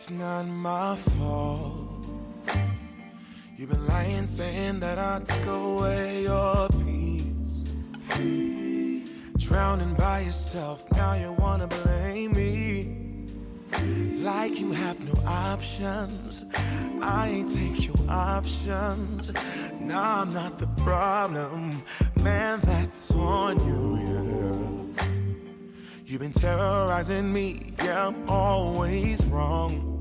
It's not my fault. You've been lying, saying that I took away your peace. Drowning by yourself, now you wanna blame me. Like you have no options. I ain't take your options. Nah, I'm not the problem. Man, that's on you, yeah. You've been terrorizing me, yeah, I'm always wrong.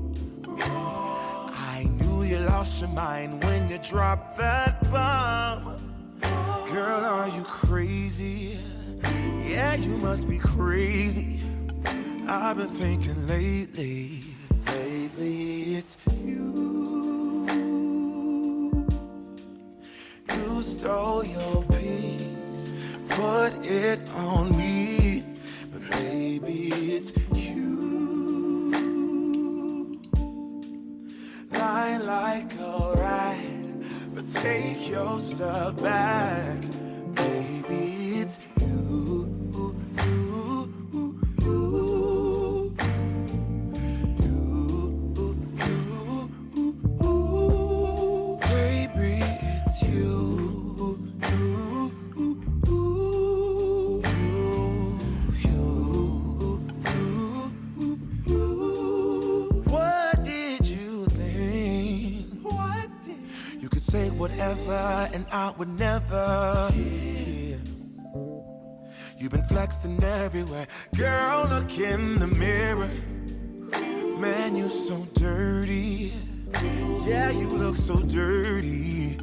I knew you lost your mind when you dropped that bomb. Girl, are you crazy? Yeah, you must be crazy. I've been thinking lately it's you. You stole your peace, put it on me, but baby, it's you. Lie like a ride, but take your stuff back, baby, it's you. Whatever, and I would never. Yeah. You've been flexing everywhere. Girl, look in the mirror. Man, you so dirty. Yeah, you look so dirty.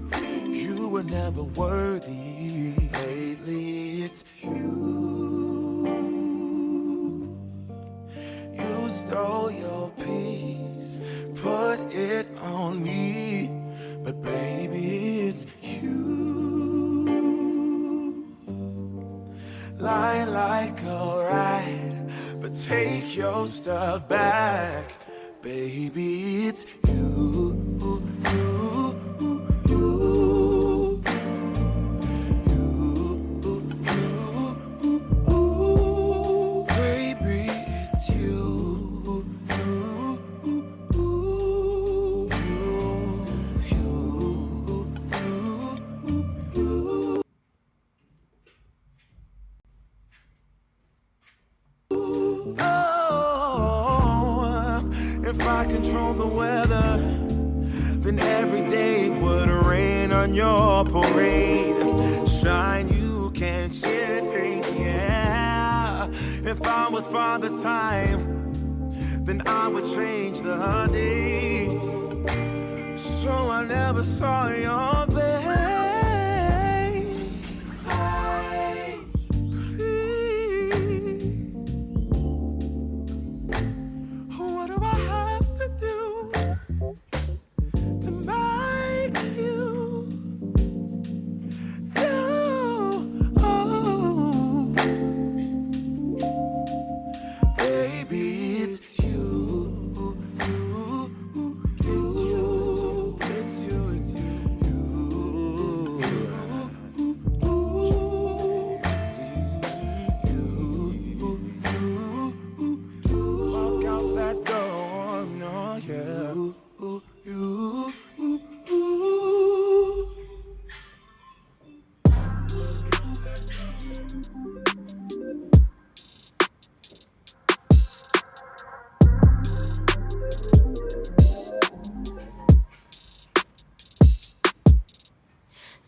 You were never worthy. Lately, it's you. You stole your peace, put it on me. But baby, it's you. Lie like a ride, but take your stuff back. Baby, it's you. Control the weather, then every day would rain on your parade. Shine, you can't change, yeah. If I was Father Time, then I would change the day. So I never saw your face. What do I have to do to make you go? Oh, baby, it's you. It's you. It's you. It's you. Walk out that door, no, yeah.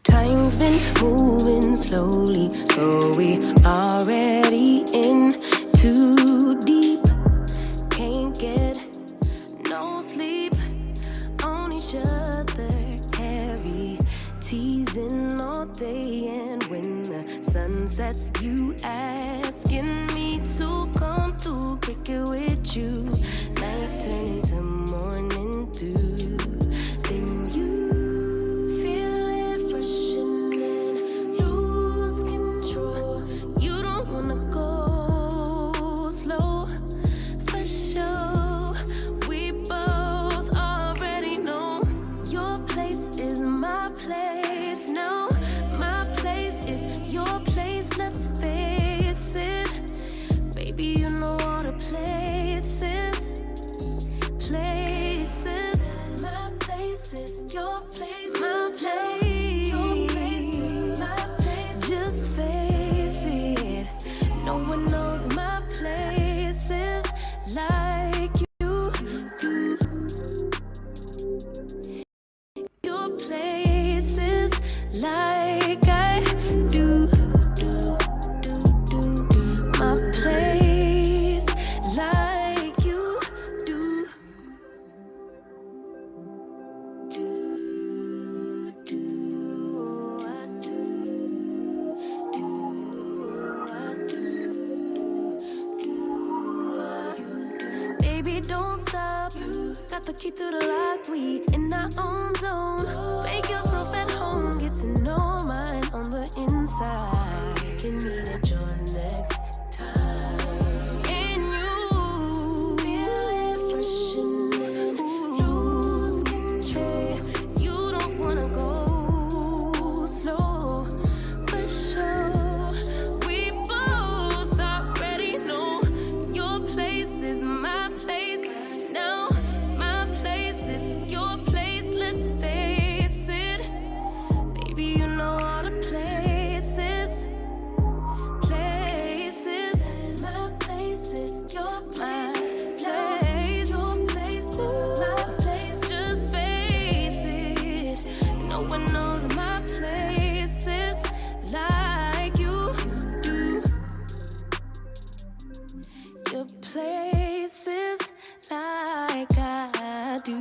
Time's been moving slowly, so we already in too deep. Can't get no sleep on each other, heavy teasing all day. And when the sun sets, you asking me to come through, kick it with you. Night turn into morning dew. Then you places, got the key to the lock, we in our own zone. Make yourself at home, get to know mine on the inside. We can meet at yours next time. And you feel it freshening, lose control. You don't wanna go slow, for sure. We both already know your place is my place. Now my place is your place. Let's face it, baby. You know all the places. My place is your place. Your place is my place. Just face it. No one knows my places like you do. Your places like I do.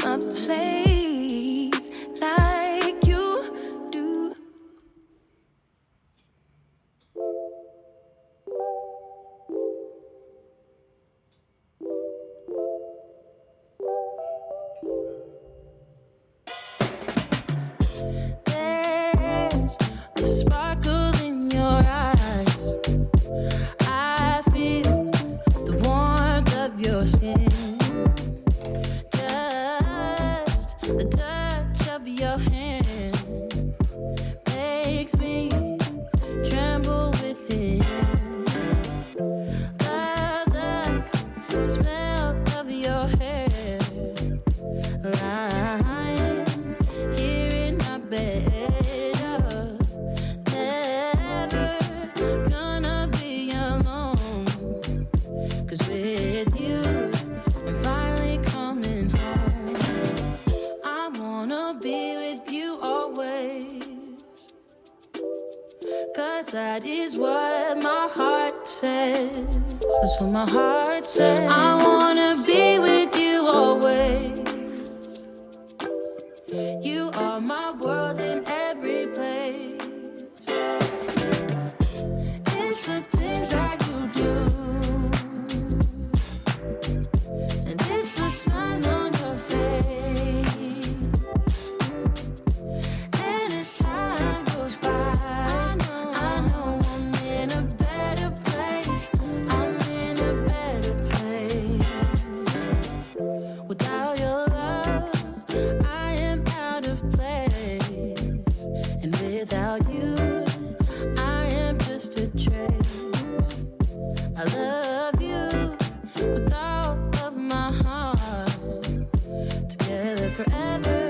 My place like you do. There's a sparkle in your eyes. I feel the warmth of your skin. Just the touch of your hand makes me tremble within. Love the smell of your hair, lying here in my bed. Never gonna be alone, 'cause with you I'm finally coming home. I wanna be with you always, 'cause that is what my heart says. That's what my heart says. I wanna be with you always. You are my world in every place. It's the things that you do, and it's the smile on your face. And as time goes by, I know I'm in a better place. I'm in a better place. Without your love, I am out of place. And without you, I am just a trace. I love you with all of my heart. Together forever,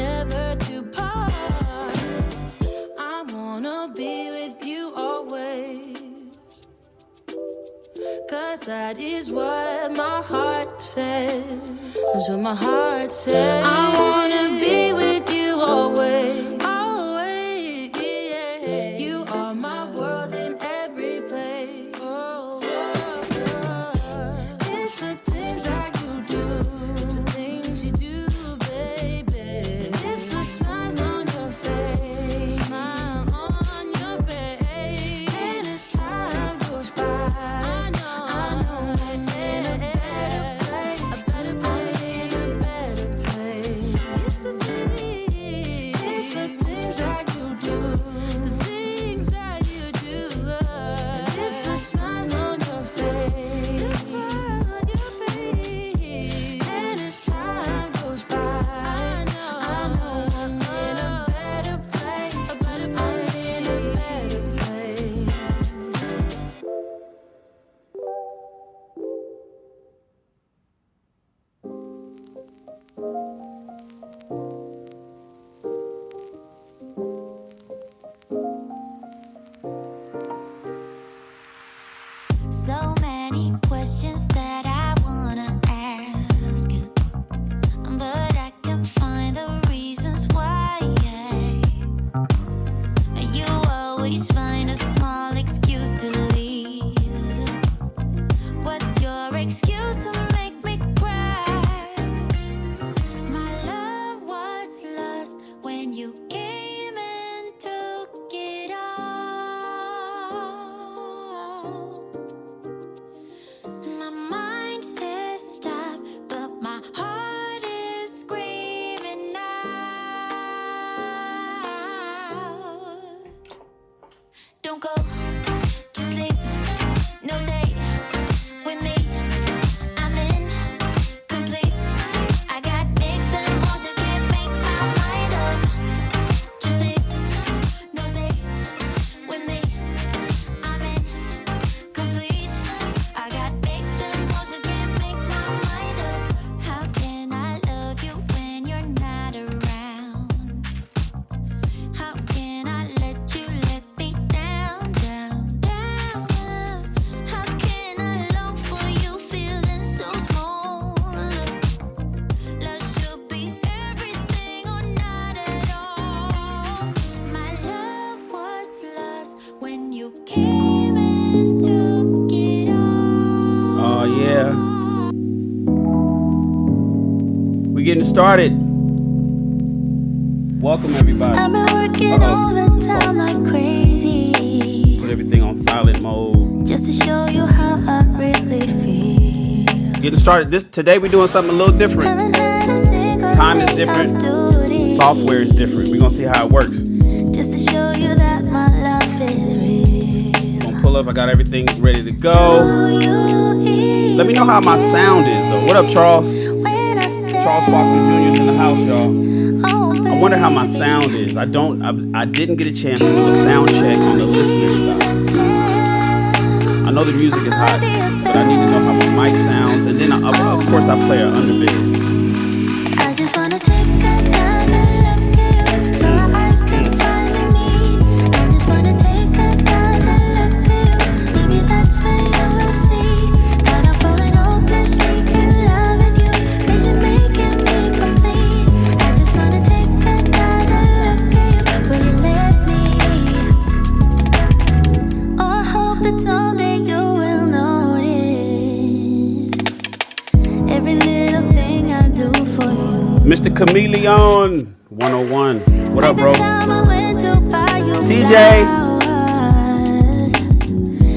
never to part. I wanna be with you always, 'cause that is what my heart says. That's what my heart says. I wanna be with you always. Always, yeah. You are my world in every place. Oh, it's the things that you do. It's the things you do, baby. It's the smile on your face. Smile on your face. And as time goes by, I know I'm in a better place. A better place. started. Welcome everybody. I've been working overtime like crazy. Put everything on silent mode. Just to show you how I really feel. Getting started. Today we're doing something a little different. Time is different. Software is different. We're gonna see how it works. Just to show you that my love is real. Gonna pull up. I got everything ready to go. Let me know how my sound is though. What up, Charles? Charles Faulkner Jr. is in the house, y'all. I wonder how my sound is. I didn't get a chance to do a sound check on the listener side. I know the music is hot, but I need to know how my mic sounds. And then, of course, I play an underbid. I just wanna take another look at you, so our eyes can find me. I just wanna take another look at you. Maybe that's when you will see that I'm falling hopelessly in love with you, 'cause you're making me complete. I just wanna take another look at you. Will you let me? Oh, I hope that someday you will notice every little thing I do for you. Mr. Chameleon 101. What up, bro?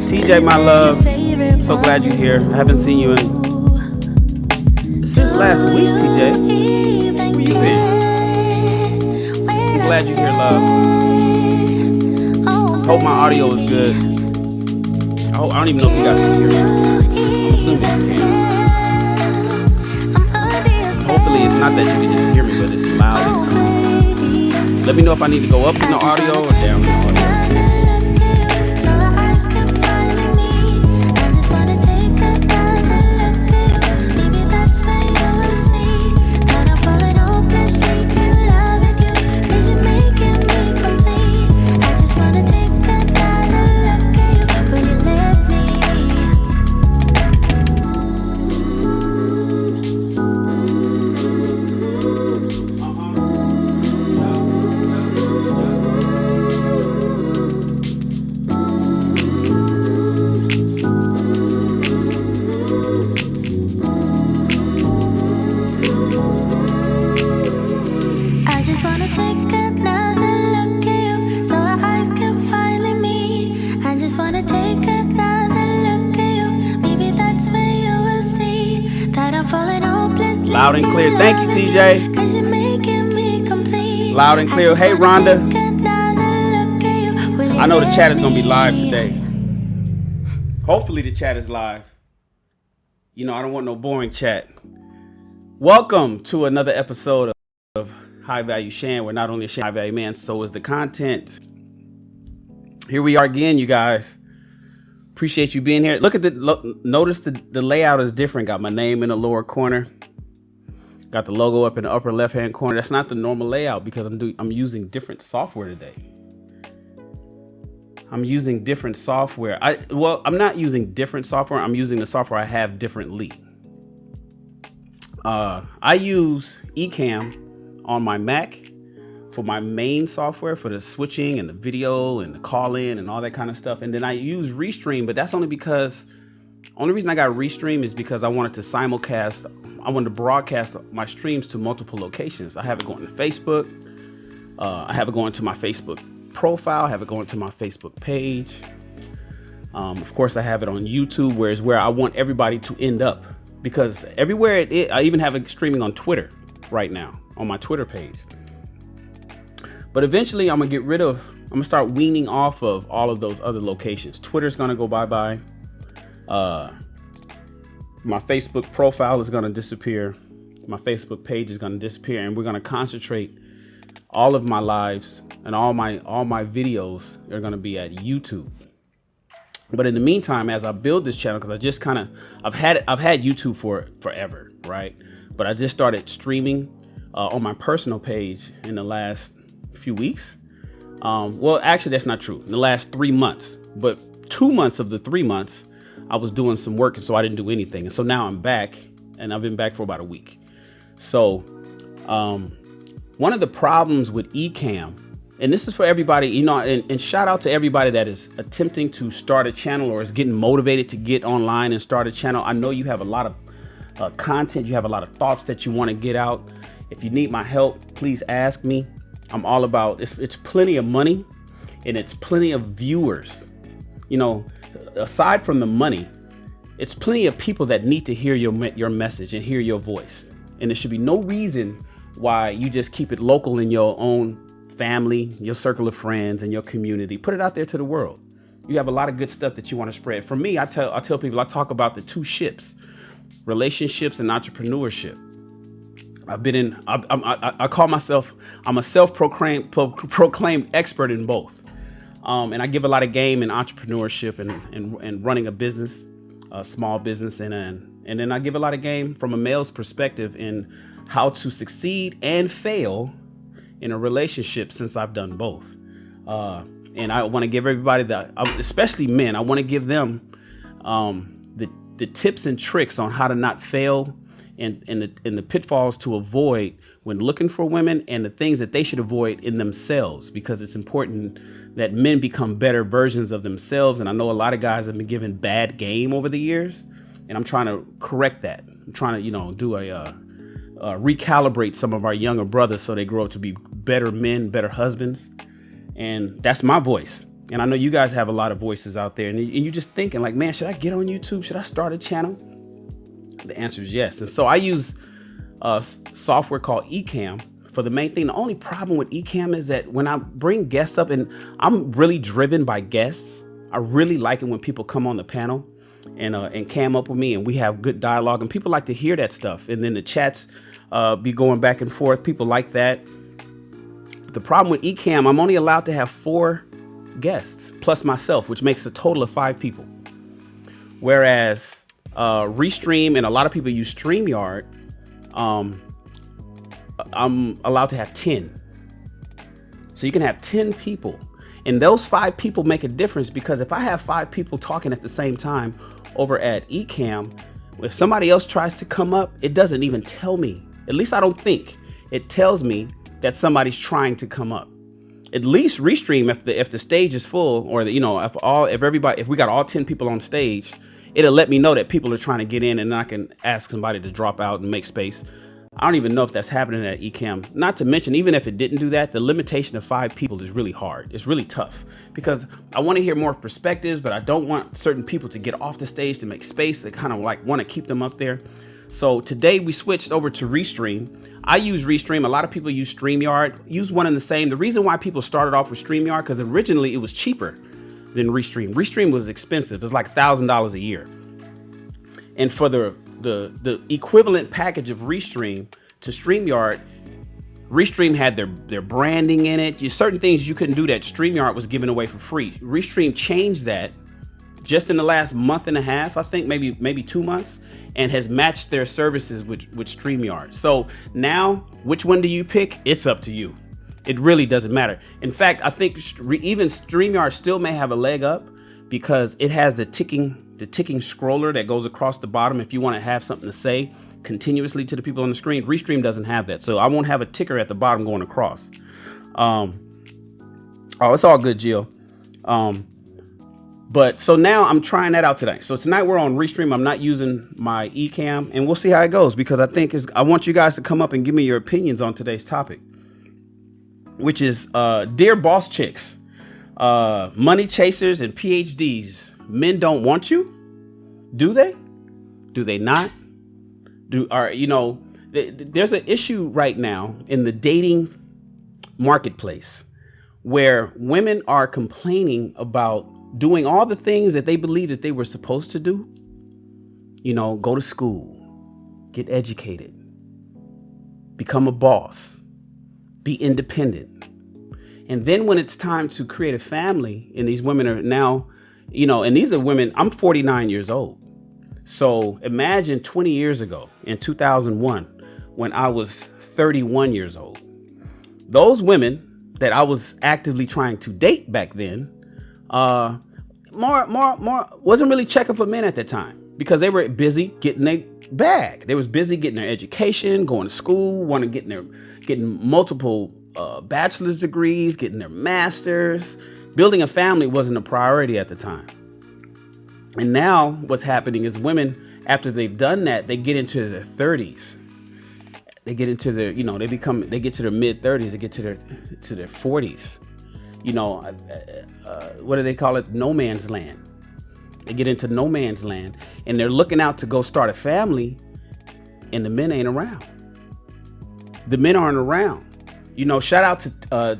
TJ, my love. So glad you're here. I haven't seen you since last week, TJ. Where you been? I'm glad you're here, love. Hope my audio is good. I don't even know if you guys can hear me. I'm assuming you can. Hopefully it's not that you can just hear me, but it's loud and clear. Let me know if I need to go up in the audio or down in the audio. Loud and clear. Thank you, TJ. Loud and clear. Hey, Rhonda. I know the chat is going to be live today. Hopefully the chat is live. You know, I don't want no boring chat. Welcome to another episode of High Value Shan, where not only is Shan high value man, so is the content. Here we are again, you guys. Appreciate you being here. Look at notice the layout is different. Got my name in the lower corner. Got the logo up in the upper left-hand corner. That's not the normal layout because I'm using different software today. I'm using different software. I'm not using different software. I'm using the software I have differently. I use Ecamm on my Mac for my main software for the switching and the video and the call-in and all that kind of stuff. And then I use Restream, but that's only because only reason I got Restream is because I wanted to simulcast. I wanted to broadcast my streams to multiple locations. I have it going to Facebook. I have it going to my Facebook profile. I have it going to my Facebook page. Of course, I have it on YouTube, where I want everybody to end up, because everywhere I even have it streaming on Twitter right now on my Twitter page. But eventually, I'm gonna start weaning off of all of those other locations. Twitter's gonna go bye-bye. My Facebook profile is gonna disappear. My Facebook page is gonna disappear, and we're gonna concentrate all of my lives and all my videos are gonna be at YouTube. But in the meantime, as I build this channel, because I've had YouTube for forever, right? But I just started streaming on my personal page in the last few weeks. Well, actually, that's not true. In the last 3 months, but 2 months of the 3 months, I was doing some work, and so I didn't do anything. And so now I'm back, and I've been back for about a week. So one of the problems with Ecamm, and this is for everybody, you know, and shout out to everybody that is attempting to start a channel or is getting motivated to get online and start a channel. I know you have a lot of content, you have a lot of thoughts that you want to get out, If you need my help, please ask me. I'm all about it's plenty of money and it's plenty of viewers. You know, aside from the money, it's plenty of people that need to hear your message and hear your voice. And there should be no reason why you just keep it local in your own family, your circle of friends, and your community. Put it out there to the world. You have a lot of good stuff that you want to spread. For me, I tell people, I talk about the two ships, relationships and entrepreneurship. I call myself, I'm a self-proclaimed expert in both. And I give a lot of game in entrepreneurship and running a business, a small business. And then I give a lot of game from a male's perspective in how to succeed and fail in a relationship, since I've done both. And I want to give everybody especially men, I want to give them the tips and tricks on how to not fail and the pitfalls to avoid when looking for women, and the things that they should avoid in themselves, because it's important that men become better versions of themselves. And I know a lot of guys have been given bad game over the years, and I'm trying to correct that. I'm trying to, do recalibrate some of our younger brothers so they grow up to be better men, better husbands. And that's my voice. And I know you guys have a lot of voices out there, and you're just thinking like, man, should I get on YouTube? Should I start a channel? The answer is yes. And so I use software called Ecamm for the main thing. The only problem with Ecamm is that when I bring guests up, and I'm really driven by guests, I really like it when people come on the panel and cam up with me and we have good dialogue, and people like to hear that stuff. And then the chats be going back and forth. People like that. But the problem with Ecamm, I'm only allowed to have 4 guests plus myself, which makes a total of 5 people. Whereas Restream, and a lot of people use StreamYard, I'm allowed to have 10. So you can have 10 people, and those 5 people make a difference, because if I have 5 people talking at the same time over at Ecamm, if somebody else tries to come up, it doesn't even tell me. At least I don't think it tells me that somebody's trying to come up. At least Restream, if the stage is full, or if we got all 10 people on stage, it'll let me know that people are trying to get in, and then I can ask somebody to drop out and make space. I don't even know if that's happening at Ecamm. Not to mention, even if it didn't do that, the limitation of 5 people is really hard. It's really tough, because I want to hear more perspectives, but I don't want certain people to get off the stage to make space. They kind of like want to keep them up there. So today we switched over to Restream. I use Restream. A lot of people use StreamYard. Use one and the same. The reason why people started off with StreamYard, because originally it was cheaper than Restream. Restream was expensive. It's like $1,000 a year. And for the equivalent package of Restream to StreamYard, Restream had their branding in it. Certain things you couldn't do that StreamYard was giving away for free. Restream changed that just in the last month and a half, I think, maybe 2 months, and has matched their services with StreamYard. So now, which one do you pick? It's up to you. It really doesn't matter. In fact, I think even StreamYard still may have a leg up, because it has the ticking scroller that goes across the bottom if you want to have something to say continuously to the people on the screen. Restream doesn't have that, so I won't have a ticker at the bottom going across. It's all good, Jill. But so now I'm trying that out today. So tonight we're on Restream. I'm not using my Ecamm, and we'll see how it goes, because I want you guys to come up and give me your opinions on today's topic, which is dear boss chicks, money chasers, and PhDs. Men don't want you? Do they? Do they not? There's an issue right now in the dating marketplace where women are complaining about doing all the things that they believe that they were supposed to do. Go to school, get educated, become a boss, be independent. And then when it's time to create a family, and these women are now, and these are women, I'm 49 years old. So imagine 20 years ago in 2001, when I was 31 years old. Those women that I was actively trying to date back then, wasn't really checking for men at that time, because they were busy getting their bag. They was busy getting their education, going to school, getting multiple bachelor's degrees, getting their masters. Building a family wasn't a priority at the time. And now what's happening is women, after they've done that, they get into their 30s. they get into their, they get to their mid 30s, they get to their 40s. What do they call it? No man's land. They get into no man's land, and they're looking out to go start a family, and the men ain't around. The men aren't around. Shout out to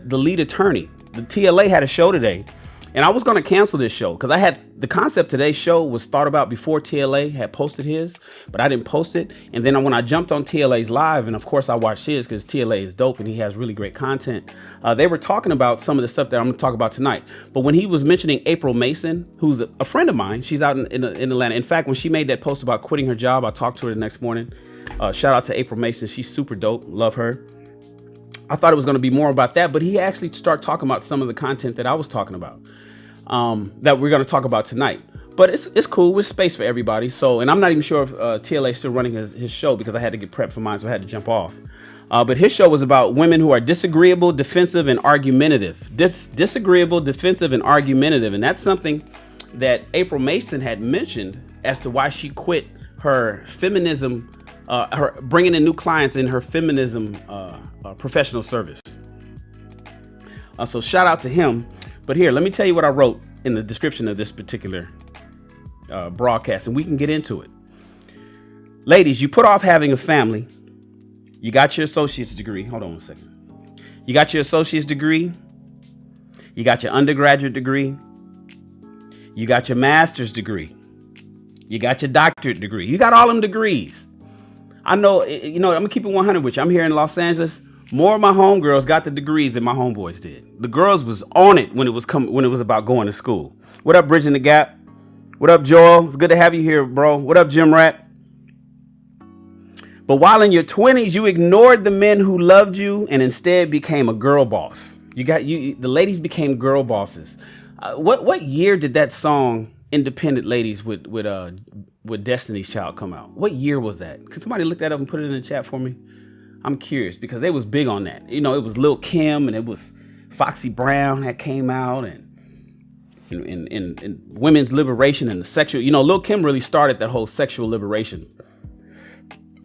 the lead attorney. The TLA had a show today, and I was going to cancel this show because I had the concept. Today's show was thought about before TLA had posted his, but I didn't post it. And then when I jumped on TLA's live, and of course I watched his because TLA is dope and he has really great content. They were talking about some of the stuff that I'm going to talk about tonight. But when he was mentioning April Mason, who's a friend of mine, she's out in Atlanta. In fact, when she made that post about quitting her job, I talked to her the next morning. Shout out to April Mason. She's super dope. Love her. I thought it was going to be more about that, but he actually started talking about some of the content that I was talking about, that we're going to talk about tonight. But it's cool. With space for everybody. So, and I'm not even sure if TLA is still running his show because I had to get prepped for mine, so I had to jump off. But his show was about women who are disagreeable, defensive, and argumentative. Disagreeable, defensive, and argumentative. And that's something that April Mason had mentioned as to why she quit her feminism, her bringing in new clients in her feminism professional service. So shout out to him. But here, let me tell you what I wrote in the description of this particular broadcast, and we can get into it. Ladies, you put off having a family. You got your associate's degree. Hold on a second. You got your associate's degree. You got your undergraduate degree. You got your master's degree. You got your doctorate degree. You got all them degrees. I know, I'm gonna keep it 100 with you. I'm here in Los Angeles. More of my homegirls got the degrees than my homeboys did. The girls was on it when it was about going to school. What up, Bridging the Gap? What up, Joel? It's good to have you here, bro. What up, Jim Rat? But while in your 20s, you ignored the men who loved you and instead became a girl boss. The ladies became girl bosses. What year did that song Independent Ladies with Destiny's Child come out? What year was that? Could somebody look that up and put it in the chat for me? I'm curious because they was big on that. It was Lil' Kim and it was Foxy Brown that came out and women's liberation and the sexual. Lil' Kim really started that whole sexual liberation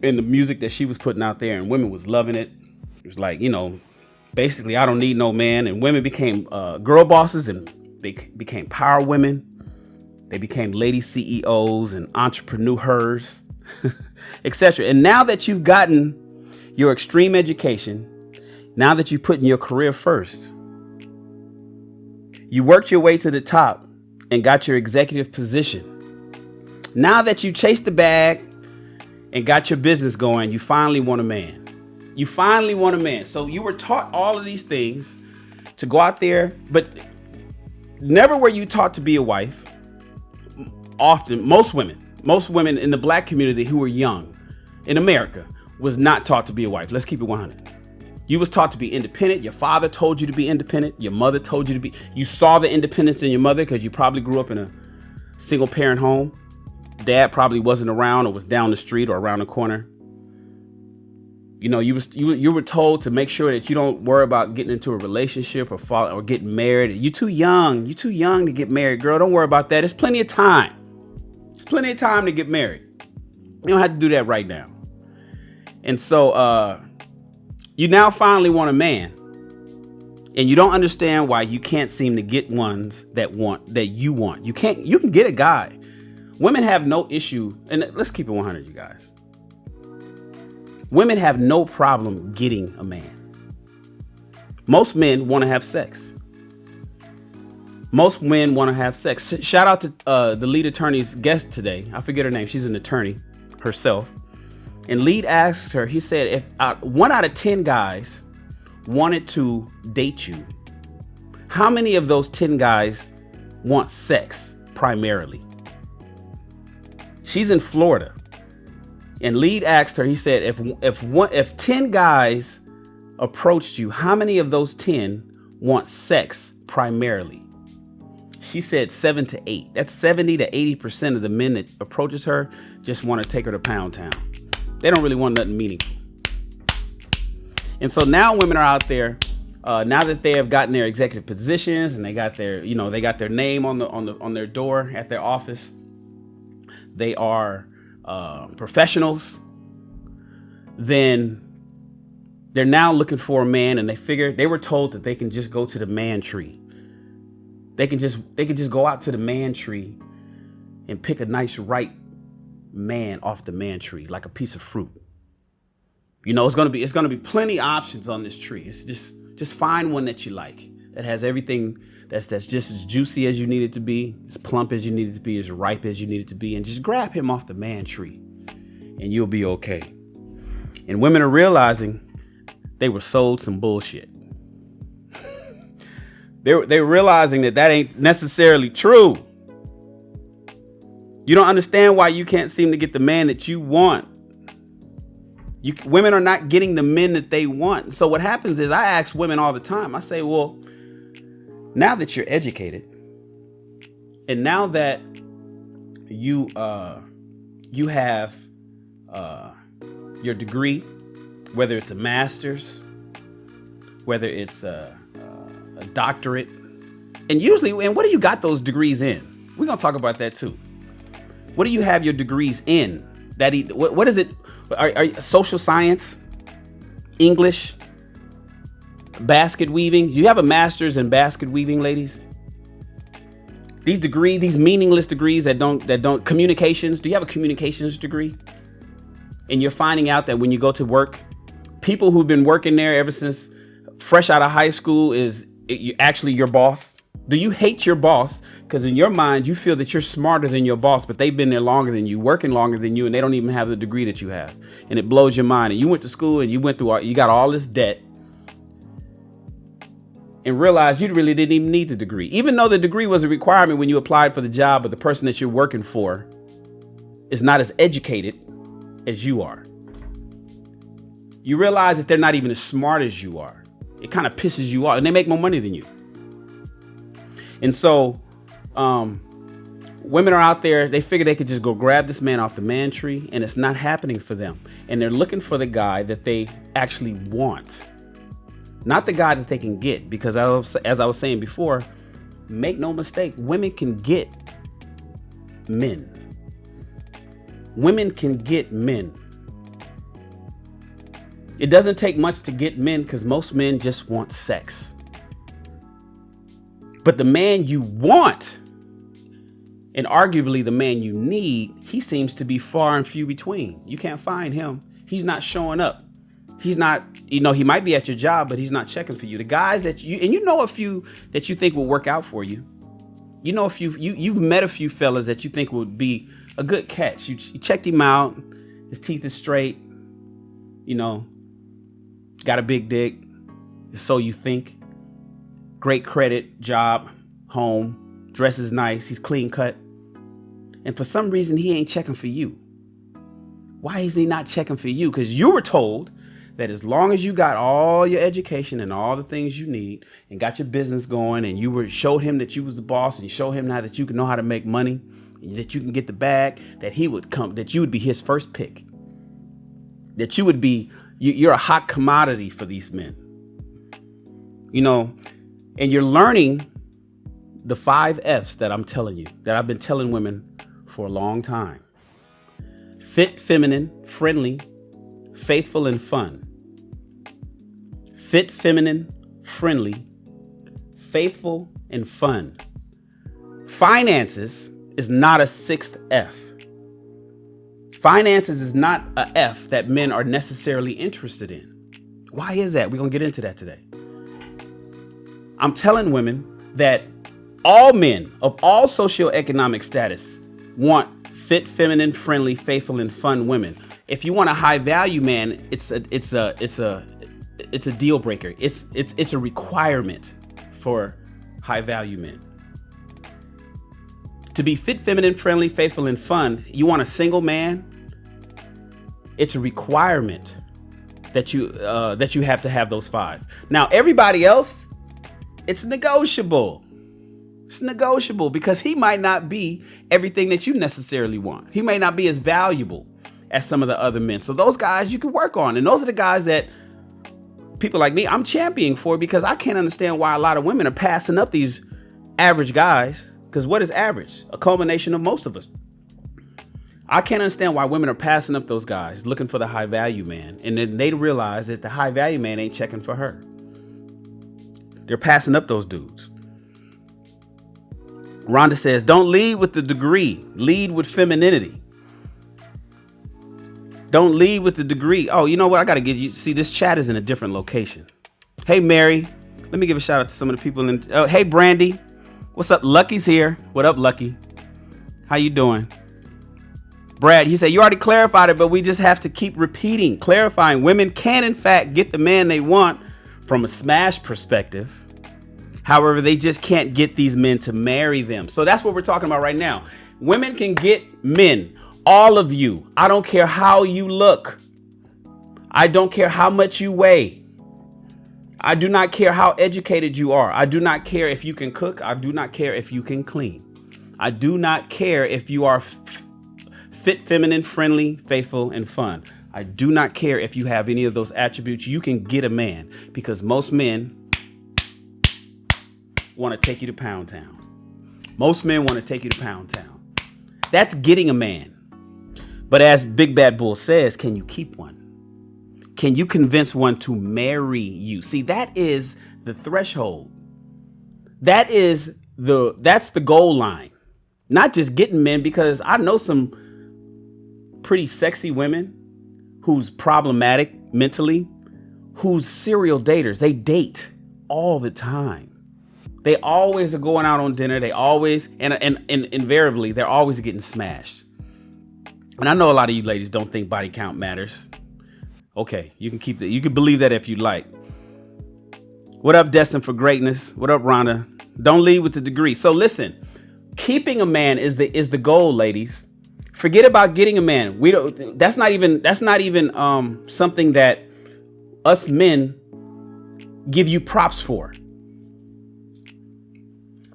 in the music that she was putting out there, and women was loving it. It was like, basically, I don't need no man. And women became girl bosses and they became power women. They became lady CEOs and EntrepreneuHERs, etc. And now that you've gotten your extreme education, now that you're putting your career first, you worked your way to the top and got your executive position. Now that you chased the bag and got your business going, you finally want a man. You finally want a man. So you were taught all of these things to go out there, but never were you taught to be a wife. Often, most women in the black community who were young in America was not taught to be a wife. Let's keep it 100. You was taught to be independent. Your father told you to be independent. Your mother told you to be. You saw the independence in your mother because you probably grew up in a single parent home. Dad probably wasn't around or was down the street or around the corner. You were told to make sure that you don't worry about getting into a relationship or getting married. You're too young. You're too young to get married, girl. Don't worry about that. There's plenty of time. There's plenty of time to get married. You don't have to do that right now. And so you now finally want a man, and you don't understand why you can't seem to get ones that you want. You can get a guy. Women have no issue, and let's keep it 100, you guys. Women have no problem getting a man. Most men want to have sex. Most men want to have sex. Shout out to the lead attorney's guest today. I forget her name. She's an attorney herself. And Lead asked her, he said, if 1 out of 10 guys wanted to date you, how many of those 10 guys want sex primarily? She's in Florida. And Lead asked her, he said, if 10 guys approached you, how many of those 10 want sex primarily? She said 7 to 8. That's 70 to 80% of the men that approaches her just want to take her to Pound Town. They don't really want nothing meaningful. And so now women are out there, now that they have gotten their executive positions and they got their, they got their name on their door at their office. They are professionals. Then They're now looking for a man, and they were told that they can just go to the man tree. They can just go out to the man tree and pick a nice ripe man off the man tree, like a piece of fruit. You know, it's gonna be plenty of options on this tree. It's just find one that you like, that has everything that's just as juicy as you need it to be, as plump as you need it to be, as ripe as you need it to be, and just grab him off the man tree, and you'll be okay. And women are realizing they were sold some bullshit. They're realizing that ain't necessarily true. You don't understand why you can't seem to get the man that you want. Women are not getting the men that they want. So what happens is, I ask women all the time, I say, well, now that you're educated, and now that you have your degree, whether it's a master's, whether it's a doctorate, and what do you got those degrees in? We're gonna talk about that too. What do you have your degrees in? What is it? Are social science, English, basket weaving? Do you have a master's in basket weaving, ladies? These degrees, these meaningless degrees that don't communications. Do you have a communications degree? And you're finding out that when you go to work, people who've been working there ever since fresh out of high school actually your boss. Do you hate your boss because in your mind you feel that you're smarter than your boss, but they've been there longer than you, working longer than you, and they don't even have the degree that you have, and it blows your mind. And you went to school and you got all this debt, and realized you really didn't even need the degree, even though the degree was a requirement when you applied for the job. But the person that you're working for is not as educated as you are. You realize that they're not even as smart as you are. It kind of pisses you off, and they make more money than you. And so women are out there, they figure they could just go grab this man off the man tree, and it's not happening for them. And they're looking for the guy that they actually want, not the guy that they can get. Because as I was saying before, make no mistake, women can get men. Women can get men. It doesn't take much to get men, because most men just want sex. But the man you want, and arguably the man you need, he seems to be far and few between. You can't find him. He's not showing up. He's not, he might be at your job, but he's not checking for you. The guys that you know a few that you think will work out for you. You know a few, you've met a few fellas that you think would be a good catch. You checked him out. His teeth is straight. Got a big dick. So you think. Great credit, job, home, dresses nice, he's clean cut. And for some reason, he ain't checking for you. Why is he not checking for you? Because you were told that as long as you got all your education and all the things you need and got your business going, and you showed him that you was the boss, and you showed him now that you can know how to make money, and that you can get the bag, that you would be his first pick. That you're a hot commodity for these men. And you're learning the 5 F's that I'm telling you, that I've been telling women for a long time. Fit, feminine, friendly, faithful, and fun. Fit, feminine, friendly, faithful, and fun. Finances is not a 6th F. Finances is not a F that men are necessarily interested in. Why is that? We're going to get into that today. I'm telling women that all men of all socioeconomic status want fit, feminine, friendly, faithful, and fun women. If you want a high value man, it's a deal breaker. It's a requirement for high value men. To be fit, feminine, friendly, faithful, and fun, you want a single man. It's a requirement that you have to have those 5. Now, everybody else, it's negotiable. It's negotiable because he might not be everything that you necessarily want. He may not be as valuable as some of the other men. So those guys you can work on. And those are the guys that people like me, I'm championing for, because I can't understand why a lot of women are passing up these average guys. Because what is average? A culmination of most of us. I can't understand why women are passing up those guys looking for the high value man. And then they realize that the high value man ain't checking for her. They're passing up those dudes. Rhonda says, don't lead with the degree. Lead with femininity. Don't lead with the degree. Oh, you know what? I got to give you. See, this chat is in a different location. Hey, Mary. Let me give a shout out to some of the people in. Hey, Brandy. What's up? Lucky's here. What up, Lucky? How you doing? Brad, he said, you already clarified it, but we just have to keep repeating, clarifying. Women can, in fact, get the man they want from a smash perspective. However, they just can't get these men to marry them. So that's what we're talking about right now. Women can get men, all of you. I don't care how you look. I don't care how much you weigh. I do not care how educated you are. I do not care if you can cook. I do not care if you can clean. I do not care if you are fit, feminine, friendly, faithful, and fun. I do not care if you have any of those attributes. You can get a man because most men want to take you to Pound Town. Most men want to take you to Pound Town. That's getting a man. But as Big Bad Bull says, can you keep one? Can you convince one to marry you? See, that is the threshold. That's the goal line. Not just getting men, because I know some pretty sexy women who's problematic mentally, who's serial daters. They date all the time. They always are going out on dinner. They always, and invariably, they're always getting smashed. And I know a lot of you ladies don't think body count matters. Okay, you can keep that. You can believe that if you like. What up, Destined for Greatness? What up, Rhonda? Don't lead with the degree. So listen, keeping a man is the goal, ladies. Forget about getting a man. That's not even something that us men give you props for.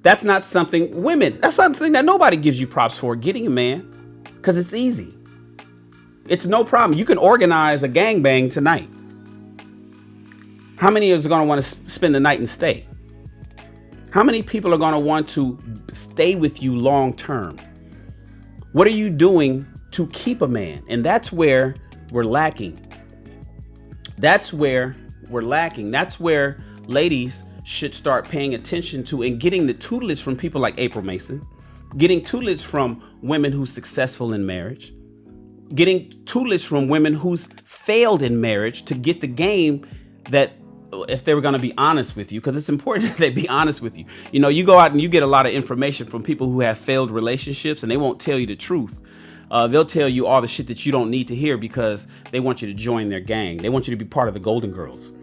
That's not something that's something that nobody gives you props for, getting a man, because it's easy. It's no problem. You can organize a gangbang tonight. How many is going to want to spend the night and stay? How many people are going to want to stay with you long term? What are you doing to keep a man? And that's where we're lacking. That's where ladies should start paying attention to and getting the tutelage from people like April Mason, getting tutelage from women who's successful in marriage, getting tutelage from women who's failed in marriage to get the game that if they were going to be honest with you, because it's important that they be honest with you. You know, you go out and you get a lot of information from people who have failed relationships and they won't tell you the truth. They'll tell you all the shit that you don't need to hear because they want you to join their gang. They want you to be part of the Golden Girls.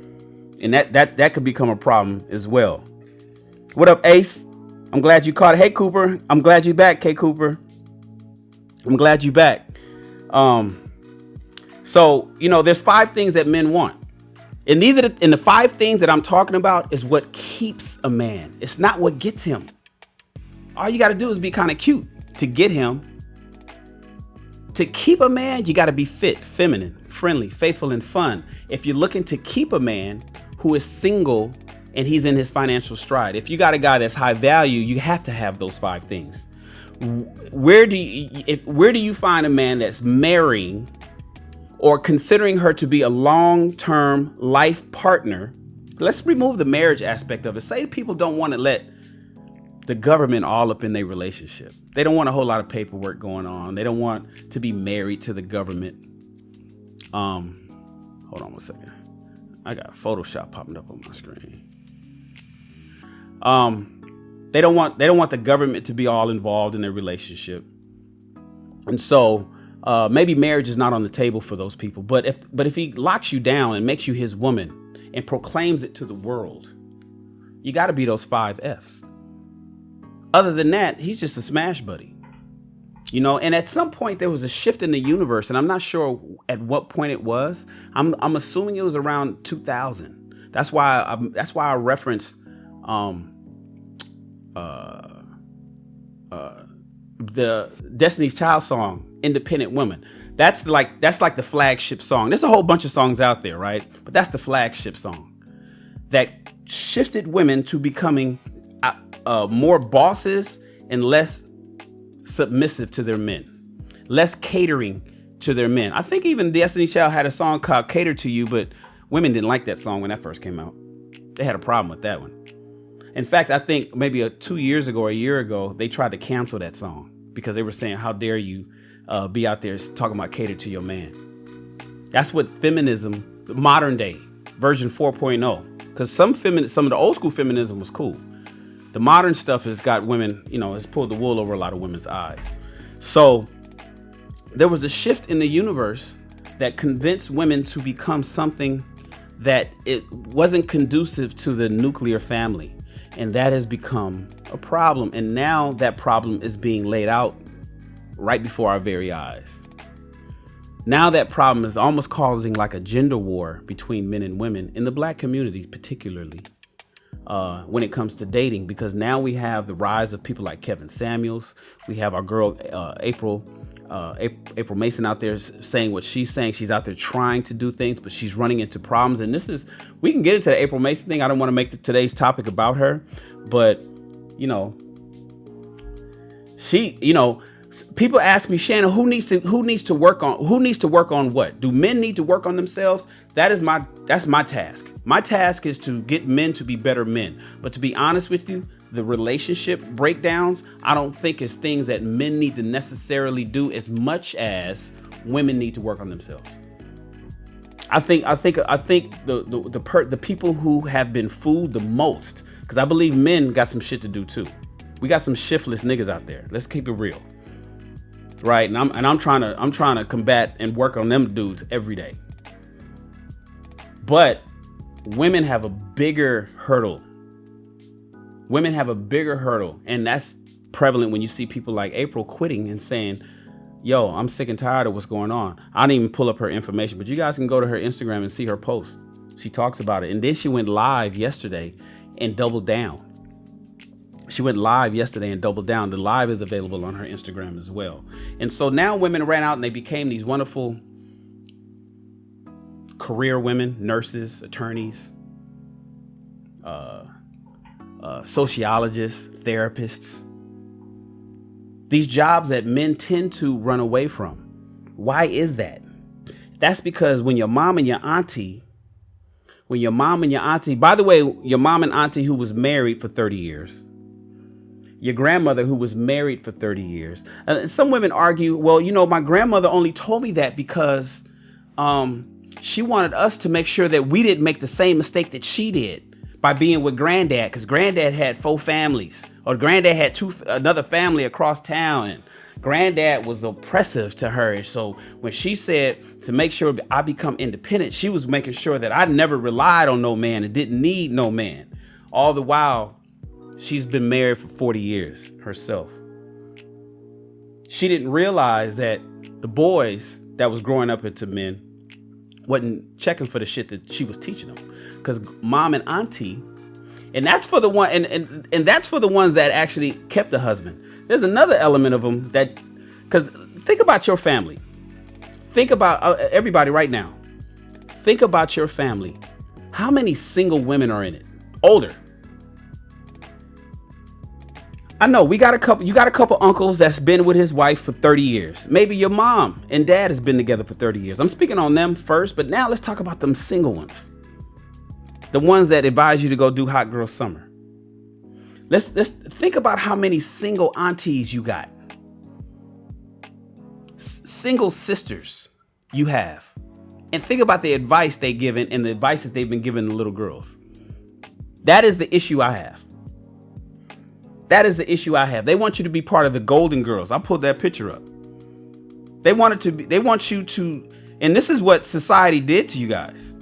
And that could become a problem as well. What up, Ace? I'm glad you caught it. Hey, Cooper. I'm glad you're back, K. Cooper. I'm glad you're back. So, you know, there's 5 things that men want. And these are the 5 things that I'm talking about is what keeps a man. It's not what gets him. All you got to do is be kind of cute to get him. To keep a man, you got to be fit, feminine, friendly, faithful, and fun. If you're looking to keep a man who is single and he's in his financial stride, if you got a guy that's high value, you have to have those 5 things. Where do you find a man that's marrying or considering her to be a long-term life partner? Let's remove the marriage aspect of it. Say people don't want to let the government all up in their relationship. They don't want a whole lot of paperwork going on. They don't want to be married to the government. Hold on one second. I got Photoshop popping up on my screen. They don't want the government to be all involved in their relationship. And so maybe marriage is not on the table for those people. But if he locks you down and makes you his woman and proclaims it to the world, you got to be those 5 F's. Other than that, he's just a smash buddy. You know, and at some point there was a shift in the universe, and I'm not sure at what point it was. I'm assuming it was around 2000. That's why I referenced the Destiny's Child song, Independent Women. That's like the flagship song. There's a whole bunch of songs out there, right? But that's the flagship song that shifted women to becoming more bosses and less submissive to their men. less catering to their men. I think even Destiny Child had a song called Cater to You, but women didn't like that song when that first came out. They had a problem with that one. In fact, I think maybe 2 years ago or a year ago, they tried to cancel that song because they were saying, how dare you be out there talking about cater to your man. That's what feminism, modern day, version 4.0. Because some of the old school feminism was cool. The modern stuff has got women, has pulled the wool over a lot of women's eyes. So there was a shift in the universe that convinced women to become something that it wasn't conducive to the nuclear family. And that has become a problem. And now that problem is being laid out right before our very eyes. Now that problem is almost causing like a gender war between men and women in the black community, particularly when it comes to dating, because now we have the rise of people like Kevin Samuels. We have our girl April Mason out there saying what she's saying. She's out there trying to do things, but she's running into problems. And we can get into the April Mason thing. I don't want to make today's topic about her, but people ask me, Shannon, who needs to work on what? Do men need to work on themselves? That's my task. My task is to get men to be better men. But to be honest with you, the relationship breakdowns, I don't think is things that men need to necessarily do as much as women need to work on themselves. I think the people who have been fooled the most, because I believe men got some shit to do too. We got some shiftless niggas out there. Let's keep it real. Right, and I'm trying to combat and work on them dudes every day. But women have a bigger hurdle. And that's prevalent when you see people like April quitting and saying, yo, I'm sick and tired of what's going on. I didn't even pull up her information, but you guys can go to her Instagram and see her post. She talks about it. And then she went live yesterday and doubled down. The live is available on her Instagram as well. And so now women ran out and they became these wonderful career women, nurses, attorneys, sociologists, therapists. These jobs that men tend to run away from. Why is that? That's because when your mom and your auntie, by the way, your mom and auntie who was married for 30 years, your grandmother who was married for 30 years. Some women argue, well, my grandmother only told me that because she wanted us to make sure that we didn't make the same mistake that she did by being with granddad, because granddad had 4 families, or granddad had another family across town, and granddad was oppressive to her. And so when she said to make sure I become independent, she was making sure that I never relied on no man and didn't need no man. All the while, she's been married for 40 years herself. She didn't realize that the boys that was growing up into men wasn't checking for the shit that she was teaching them. Because mom and auntie, and that's for the one, and that's for the ones that actually kept the husband. There's another element of them that, because think about your family. Think about everybody right now. Think about your family. How many single women are in it? Older. I know you got a couple uncles that's been with his wife for 30 years. Maybe your mom and dad has been together for 30 years. I'm speaking on them first, but now let's talk about them single ones. The ones that advise you to go do hot girl summer. Let's think about how many single aunties you got. Single sisters you have. And think about the advice they given and the advice that they've been giving the little girls. That is the issue I have. They want you to be part of the Golden Girls. I pulled that picture up. They want you to, and this is what society did to you guys.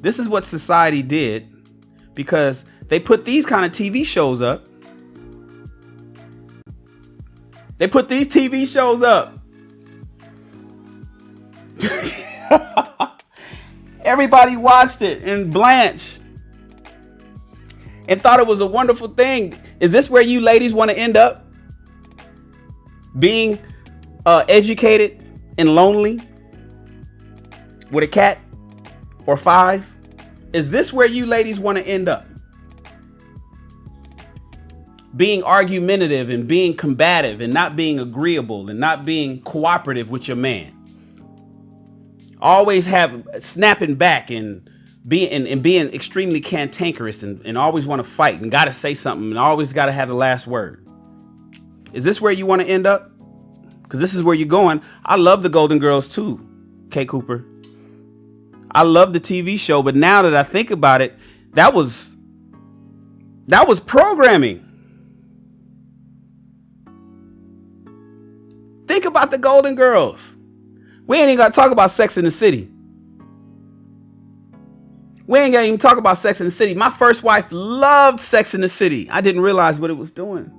This is what society did because they put these kind of TV shows up. They put these TV shows up. Everybody watched it and blanched and thought it was a wonderful thing. Is this where you ladies want to end up? Being educated and lonely with a cat or 5? Is this where you ladies want to end up? being argumentative and being combative and not being agreeable and not being cooperative with your man. Always have snapping back and being extremely cantankerous and always want to fight and got to say something and always got to have the last word. Is this where you want to end up? Because this is where you're going. I love the Golden Girls too, K. Cooper. I love the TV show, but now that I think about it, that was programming. Think about the Golden Girls. We ain't even got to talk about Sex in the City. We ain't gonna even talk about Sex in the City. My first wife loved Sex in the City. I didn't realize what it was doing.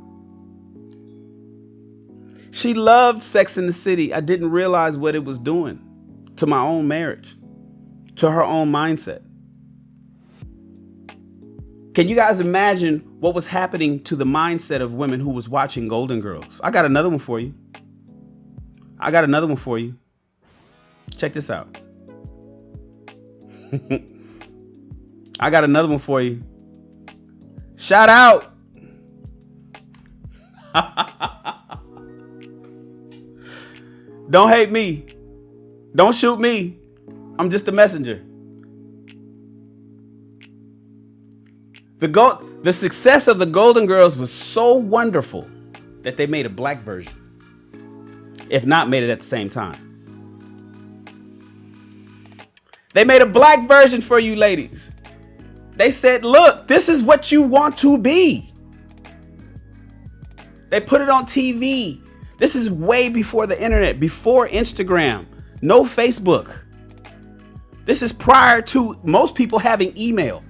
She loved Sex in the City. I didn't realize what it was doing to my own marriage, to her own mindset. Can you guys imagine what was happening to the mindset of women who was watching Golden Girls? I got another one for you. Check this out. I got another one for you. Shout out. Don't hate me. Don't shoot me. I'm just a messenger. The success of the Golden Girls was so wonderful that they made a black version. If not, made it at the same time. They made a black version for you ladies. They said, look, this is what you want to be. They put it on TV. This is way before the internet, before Instagram, no Facebook. This is prior to most people having email.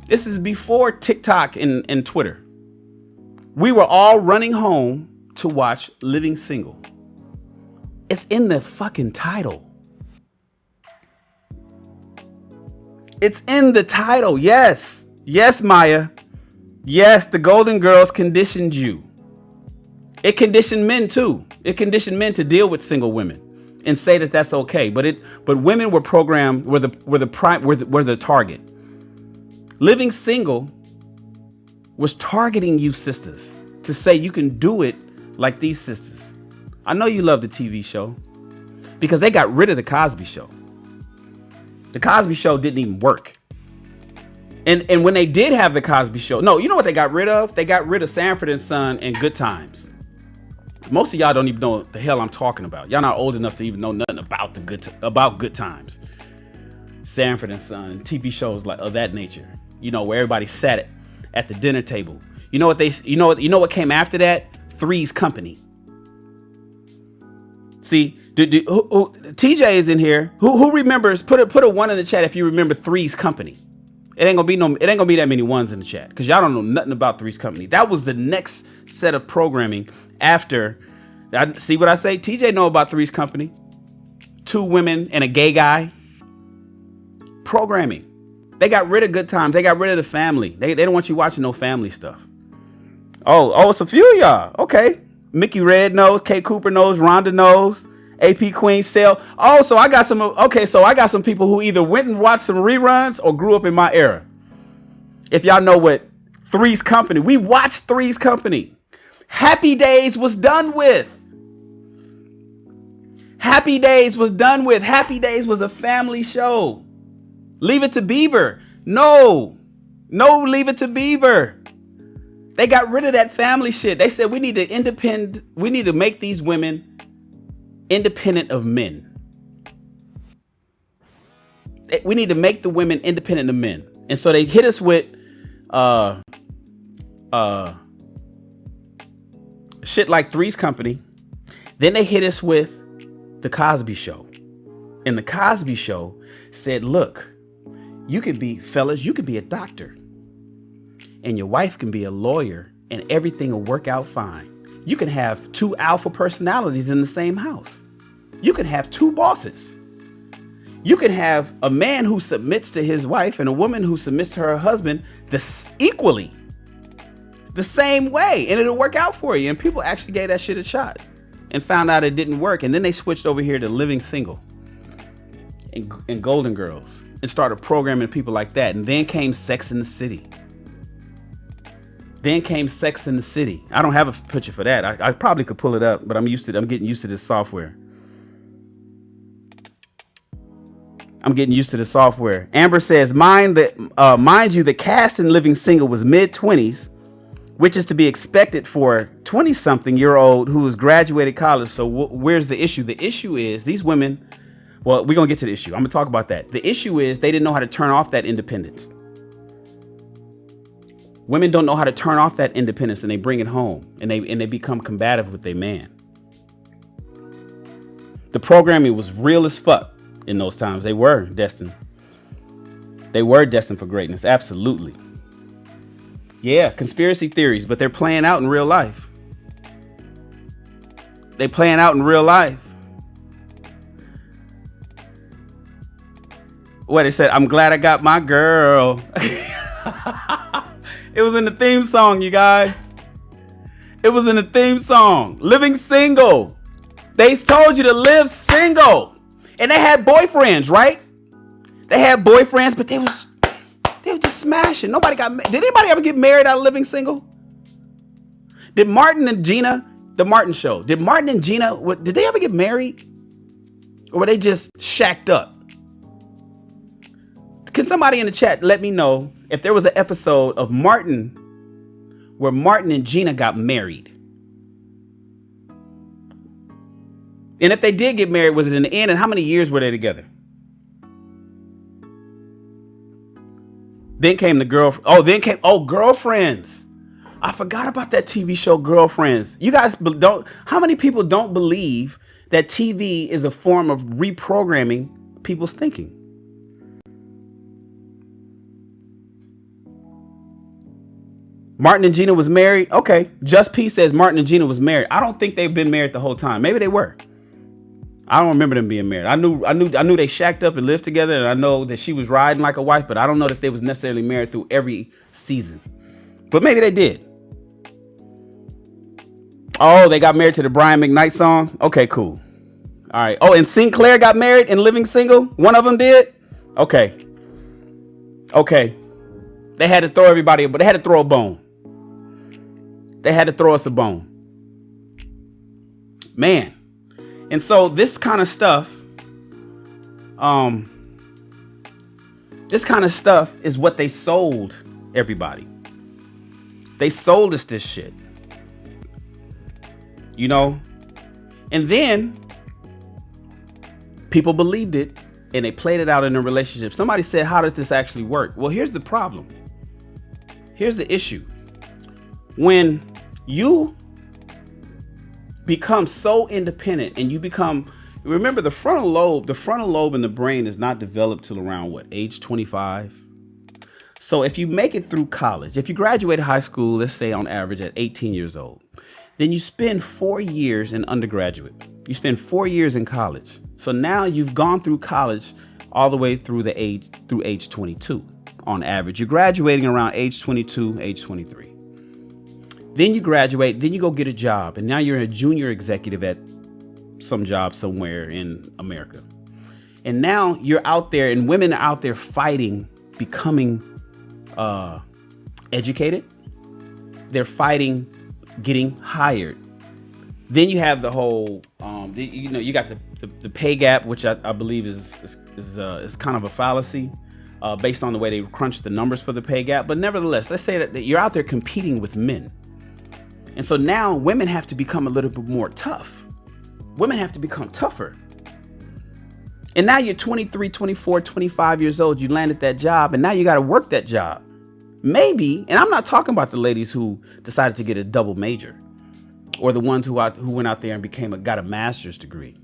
This is before TikTok and Twitter. We were all running home to watch Living Single. It's in the fucking title. It's in the title. Yes. Yes, Maya. Yes, the Golden Girls conditioned you. It conditioned men too. It conditioned men to deal with single women and say that that's okay. But women were programmed, were the target. Living Single was targeting you sisters to say you can do it like these sisters. I know you love the TV show because they got rid of the Cosby Show. The Cosby Show didn't even work. And when they did have the Cosby Show, no, you know what they got rid of? They got rid of Sanford and Son and Good Times. Most of y'all don't even know what the hell I'm talking about. Y'all not old enough to even know nothing about about Good Times. Sanford and Son, TV shows like of that nature. You know, where everybody sat at the dinner table. You know what came after that? Three's Company. See, TJ is in here. Who remembers? Put a one in the chat if you remember Three's Company. It ain't gonna be that many ones in the chat because y'all don't know nothing about Three's Company. That was the next set of programming after. See what I say? TJ know about Three's Company. 2 women and a gay guy. Programming. They got rid of Good Times. They got rid of the family. They don't want you watching no family stuff. Oh, it's a few of y'all. Okay. Mickey Red knows. Kate Cooper knows. Rhonda knows. AP Queen Sale. Oh, so I got some people who either went and watched some reruns or grew up in my era. If y'all know what Three's Company. We watched Three's Company. Happy Days was done with. Happy Days was done with. Happy Days was a family show. Leave It to Beaver. No, Leave It to Beaver. They got rid of that family shit. They said we need to make these women independent of men. We need to make the women independent of men. And so they hit us with shit like Three's Company. Then they hit us with the Cosby Show. And the Cosby Show said, look, you could be a doctor. And your wife can be a lawyer and everything will work out fine. You can have 2 alpha personalities in the same house. You can have 2 bosses. You can have a man who submits to his wife and a woman who submits to her husband equally, the same way, and it'll work out for you. And people actually gave that shit a shot and found out it didn't work. And then they switched over here to Living Single and Golden Girls and started programming people like that. And then came Sex in the City. Then came Sex in the City. I don't have a picture for that. I probably could pull it up, but I'm getting used to this software. Amber says, mind you, the cast in Living Single was mid-20s, which is to be expected for a 20-something-year-old who has graduated college. So where's the issue? The issue is these women, well, we're going to get to the issue. I'm going to talk about that. The issue is they didn't know how to turn off that independence. Women don't know how to turn off that independence, and they bring it home, and they become combative with their man. The programming was real as fuck in those times. They were destined. They were destined for greatness. Absolutely. Yeah, conspiracy theories, but they're playing out in real life. What they said, I'm glad I got my girl. It was in the theme song, you guys. It was in the theme song. Living Single. They told you to live single. And they had boyfriends, right? They had boyfriends, but they were just smashing. Nobody got married. Did anybody ever get married out of Living Single? Did Martin and Gina, the Martin Show, did Martin and Gina, did they ever get married? Or were they just shacked up? Can somebody in the chat let me know if there was an episode of Martin where Martin and Gina got married? And if they did get married, was it in the end? And how many years were they together? Then came the Girlfriends. I forgot about that TV show, Girlfriends. You guys how many people don't believe that TV is a form of reprogramming people's thinking? Martin and Gina was married. Okay. Just P says Martin and Gina was married. I don't think they've been married the whole time. Maybe they were. I don't remember them being married. I knew they shacked up and lived together, and I know that she was riding like a wife, but I don't know that they was necessarily married through every season. But maybe they did. Oh, they got married to the Brian McKnight song? Okay, cool. All right. Oh, and Sinclair got married in Living Single? One of them did? Okay. They had to throw everybody, but they had to throw a bone. They had to throw us a bone. Man. And so this kind of stuff is what they sold everybody. They sold us this shit. You know? And then people believed it and they played it out in a relationship. Somebody said, how did this actually work? Well, here's the problem. Here's the issue. When you become so independent and remember the frontal lobe in the brain is not developed till around age 25. So if you make it through college, if you graduate high school, let's say on average at 18 years old, then you spend 4 years in undergraduate. You spend 4 years in college. So now you've gone through college all the way through age 22 on average. You're graduating around age 22, age 23. Then you graduate, then you go get a job, and now you're a junior executive at some job somewhere in America. And now you're out there, and women are out there fighting, becoming educated. They're fighting, getting hired. Then you have the whole, you got the pay gap, which I believe is kind of a fallacy based on the way they crunch the numbers for the pay gap. But nevertheless, let's say that you're out there competing with men. And so now women have to become a little bit more tough. Women have to become tougher. And now you're 23, 24, 25 years old. You landed that job and now you got to work that job. Maybe, and I'm not talking about the ladies who decided to get a double major or the ones who went out there and got a master's degree.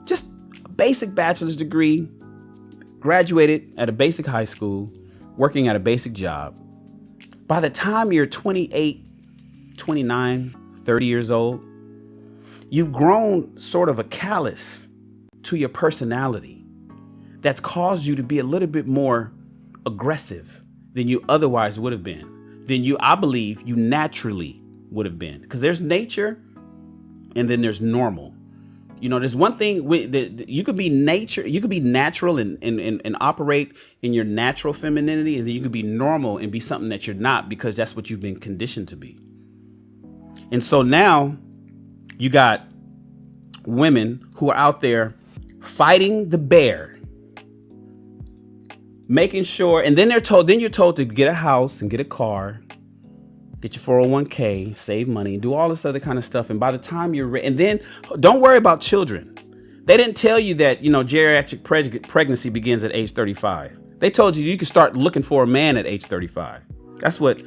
Just a basic bachelor's degree, graduated at a basic high school, working at a basic job. By the time you're 28, 29, 30 years old, you've grown sort of a callus to your personality that's caused you to be a little bit more aggressive than you otherwise would have been, I believe you naturally would have been. Because there's nature and then there's normal. You know, there's one thing you could be natural and operate in your natural femininity, and then you could be normal and be something that you're not, because that's what you've been conditioned to be. And so now you got women who are out there fighting the bear, making sure, and then you're told to get a house and get a car, get your 401k, save money, do all this other kind of stuff. And by the time you're ready, and then don't worry about children. They didn't tell you that, you know, geriatric pregnancy begins at age 35. They told you can start looking for a man at age 35. That's what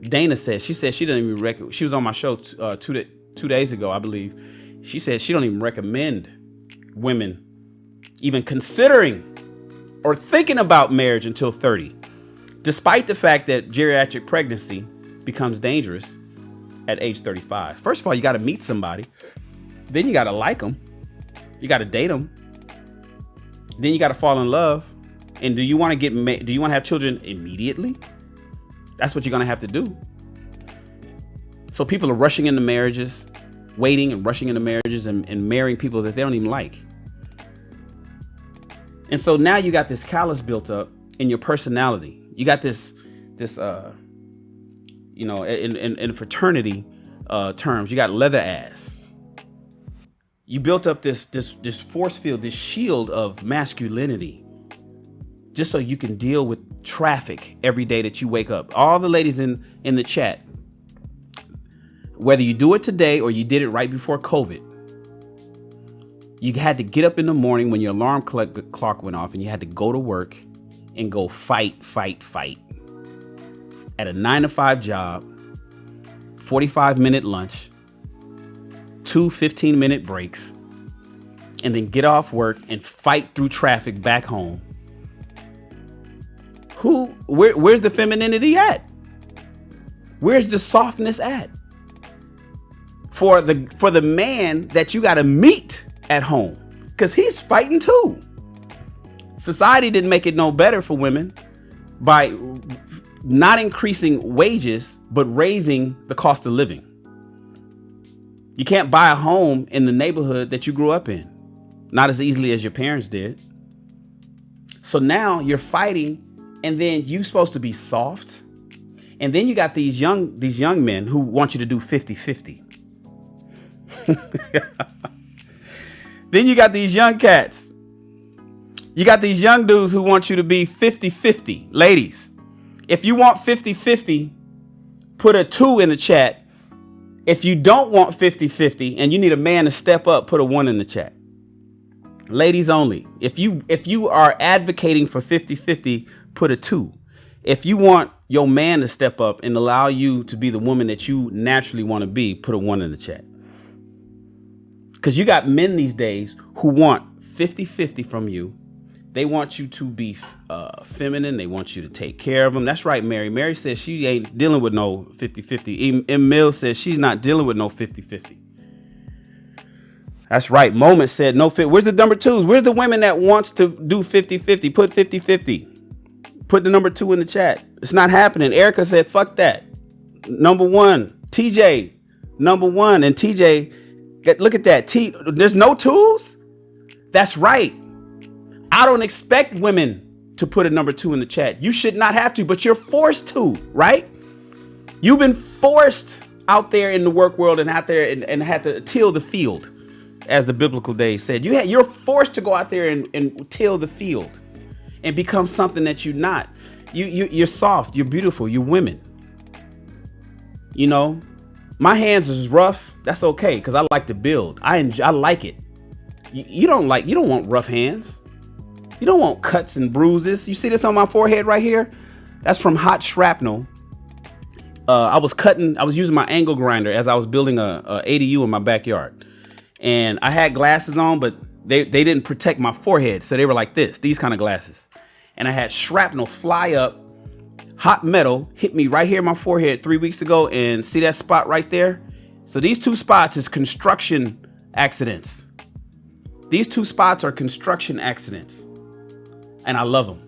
Dana said. She said she didn't even she was on my show 2 days ago, I believe. She said she don't even recommend women even considering or thinking about marriage until 30, despite the fact that geriatric pregnancy becomes dangerous at age 35. First of all, you got to meet somebody. Then you got to like them. You got to date them. Then you got to fall in love. And do you want to have children immediately? That's what you're going to have to do. So people are rushing into marriages, waiting and rushing into marriages and marrying people that they don't even like. And so now you got this callus built up in your personality. You got this you know, in fraternity terms, you got leather ass. You built up this force field, this shield of masculinity, just so you can deal with traffic every day that you wake up. All the ladies in the chat, whether you do it today or you did it right before COVID, you had to get up in the morning when your alarm clock went off, and you had to go to work and go fight at a 9-to-5 job, 45-minute lunch, 2 15-minute breaks, and then get off work and fight through traffic back home. Where's the femininity at? Where's the softness at? For the man that you got to meet at home, because he's fighting too. Society didn't make it no better for women by not increasing wages, but raising the cost of living. You can't buy a home in the neighborhood that you grew up in, not as easily as your parents did. So now you're fighting, and then you're supposed to be soft. And then you got these young men who want you to do 50-50. Then you got these young cats. You got these young dudes who want you to be 50-50. Ladies, if you want 50-50, put a 2 in the chat. If you don't want 50-50 and you need a man to step up, put a 1 in the chat. Ladies only. If you are advocating for 50-50, put a 2. If you want your man to step up and allow you to be the woman that you naturally want to be, put a 1 in the chat. Because you got men these days who want 50-50 from you. They want you to be feminine. They want you to take care of them. That's right, Mary. Mary says she ain't dealing with no 50-50. M. Mills says she's not dealing with no 50-50. That's right. Moment said no fit. Where's the number 2s? Where's the women that wants to do 50-50? Put 50-50. Put the number 2 in the chat. It's not happening. Erica said, fuck that. Number 1. TJ, number 1. And TJ, look at that. There's no 2s? That's right. I don't expect women to put a number 2 in the chat. You should not have to, but you're forced to, right? You've been forced out there in the work world and out there and had to till the field, as the biblical days said. You're forced to go out there and till the field and become something that you're not. You're soft. You're beautiful. You're women. You know, my hands is rough. That's okay, because I like to build. I like it. You don't want rough hands. You don't want cuts and bruises. You see this on my forehead right here? That's from hot shrapnel. I was using my angle grinder as I was building a ADU in my backyard. And I had glasses on, but they didn't protect my forehead. So they were like these kind of glasses. And I had shrapnel fly up. Hot metal hit me right here in my forehead 3 weeks ago. And see that spot right there? So these 2 spots is construction accidents. These 2 spots are construction accidents. And I love them.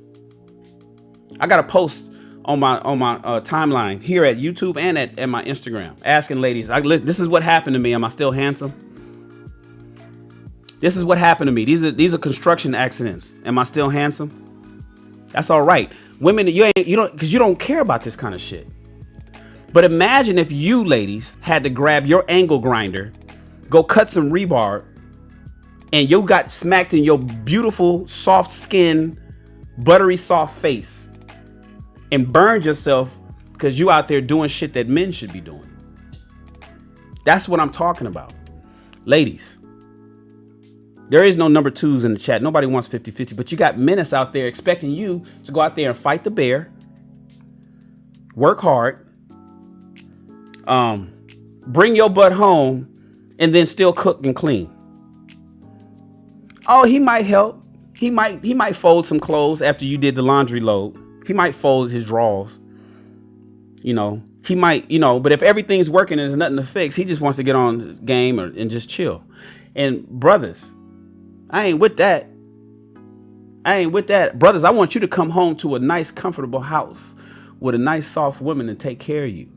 I got a post on my timeline here at YouTube and at my Instagram asking ladies, this is what happened to me. Am I still handsome? This is what happened to me. These are construction accidents. Am I still handsome? That's all right. Women, you don't, because you don't care about this kind of shit. But imagine if you ladies had to grab your angle grinder, go cut some rebar, and you got smacked in your beautiful, soft skin, buttery soft face and burned yourself because you out there doing shit that men should be doing. That's what I'm talking about. Ladies, there is no number twos in the chat. Nobody wants 50-50, but you got menace out there expecting you to go out there and fight the bear, work hard, bring your butt home, and then still cook and clean. Oh, he might help. He might fold some clothes after you did the laundry load. He might fold his drawers. You know, he might, but if everything's working and there's nothing to fix, he just wants to get on his game and just chill. And brothers, I ain't with that. Brothers, I want you to come home to a nice, comfortable house with a nice, soft woman to take care of you.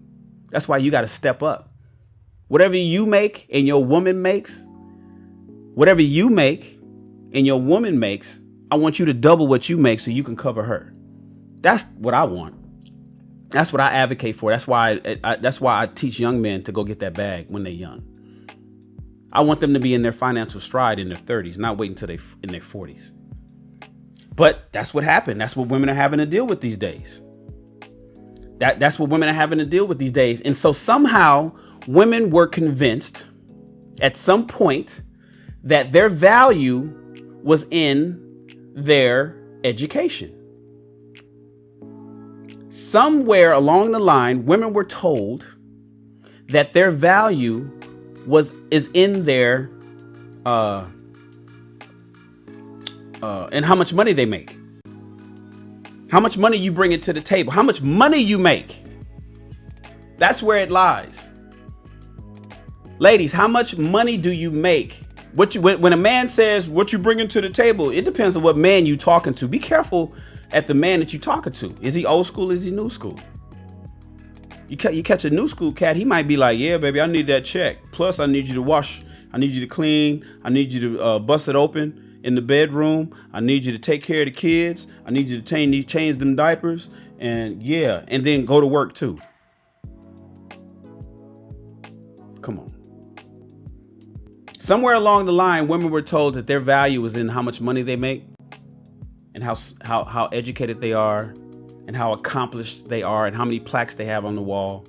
That's why you got to step up. Whatever you make and your woman makes, I want you to double what you make so you can cover her. That's what I want. That's what I advocate for. That's why I teach young men to go get that bag when they're young. I want them to be in their financial stride in their 30s, not wait until they're in their 40s. But that's what happened. That's what women are having to deal with these days. That's what women are having to deal with these days. And so somehow women were convinced at some point that their value was in their education. Somewhere along the line, women were told that their value is in their and how much money they make, how much money you bring it to the table, how much money you make. That's where it lies. Ladies, how much money do you make? When a man says what you bringing to the table, it depends on what man you talking to. Be careful at the man that you talking to. Is he old school? Is he new school? You catch a new school cat, he might be like, yeah, baby, I need that check. Plus, I need you to wash. I need you to clean. I need you to bust it open in the bedroom. I need you to take care of the kids. I need you to change them diapers. And yeah, and then go to work too. Come on. Somewhere along the line, women were told that their value was in how much money they make and how educated they are and how accomplished they are and how many plaques they have on the wall.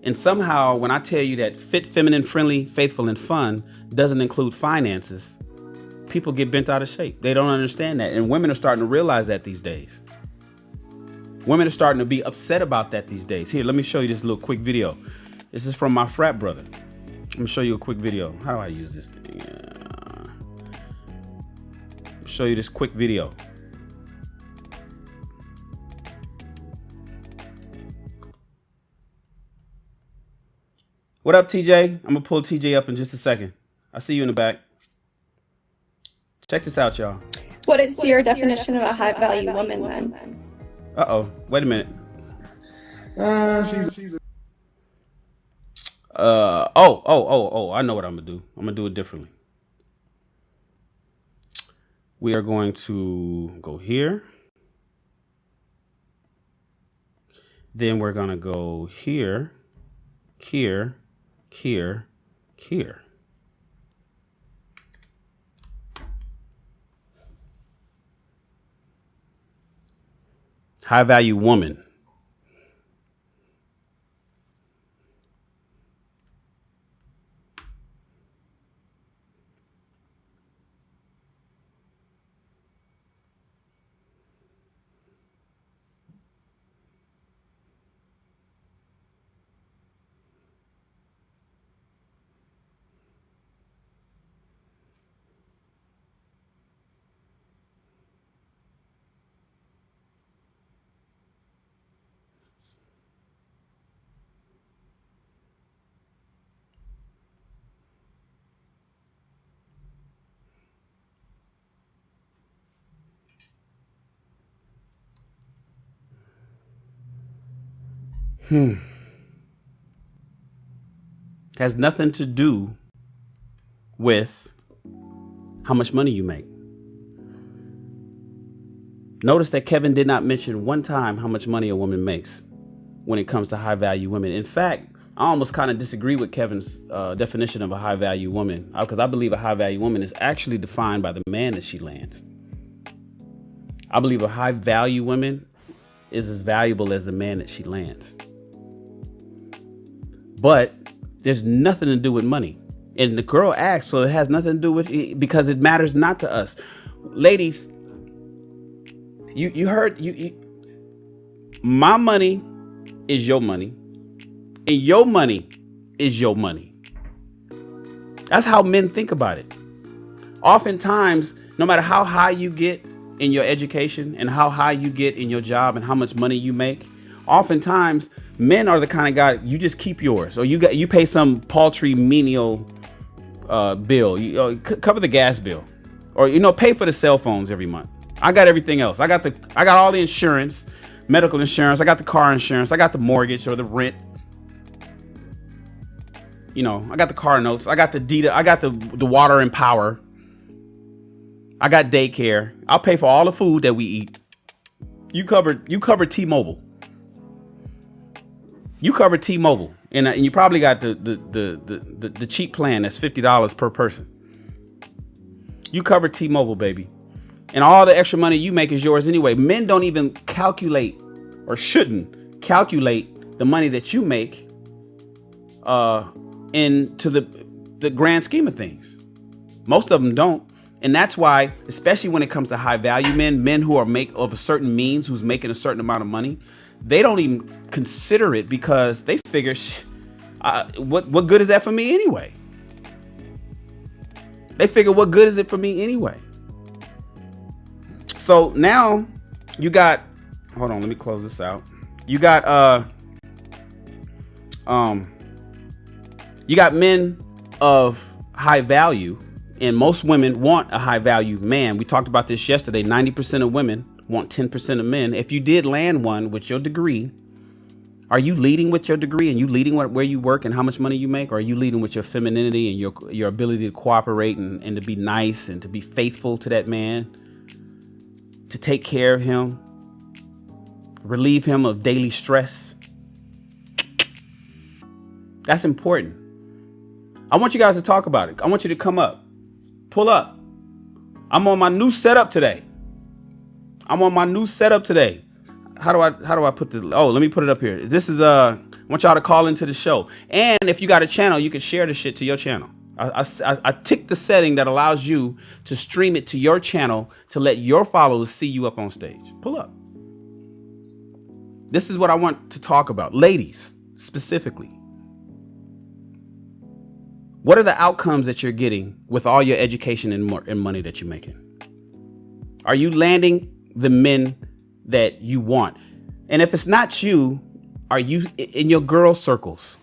And somehow, when I tell you that fit, feminine, friendly, faithful, and fun doesn't include finances, people get bent out of shape. They don't understand that. And women are starting to realize that these days. Women are starting to be upset about that these days. Here, let me show you this little quick video. This is from my frat brother. Let me show you a quick video. How do I use this thing? Show you this quick video. What up, TJ? I'm gonna pull TJ up in just a second. I'll see you in the back. Check this out, y'all. What is your definition of a high value woman then? Uh-oh. Wait a minute. She's I know what I'm gonna do. I'm gonna do it differently. We are going to go here. Then we're gonna go here, here, here, here. High value woman. Has nothing to do with how much money you make. Notice that Kevin did not mention one time how much money a woman makes when it comes to high value women. In fact, I almost kind of disagree with Kevin's definition of a high value woman, because I believe a high value woman is actually defined by the man that she lands. I believe a high value woman is as valuable as the man that she lands. But there's nothing to do with money. And the girl asked, so it has nothing to do with it because it matters not to us. Ladies, you heard, my money is your money, and your money is your money. That's how men think about it. Oftentimes, no matter how high you get in your education and how high you get in your job and how much money you make, oftentimes men are the kind of guy, you just keep yours, or you pay some paltry menial bill, cover the gas bill, or pay for the cell phones every month. I got everything else. I got all the insurance, medical insurance. I got the car insurance. I got the mortgage or the rent. I got the car notes. I got the DITA. I got the water and power. I got daycare. I'll pay for all the food that we eat. You cover T-Mobile. You cover T-Mobile, and you probably got the cheap plan that's $50 per person. You cover T-Mobile, baby. And all the extra money you make is yours anyway. Men don't even calculate, or shouldn't calculate, the money that you make into the grand scheme of things. Most of them don't. And that's why, especially when it comes to high value men who are of a certain means, who's making a certain amount of money, they don't even consider it because they figure, what good is that for me anyway? They figure, what good is it for me anyway? So now you got, hold on, let me close this out. You got men of high value, and most women want a high value man. We talked about this yesterday. 90% of women want 10% of men. If you did land one with your degree, are you leading with your degree and you leading where you work and how much money you make? Or are you leading with your femininity and your ability to cooperate and to be nice and to be faithful to that man, to take care of him, relieve him of daily stress? That's important. I want you guys to talk about it. I want you to come up, pull up. I'm on my new setup today. How do I put this? Oh, let me put it up here. This is I want y'all to call into the show. And if you got a channel, you can share the shit to your channel. I tick the setting that allows you to stream it to your channel to let your followers see you up on stage. Pull up. This is what I want to talk about. Ladies, specifically. What are the outcomes that you're getting with all your education and money that you're making? Are you landing the men that you want? And if it's not you, are you in your girl circles?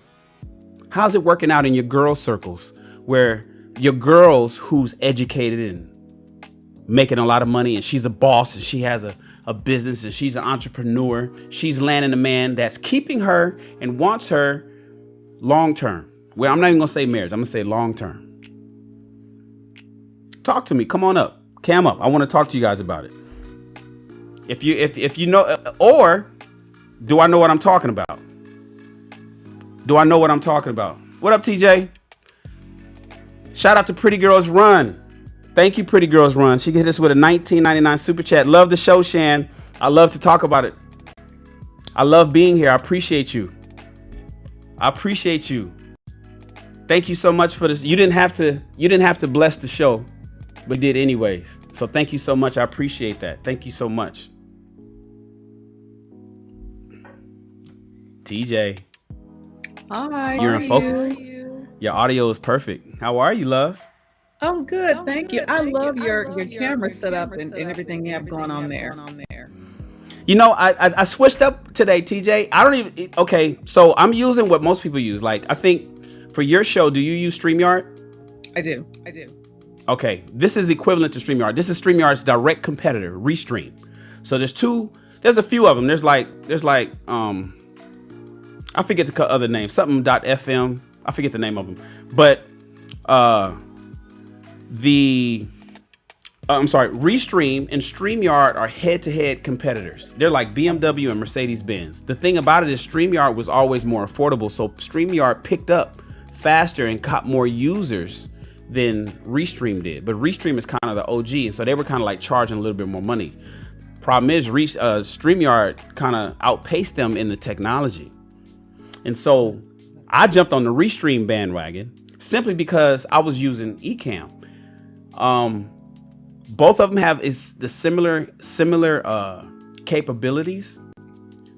How's it working out in your girl circles where your girls who's educated and making a lot of money and she's a boss and she has a business and she's an entrepreneur, she's landing a man that's keeping her and wants her long term? Well, I'm not even gonna say marriage. I'm gonna say long term. Talk to me. Come on up. Cam up. I want to talk to you guys about it. If you know, or do I know what I'm talking about? What up, TJ? Shout out to Pretty Girls Run. Thank you, Pretty Girls Run. She hit us with a $19.99 super chat. Love the show, Shan. I love to talk about it. I love being here. I appreciate you. Thank you so much for this. You didn't have to bless the show, but did anyways. So thank you so much. I appreciate that. Thank you so much. TJ. Hi. You're in focus. Your audio is perfect. How are you, love? I'm good. Thank you. I love your camera setup and everything you have going on there. I switched up today, TJ. I don't even, okay. So I'm using what most people use. Like, I think for your show, do you use StreamYard? I do. Okay. This is equivalent to StreamYard. This is StreamYard's direct competitor, Restream. So there's a few of them. There's like, I forget the other name, something.fm. I forget the name of them, but the I'm sorry, Restream and StreamYard are head-to-head competitors. They're like BMW and Mercedes-Benz. The thing about it is StreamYard was always more affordable, so StreamYard picked up faster and caught more users than Restream did. But Restream is kind of the OG, and so they were kind of like charging a little bit more money. Problem is, StreamYard kind of outpaced them in the technology. And so I jumped on the Restream bandwagon simply because I was using Ecamm. Both of them have the similar capabilities,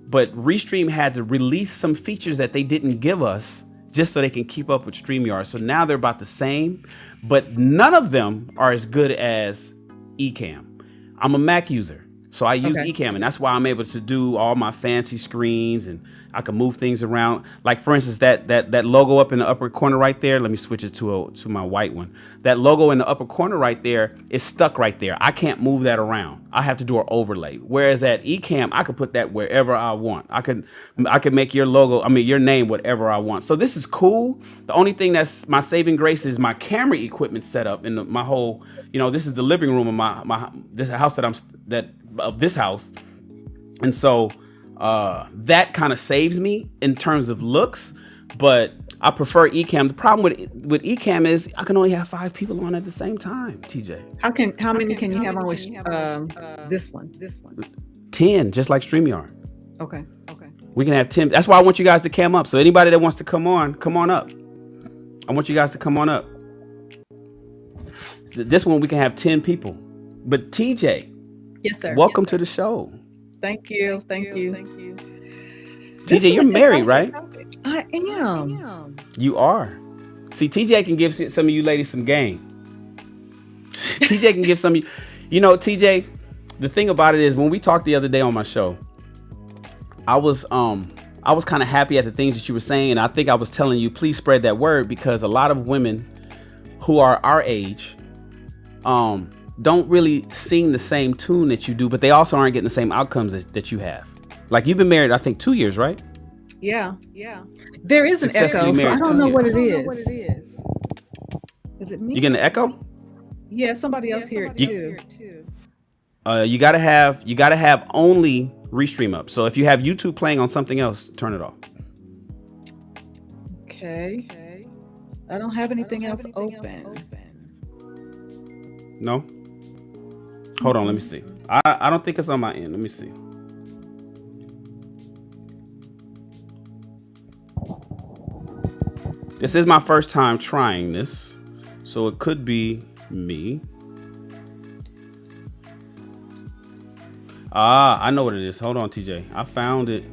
but Restream had to release some features that they didn't give us just so they can keep up with StreamYard. So now they're about the same, but none of them are as good as Ecamm. I'm a Mac user, so I use Ecamm, and that's why I'm able to do all my fancy screens, and I can move things around. Like for instance, that logo up in the upper corner right there. Let me switch it to my white one. That logo in the upper corner right there is stuck right there. I can't move that around. I have to do an overlay. Whereas at Ecamm, I could put that wherever I want. I could make your logo, your name, whatever I want. So this is cool. The only thing that's my saving grace is my camera equipment set up in my whole. This is the living room of this house of this house, and so. That kind of saves me in terms of looks, but I prefer Ecamm. The problem with Ecamm is I can only have 5 people on at the same time. TJ, How many can you have on with this one? 10, just like StreamYard. Okay. We can have 10. That's why I want you guys to cam up. So anybody that wants to come on up. I want you guys to come on up. This one we can have 10 people. But TJ, yes, sir. Welcome to the show. Thank you. TJ, you're married, right? I am. You are. See, TJ can give some of you ladies some game. TJ can give some of you. TJ, the thing about it is when we talked the other day on my show, I was kind of happy at the things that you were saying. And I think I was telling you, please spread that word, because a lot of women who are our age, don't really sing the same tune that you do, but they also aren't getting the same outcomes that you have. Like you've been married, I think 2 years, right? Yeah. There is an echo, so I don't know what it is. Is it me? You getting an echo? Yeah, somebody else here too. You gotta have only Restream up. So if you have YouTube playing on something else, turn it off. Okay. I don't have anything else open. No? Hold on, let me see. I don't think it's on my end. Let me see. This is my first time trying this, so it could be me. I know what it is. Hold on, TJ. I found it.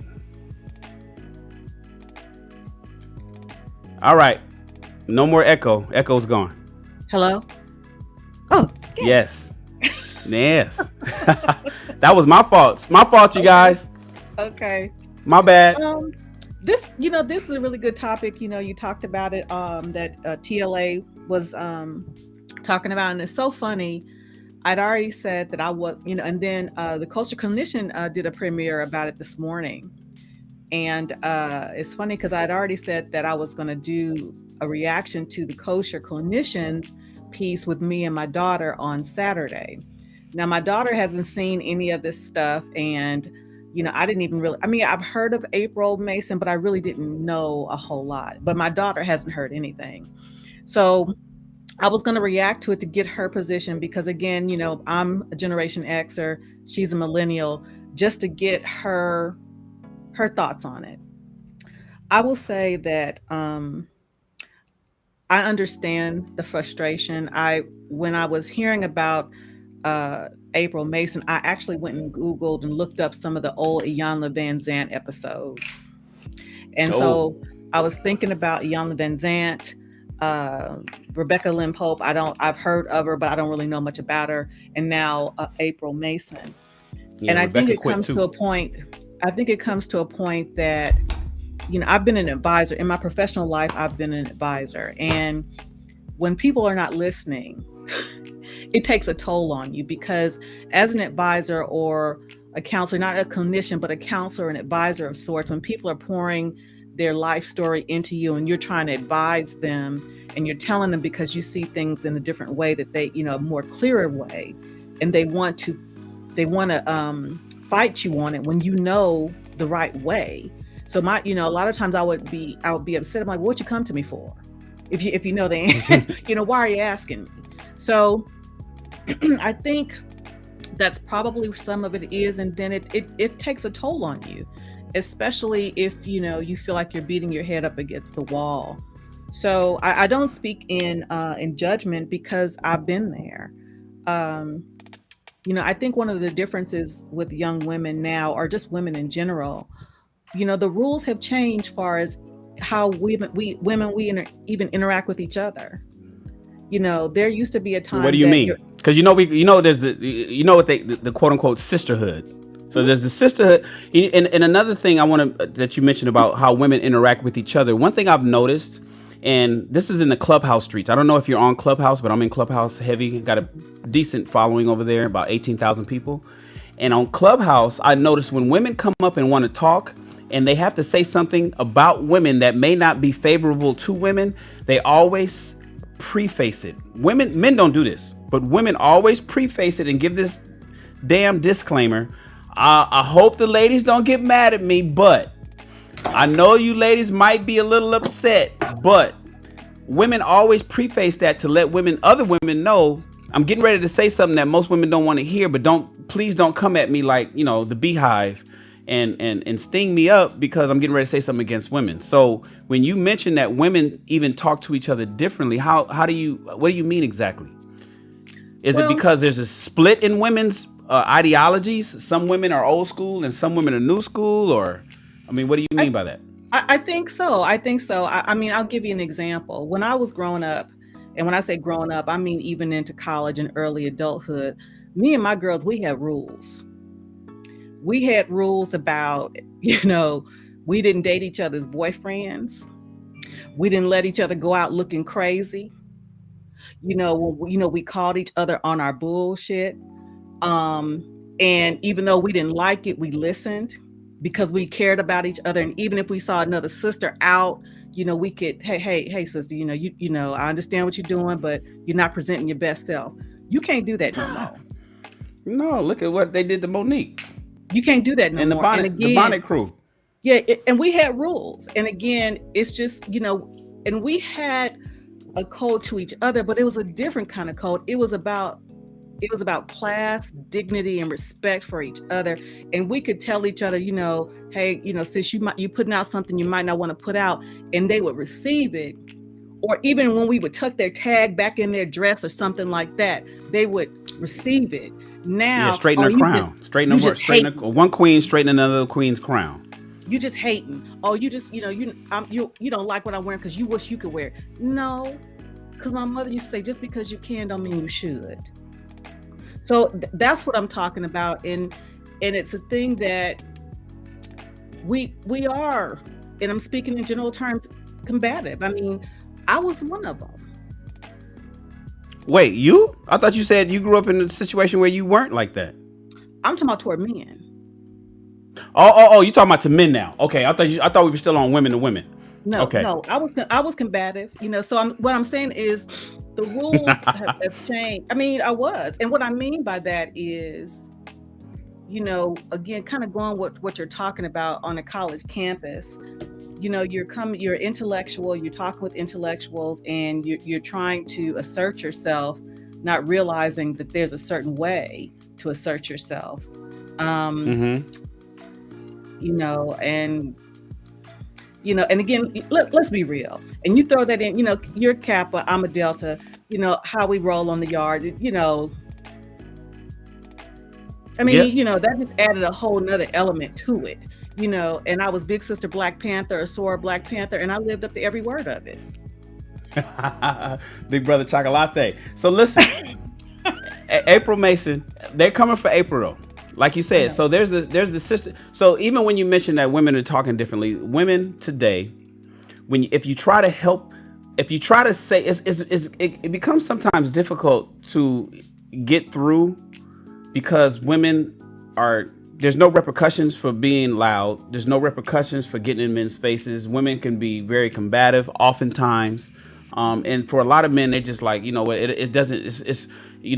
All right. No more echo. Echo's gone. Hello? Oh, yes. Yes. That was my fault. My fault, you guys. Okay. My bad. This is a really good topic. You talked about it, that TLA was talking about, and it's so funny. I'd already said that I was, and then the Culture Clinician did a premiere about it this morning. And it's funny because I'd already said that I was going to do a reaction to the Culture Clinicians piece with me and my daughter on Saturday. Now, my daughter hasn't seen any of this stuff, and I didn't even really, I've heard of April Mason, but I really didn't know a whole lot. But my daughter hasn't heard anything. So I was going to react to it to get her position, because again, I'm a Generation Xer, she's a millennial, just to get her thoughts on it. I will say that I understand the frustration. When I was hearing about April Mason, I actually went and Googled and looked up some of the old Iyanla Vanzant episodes. And so I was thinking about Iyanla Vanzant, Rebecca Lynn Pope. I've heard of her, but I don't really know much about her. And now April Mason. Yeah, and I Rebecca think it comes to a point. That, I've been an advisor in my professional life. I've been an advisor, and when people are not listening, it takes a toll on you, because as an advisor or a counselor, not a clinician, but a counselor, an advisor of sorts, when people are pouring their life story into you and you're trying to advise them and you're telling them because you see things in a different way that they, a more clearer way, and they want to fight you on it when you know the right way. So a lot of times I would be upset. I'm like, what you come to me for? If you know the why are you asking me? So I think that's probably some of it is, and then it takes a toll on you, especially if you feel like you're beating your head up against the wall. So I don't speak in judgment because I've been there. I think one of the differences with young women now, or just women in general, the rules have changed far as how women even interact with each other. There used to be a time. What do you mean? Because there's the quote unquote sisterhood. So there's the sisterhood, and another thing I want to that you mentioned about how women interact with each other. One thing I've noticed, and this is in the Clubhouse streets. I don't know if you're on Clubhouse, but I'm in Clubhouse heavy. Got a decent following over there, about 18,000 people. And on Clubhouse, I noticed when women come up and want to talk, and they have to say something about women that may not be favorable to women, they always preface it. Men don't do this, but women always preface it and give this damn disclaimer. I hope the ladies don't get mad at me, but I know you ladies might be a little upset, but women always preface that to let other women know, I'm getting ready to say something that most women don't want to hear, but please don't come at me like, the beehive and sting me up because I'm getting ready to say something against women. So when you mention that women even talk to each other differently, what do you mean exactly? Is it because there's a split in women's ideologies? Some women are old school and some women are new school, or, what do you mean by that? I think so. I'll give you an example. When I was growing up, and when I say growing up, I mean even into college and early adulthood, me and my girls, we had rules. We had rules about, we didn't date each other's boyfriends. We didn't let each other go out looking crazy. We called each other on our bullshit. And even though we didn't like it, we listened because we cared about each other. And even if we saw another sister out, we could, hey, sister, I understand what you're doing, but you're not presenting your best self. You can't do that no more. No, look at what they did to Monique. You can't do that no more. The Bonnet crew. Yeah, and we had rules. And again, it's just, and we had a code to each other, but it was a different kind of code. It was about class, dignity, and respect for each other. And we could tell each other, hey, sis, you putting out something you might not want to put out, and they would receive it. Or even when we would tuck their tag back in their dress or something like that, they would receive it. Now, straighten her crown. One queen straighten another queen's crown. You just hating. Oh, you just, you don't like what I'm wearing because you wish you could wear it. No, because my mother used to say, just because you can don't mean you should. So that's what I'm talking about. And it's a thing that we are, and I'm speaking in general terms, combative. I was one of them. Wait, you? I thought you said you grew up in a situation where you weren't like that. I'm talking about toward men. Oh, you talking about to men now? Okay, I thought we were still on women to women. No, okay. No, I was combative. So what I'm saying is the rules have changed. I was, and what I mean by that is, again, kind of going with what you're talking about on a college campus. You're intellectual, you're talking with intellectuals, and you're trying to assert yourself, not realizing that there's a certain way to assert yourself. And again, let's be real. And you throw that in, you're Kappa, I'm a Delta, how we roll on the yard, that just added a whole nother element to it. And I was Big Sister Black Panther, or Sora Black Panther, and I lived up to every word of it. Big Brother Chocolate. So listen, April Mason, they're coming for April though. Like you said, so there's the sister. So even when you mention that women are talking differently, women today, if you try to say, it becomes sometimes difficult to get through because women there's no repercussions for being loud. There's no repercussions for getting in men's faces. Women can be very combative oftentimes. And for a lot of men, they're just like, it doesn't, it's,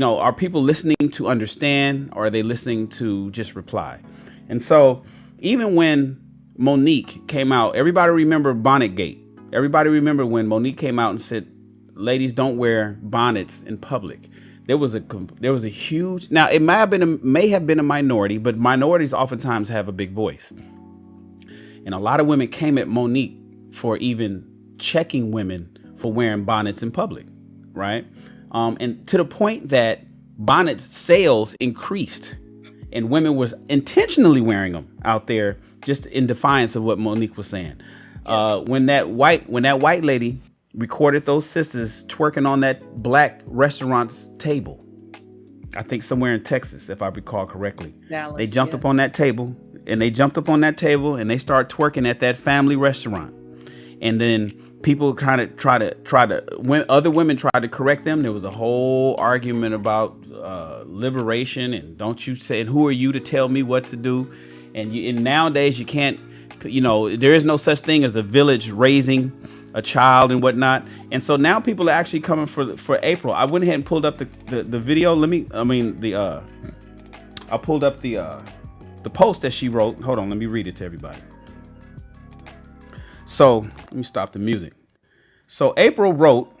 are people listening to understand, or are they listening to just reply? And so even when Monique came out, everybody remember Bonnetgate. Everybody remember when Monique came out and said, ladies, don't wear bonnets in public. There was a huge, now it may have been a minority, but minorities oftentimes have a big voice. And a lot of women came at Monique for even checking women for wearing bonnets in public, right? And to the point that bonnet sales increased, and women was intentionally wearing them out there just in defiance of what Monique was saying. When that white lady recorded those sisters twerking on that black restaurant's table, I think somewhere in Texas, if I recall correctly, Dallas, they jumped up on that table, and they start twerking at that family restaurant. And then people when other women tried to correct them, there was a whole argument about liberation, and don't you say, and who are you to tell me what to do? And nowadays you can't, there is no such thing as a village raising a child and whatnot. And so now people are actually coming for April. I went ahead and pulled up the video. I pulled up the post that she wrote. Hold on, let me read it to everybody. So let me stop the music. So April wrote,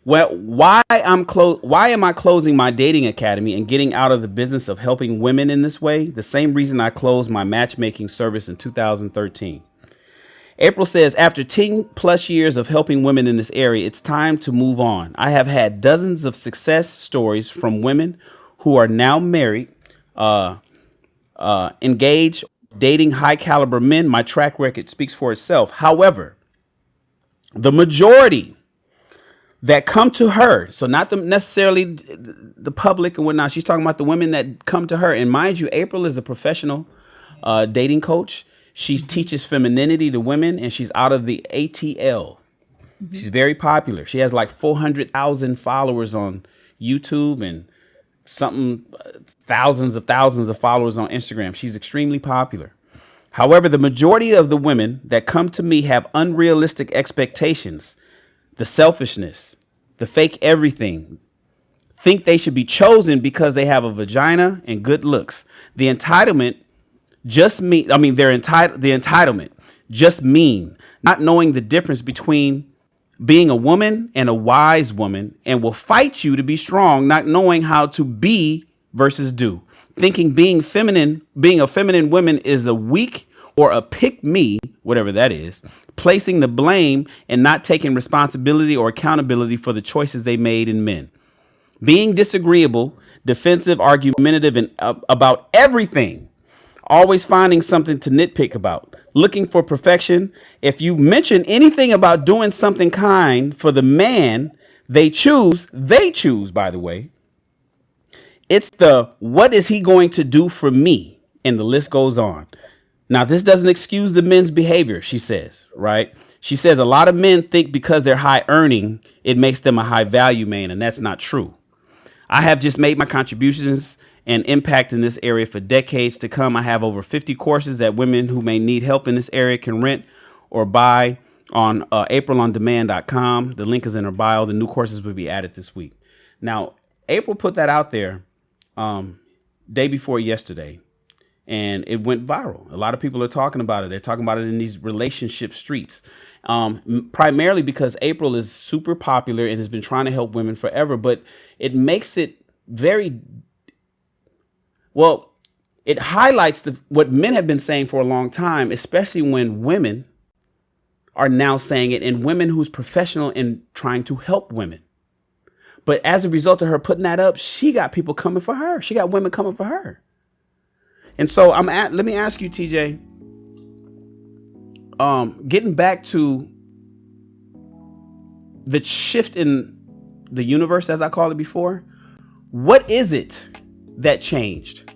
well, why am I closing my dating academy and getting out of the business of helping women in this way? The same reason I closed my matchmaking service in 2013. April says, after 10 plus years of helping women in this area, it's time to move on. I have had dozens of success stories from women who are now married, engaged, dating high caliber men. My track record speaks for itself. However, the majority that come to her, so not necessarily the public and whatnot, she's talking about the women that come to her. And mind you, April is a professional dating coach. She teaches femininity to women, and she's out of the ATL. Mm-hmm. She's very popular. She has like 400,000 followers on YouTube and thousands of followers on Instagram. She's extremely popular. However, the majority of the women that come to me have unrealistic expectations, the selfishness, the fake everything, think they should be chosen because they have a vagina and good looks. The entitlement the entitlement just mean not knowing the difference between being a woman and a wise woman, and will fight you to be strong, not knowing how to be versus do. Thinking being a feminine woman is a weak or a pick me, whatever that is, placing the blame and not taking responsibility or accountability for the choices they made in men. Being disagreeable, defensive, argumentative, and about everything. Always finding something to nitpick about, looking for perfection. If you mention anything about doing something kind for the man they choose, by the way, it's what is he going to do for me? And the list goes on. Now, this doesn't excuse the men's behavior, she says, right? She says a lot of men think because they're high earning, it makes them a high value man, and that's not true. I have just made my contributions and impact in this area for decades to come. I have over 50 courses that women who may need help in this area can rent or buy on aprilondemand.com. The link is in her bio. The new courses will be added this week. Now, April put that out there day before yesterday, and it went viral. A lot of people are talking about it. They're talking about it in these relationship streets, primarily because April is super popular and has been trying to help women forever. But it makes it it highlights what men have been saying for a long time, especially when women are now saying it, and women who's professional in trying to help women. But as a result of her putting that up, she got people coming for her. She got women coming for her. And so let me ask you, TJ, getting back to the shift in the universe, as I called it before, what is it that changed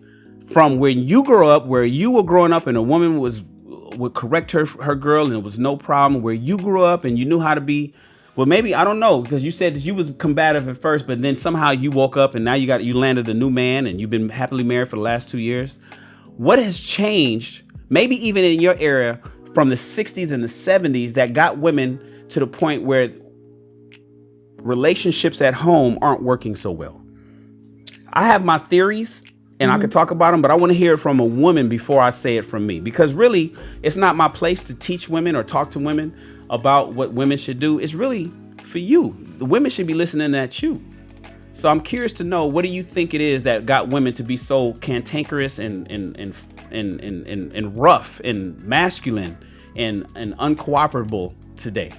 from when you grew up, where you were growing up and a woman would correct her girl and it was no problem, where you grew up and you knew how to be, well, maybe, I don't know, because you said that you was combative at first, but then somehow you woke up and now you landed a new man and you've been happily married for the last 2 years. What has changed, maybe even in your area, from the 60s and the 70s that got women to the point where relationships at home aren't working so well. I have my theories and I could talk about them, but I want to hear it from a woman before I say it from me, because really it's not my place to teach women or talk to women about what women should do. It's really for you. The women should be listening at you. So I'm curious to know, what do you think it is that got women to be so cantankerous and rough and masculine and uncooperative today?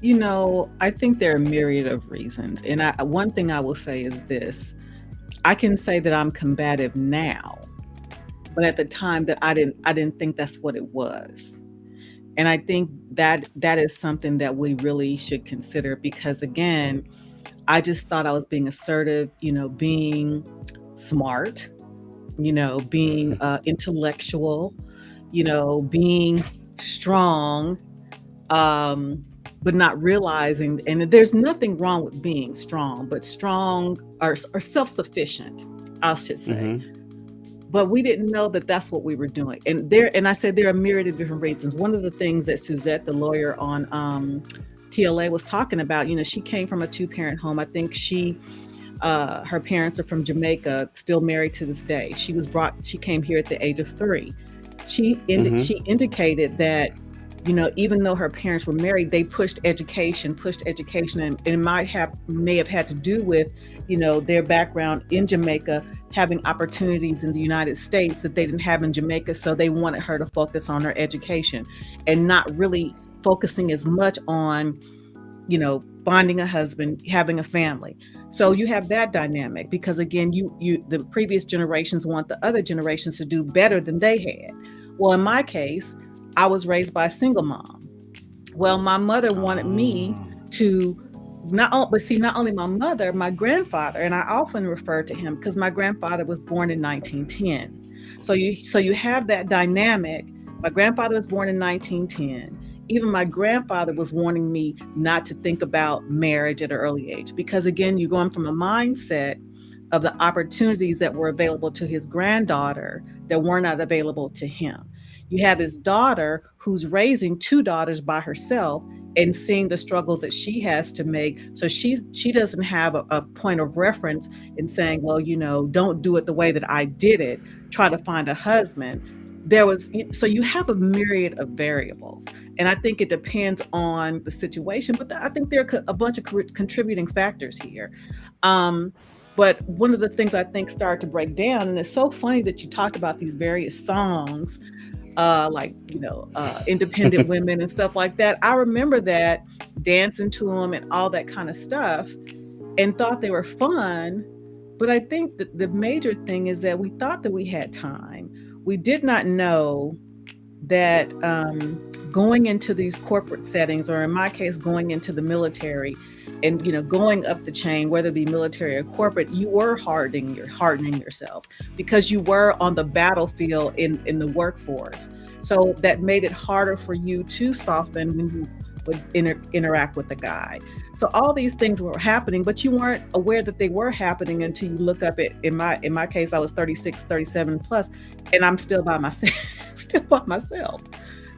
You know, I think there are a myriad of reasons. And one thing I will say is this. I can say that I'm combative now, but at the time that I didn't think that's what it was. And I think that is something that we really should consider, because again, I just thought I was being assertive, being smart, being intellectual, being strong, but not realizing, and there's nothing wrong with being strong, but strong or self-sufficient, I should say. Mm-hmm. But we didn't know that that's what we were doing. And I said there are a myriad of different reasons. One of the things that Suzette, the lawyer on TLA, was talking about, she came from a 2-parent home. I think her parents are from Jamaica, still married to this day. She came here at the age of 3. She indicated that, even though her parents were married, they pushed education, and it may have had to do with, their background in Jamaica, having opportunities in the United States that they didn't have in Jamaica. So they wanted her to focus on her education and not really focusing as much on, finding a husband, having a family. So you have that dynamic, because again, the previous generations want the other generations to do better than they had. Well, in my case, I was raised by a single mom. Well, my mother wanted me to not only my mother, my grandfather, and I often refer to him because my grandfather was born in 1910. So you have that dynamic. My grandfather was born in 1910. Even my grandfather was warning me not to think about marriage at an early age, because again, you're going from a mindset of the opportunities that were available to his granddaughter that were not available to him. You have his daughter who's raising 2 daughters by herself and seeing the struggles that she has to make. So she doesn't have a point of reference in saying, well, don't do it the way that I did it. Try to find a husband. So you have a myriad of variables. And I think it depends on the situation, but I think there are a bunch of contributing factors here. But one of the things I think started to break down, and it's so funny that you talked about these various songs, independent women and stuff like that. I remember that, dancing to them and all that kind of stuff, and thought they were fun. But I think that the major thing is that we thought that we had time. We did not know that going into these corporate settings, or in my case, going into the military and, going up the chain, whether it be military or corporate, you were hardening yourself because you were on the battlefield in the workforce. So that made it harder for you to soften when you would interact with a guy. So all these things were happening, but you weren't aware that they were happening until you look up at, in my case, I was 36, 37 plus, and I'm still by myself,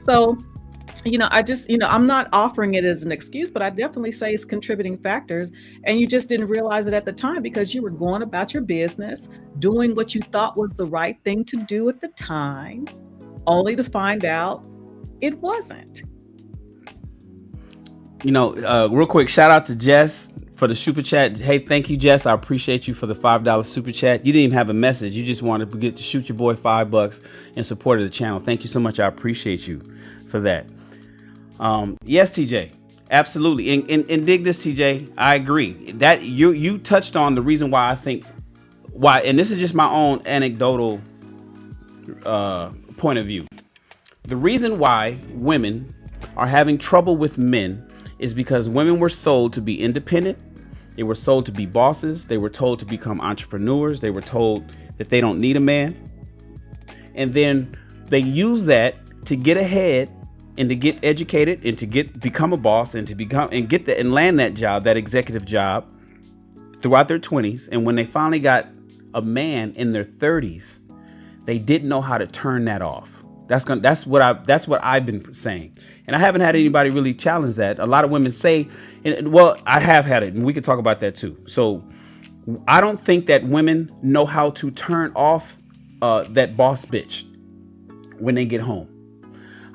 So, I just, I'm not offering it as an excuse, but I definitely say it's contributing factors. And you just didn't realize it at the time because you were going about your business, doing what you thought was the right thing to do at the time, only to find out it wasn't. Real quick, shout out to Jess for the super chat. Hey, thank you, Jess. I appreciate you for the $5 super chat. You didn't even have a message. You just wanted to get to shoot your boy $5 in support of the channel. Thank you so much. I appreciate you for that. Yes, TJ, absolutely. And dig this, TJ. I agree that you touched on the reason why I think and this is just my own anecdotal point of view. The reason why women are having trouble with men is because women were sold to be independent. They were sold to be bosses. They were told to become entrepreneurs. They were told that they don't need a man. And then they use that to get ahead and to get educated and to become a boss and to land that job, that executive job throughout their 20s. And when they finally got a man in their 30s, they didn't know how to turn that off. That's what I've been saying, and I haven't had anybody really challenge that. A lot of women say, well, I have had it, and we can talk about that too. So I don't think that women know how to turn off that boss bitch when they get home.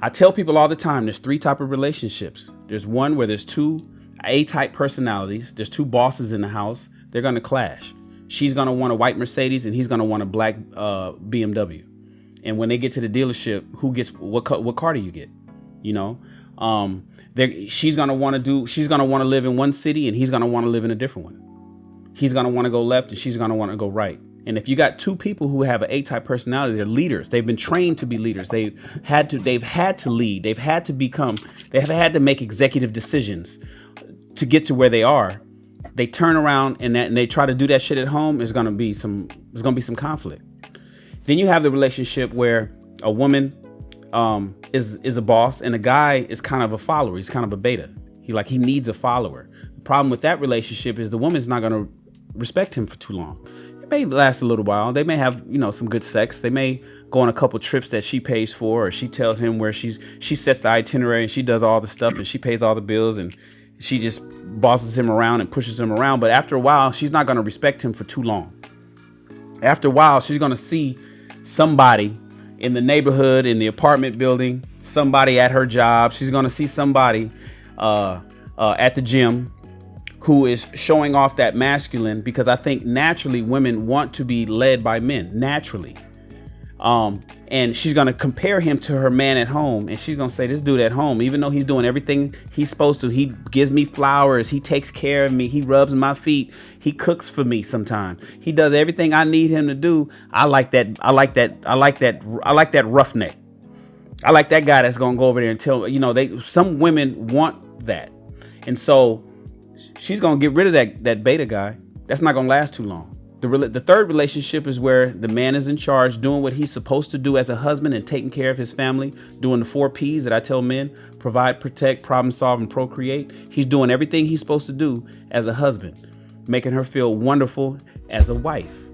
I tell people all the time, there's 3 types of relationships. There's one where there's 2 A-type personalities. There's 2 bosses in the house. They're going to clash. She's going to want a white Mercedes and he's going to want a black BMW. And when they get to the dealership, who gets what car do you get? You know, she's going to want to live in one city and he's going to want to live in a different one. He's going to want to go left and she's going to want to go right. And if you got 2 people who have an A-type personality, they're leaders. They've been trained to be leaders. They've had to lead. They've had to make executive decisions to get to where they are. They turn around and they try to do that shit at home. There's going to be some conflict. Then you have the relationship where a woman is a boss and a guy is kind of a follower. He's kind of a beta. He needs a follower. The problem with that relationship is the woman's not going to respect him for too long. It may last a little while. They may have, some good sex. They may go on a couple trips that she pays for, or she tells him where she sets the itinerary and she does all the stuff and she pays all the bills and she just bosses him around and pushes him around. But after a while, she's not going to respect him for too long. After a while, she's going to see somebody in the neighborhood, in the apartment building, somebody at her job. She's going to see somebody at the gym who is showing off that masculine, because I think naturally women want to be led by men naturally. And she's going to compare him to her man at home. And she's going to say, this dude at home, even though he's doing everything he's supposed to, he gives me flowers, he takes care of me, he rubs my feet, he cooks for me sometimes, he does everything I need him to do. I like that roughneck. I like that guy that's going to go over there and tell, some women want that. And so she's going to get rid of that beta guy. That's not going to last too long. The third relationship is where the man is in charge, doing what he's supposed to do as a husband and taking care of his family, doing the 4 P's that I tell men: provide, protect, problem solve, and procreate. He's doing everything he's supposed to do as a husband, making her feel wonderful as a wife.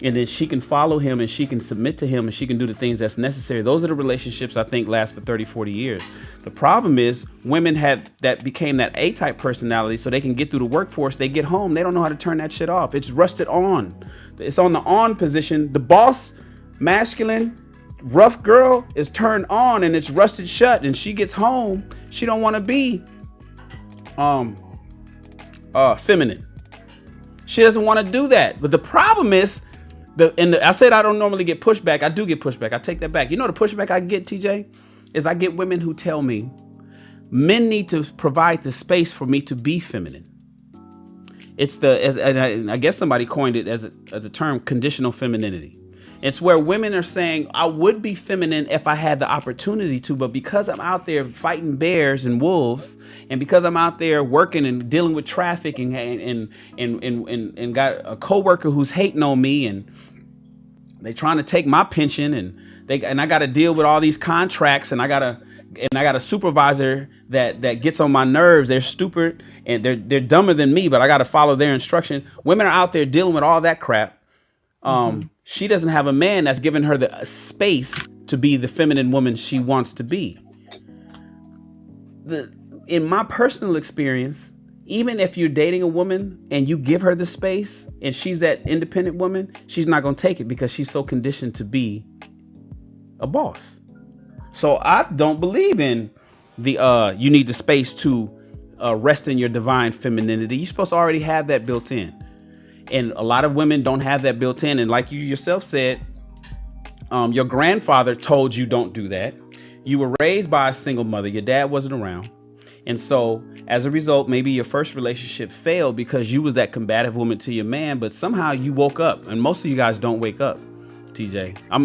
And then she can follow him and she can submit to him and she can do the things that's necessary. Those are the relationships I think last for 30, 40 years. The problem is women became that A-type personality so they can get through the workforce. They get home. They don't know how to turn that shit off. It's rusted on. It's on the on position. The boss, masculine, rough girl is turned on and it's rusted shut. And she gets home. She don't want to be feminine. She doesn't want to do that. But the problem is, I said I don't normally get pushback. I do get pushback. I take that back. The pushback I get, TJ, is I get women who tell me men need to provide the space for me to be feminine. It's and I guess somebody coined it as a term, conditional femininity. It's where women are saying, I would be feminine if I had the opportunity to, but because I'm out there fighting bears and wolves, and because I'm out there working and dealing with traffic and got a coworker who's hating on me and they trying to take my pension and I got to deal with all these contracts and I got a supervisor that gets on my nerves. They're stupid and they're dumber than me, but I got to follow their instruction. Women are out there dealing with all that crap. She doesn't have a man that's giving her the space to be the feminine woman she wants to be. In my personal experience, even if you're dating a woman and you give her the space and she's that independent woman, she's not going to take it because she's so conditioned to be a boss. So I don't believe in you need the space to rest in your divine femininity. You're supposed to already have that built in. And a lot of women don't have that built in. And like you yourself said, your grandfather told you don't do that. You were raised by a single mother. Your dad wasn't around. And so as a result, maybe your first relationship failed because you was that combative woman to your man. But somehow you woke up. And most of you guys don't wake up, TJ. I'm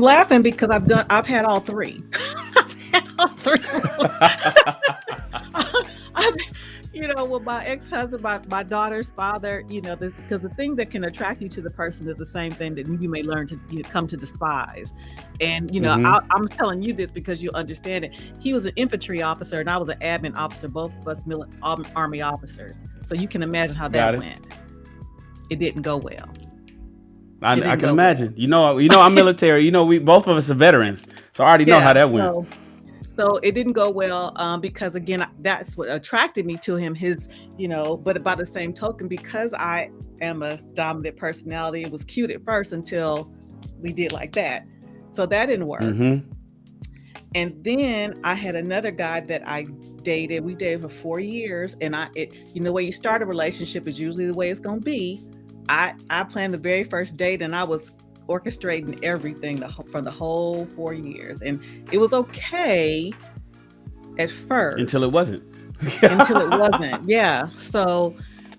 laughing because I've had all 3. I've had all 3. With my ex-husband, my daughter's father, because the thing that can attract you to the person is the same thing that you may learn to come to despise. And, I'm telling you this because you understand it. He was an infantry officer and I was an admin officer, both of us Army officers. So you can imagine how that went. It didn't go well. I can imagine. Well. I'm military. We both of us are veterans, so I already know how that went. So it didn't go well because, again, that's what attracted me to him. But by the same token, because I am a dominant personality, it was cute at first until we did like that. So that didn't work. Mm-hmm. And then I had another guy that I dated. We dated for 4 years, and the way you start a relationship is usually the way it's going to be. I planned the very first date, and I was orchestrating everything for the whole 4 years, and it was okay at first until it wasn't. Yeah. So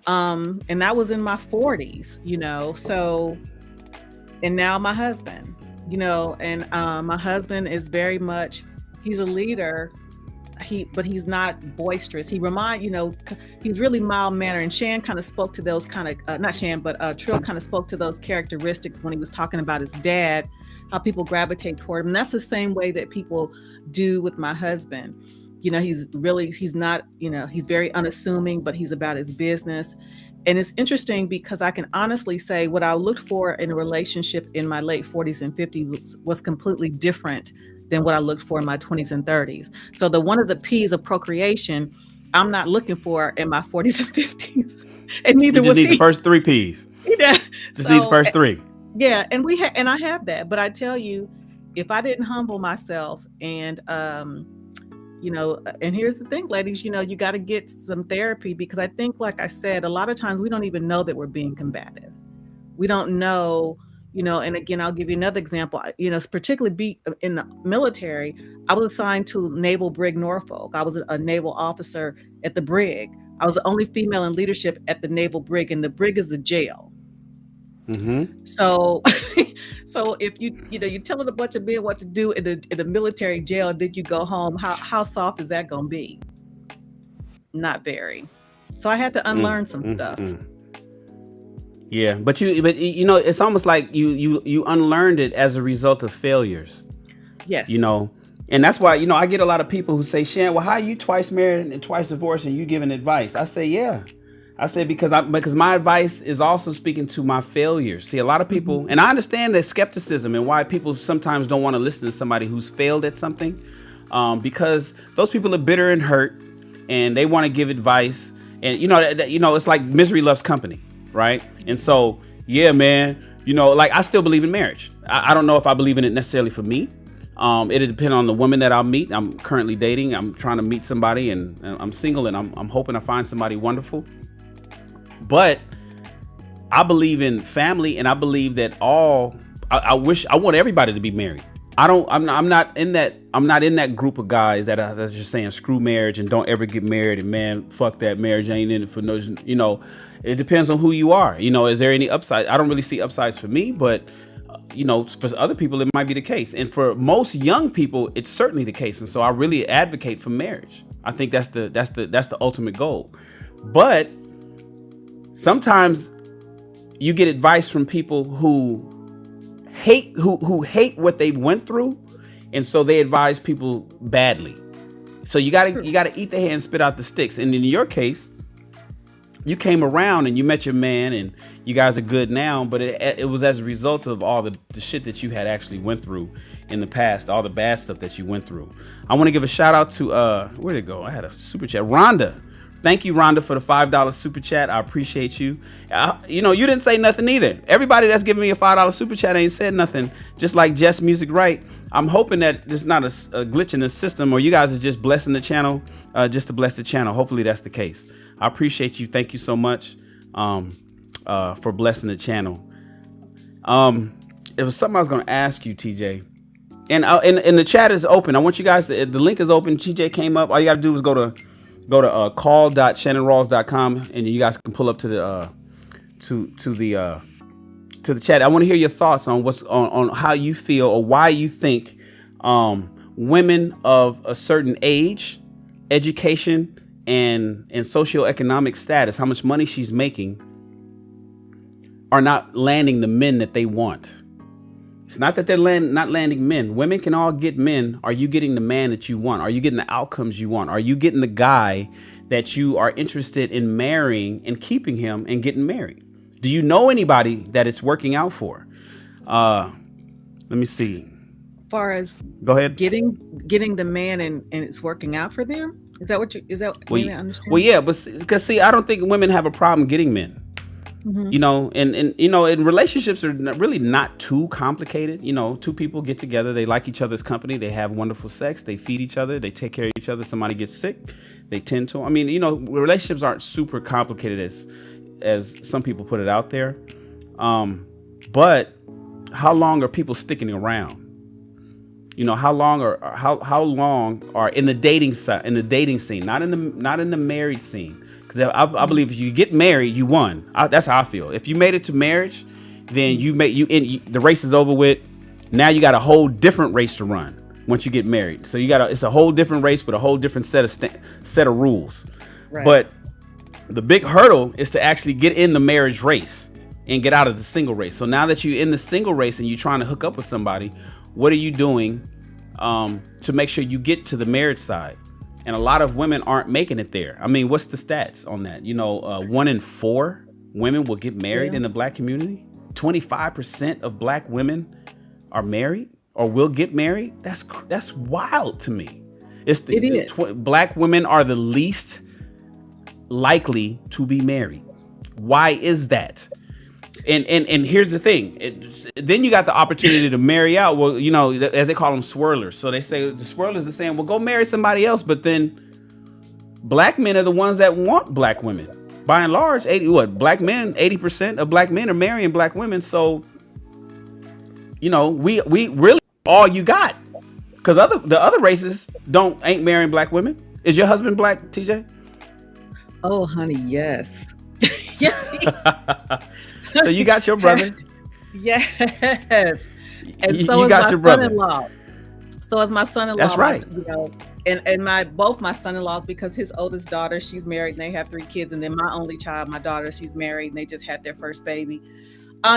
and I was in my 40s, so, and now my husband, and my husband is very much, he's a leader, but he's not boisterous. He's really mild mannered, and Shan kind of spoke to those not Shan, but Trill kind of spoke to those characteristics when he was talking about his dad, how people gravitate toward him. And that's the same way that people do with my husband. He's very unassuming, but he's about his business. And it's interesting because I can honestly say what I looked for in a relationship in my late 40s and 50s was completely different than what I looked for in my 20s and 30s. So one of the P's of procreation, I'm not looking for in my 40s and 50s. And neither was he. You just need the first 3 P's. Yeah. Just need the first 3. Yeah. And I have that. But I tell you, if I didn't humble myself and, and here's the thing, ladies, you got to get some therapy, because I think, like I said, a lot of times we don't even know that we're being combative. We don't know, and again, I'll give you another example, particularly in the military. I was assigned to Naval Brig Norfolk. I was a naval officer at the brig. I was the only female in leadership at the Naval Brig, and the brig is the jail. Mm-hmm. So if you're telling a bunch of men what to do in the military jail, and then you go home, how soft is that going to be? Not very. So I had to unlearn some stuff. Yeah, but it's almost like you unlearned it as a result of failures. Yes. And that's why I get a lot of people who say, Shan, well, how are you twice married and twice divorced and you giving advice? I say, yeah. I say because my advice is also speaking to my failures. See, a lot of people, and I understand the skepticism and why people sometimes don't want to listen to somebody who's failed at something, because those people are bitter and hurt, and they want to give advice. And it's like misery loves company, right? And so, yeah, man, like I still believe in marriage. I don't know if I believe in it necessarily for me. It'll depend on the woman that I'll meet. I'm currently dating. I'm trying to meet somebody, and I'm single, and I'm hoping I find somebody wonderful. But I believe in family, and I believe that I want everybody to be married. I'm not in that group of guys that are just saying screw marriage and don't ever get married, and man, fuck that, marriage ain't in it for no, it depends on who you are. Is there any upside? I don't really see upsides for me, but for other people, it might be the case. And for most young people, it's certainly the case. And so I really advocate for marriage. I think that's the ultimate goal. But sometimes you get advice from people who hate what they went through, and so they advise people badly. So you gotta eat the hand, spit out the sticks. And in your case, you came around and you met your man, and you guys are good now. But it was as a result of all the shit that you had actually went through in the past, all the bad stuff that you went through. I want to give a shout out to where'd it go? I had a super chat. Rhonda. Thank you, Rhonda, for the $5 super chat. I appreciate you. You didn't say nothing either. Everybody that's giving me a $5 super chat ain't said nothing. Just like Jess Music Right. I'm hoping that there's not a glitch in the system, or you guys are just blessing the channel just to bless the channel. Hopefully that's the case. I appreciate you. Thank you so much for blessing the channel. It was something I was going to ask you, TJ. And the chat is open. I want you guys the link is open. TJ came up. All you got to do is go to call.shannonrawls.com, and you guys can pull up to the chat. I want to hear your thoughts on on how you feel, or why you think women of a certain age, education, and socioeconomic status, how much money she's making, are not landing the men that they want. It's not that they're not landing men. Women can all get men. Are you getting the man that you want? Are you getting the outcomes you want? Are you getting the guy that you are interested in marrying and keeping him and getting married? Do you know anybody that it's working out for? Let me see. Far as Go ahead. getting the man and it's working out for them. Is that what you? Is that Well, maybe I understand? well, yeah, but because I don't think women have a problem getting men. You know, and you know, and relationships are really not too complicated. You know, two people get together, they like each other's company, they have wonderful sex, they feed each other, they take care of each other. Somebody gets sick, they tend to. I mean, you know, relationships aren't super complicated as some people put it out there. But how long are people sticking around? You know, how long are in the dating scene, not in the married scene. Because I believe if you get married, you won. That's how I feel. If you made it to marriage, then the race is over with. Now you got a whole different race to run once you get married. So it's a whole different race with a whole different set of rules. Right. But the big hurdle is to actually get in the marriage race and get out of the single race. So now that you're in the single race and you're trying to hook up with somebody, what are you doing to make sure you get to the marriage side? And a lot of women aren't making it there. I mean, what's the stats on that? You know, 1 in 4 women will get married in the Black community. 25% of Black women are married or will get married. That's wild to me. It is. Black women are the least likely to be married. Why is that? And here's the thing. Then you got the opportunity to marry out. Well, you know, as they call them, swirlers. So they say the swirlers are saying, well, go marry somebody else. But then Black men are the ones that want Black women. By and large, 80% of Black men are marrying Black women. So, you know, we really all you got, because the other races ain't marrying Black women. Is your husband Black, TJ? Oh, honey, yes. Yes. So you got your brother. Yes. And so you is got my your brother. son-in-law. So is my son-in-law. That's right. You know, and both my son-in-laws, because his oldest daughter, she's married and they have 3 kids. And then my only child, my daughter, she's married and they just had their first baby.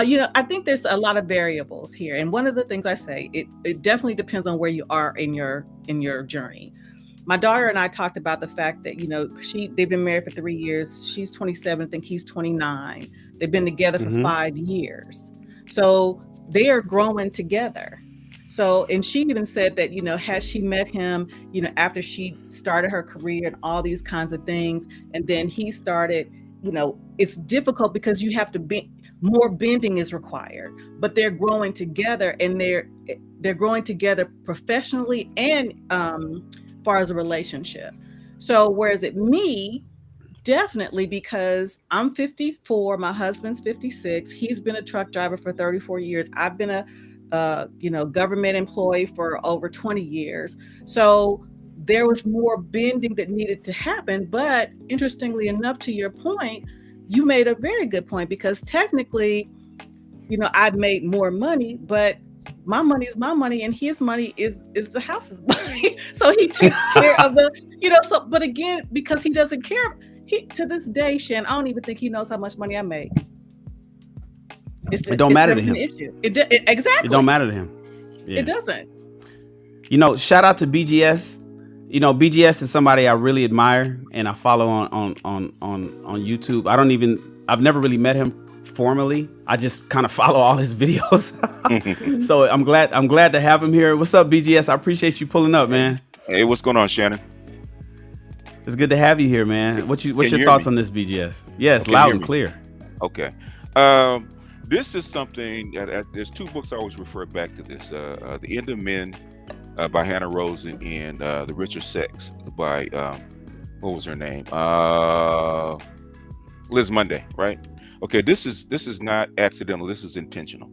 You know, I think there's a lot of variables here. And one of the things I say, it definitely depends on where you are in your journey. My daughter and I talked about the fact that, you know, they've been married for 3 years. She's 27, I think he's 29. They've been together for 5 years. So they are growing together. So, and she even said that, you know, had she met him, you know, after she started her career and all these kinds of things, and then he started, you know, it's difficult because you have to be, more bending is required, but they're growing together, and they're growing together professionally and far as a relationship. So whereas me, definitely, because I'm 54, my husband's 56, he's been a truck driver for 34 years. I've been a government employee for over 20 years. So there was more bending that needed to happen. But interestingly enough, to your point, you made a very good point, because technically, you know, I've made more money, but my money is my money and his money is the house's money. So he takes care of the, you know, so, but again, because he doesn't care, to this day, Shan, I don't even think he knows how much money I make. It don't matter to him. Exactly. It don't matter to him. Yeah. It doesn't. You know, shout out to BGS. You know, BGS is somebody I really admire and I follow on YouTube. I've never really met him formally. I just kind of follow all his videos. So I'm glad to have him here. What's up, BGS? I appreciate you pulling up, man. Hey, what's going on, Shannon? It's good to have you here, man. What's your thoughts on this, BGS? Yes, loud and clear. Okay. This is something that there's 2 books I always refer back to this. The End of Men by Hannah Rosen and The Richer Sex by what was her name? Liz Monday, right? Okay, this is not accidental, this is intentional.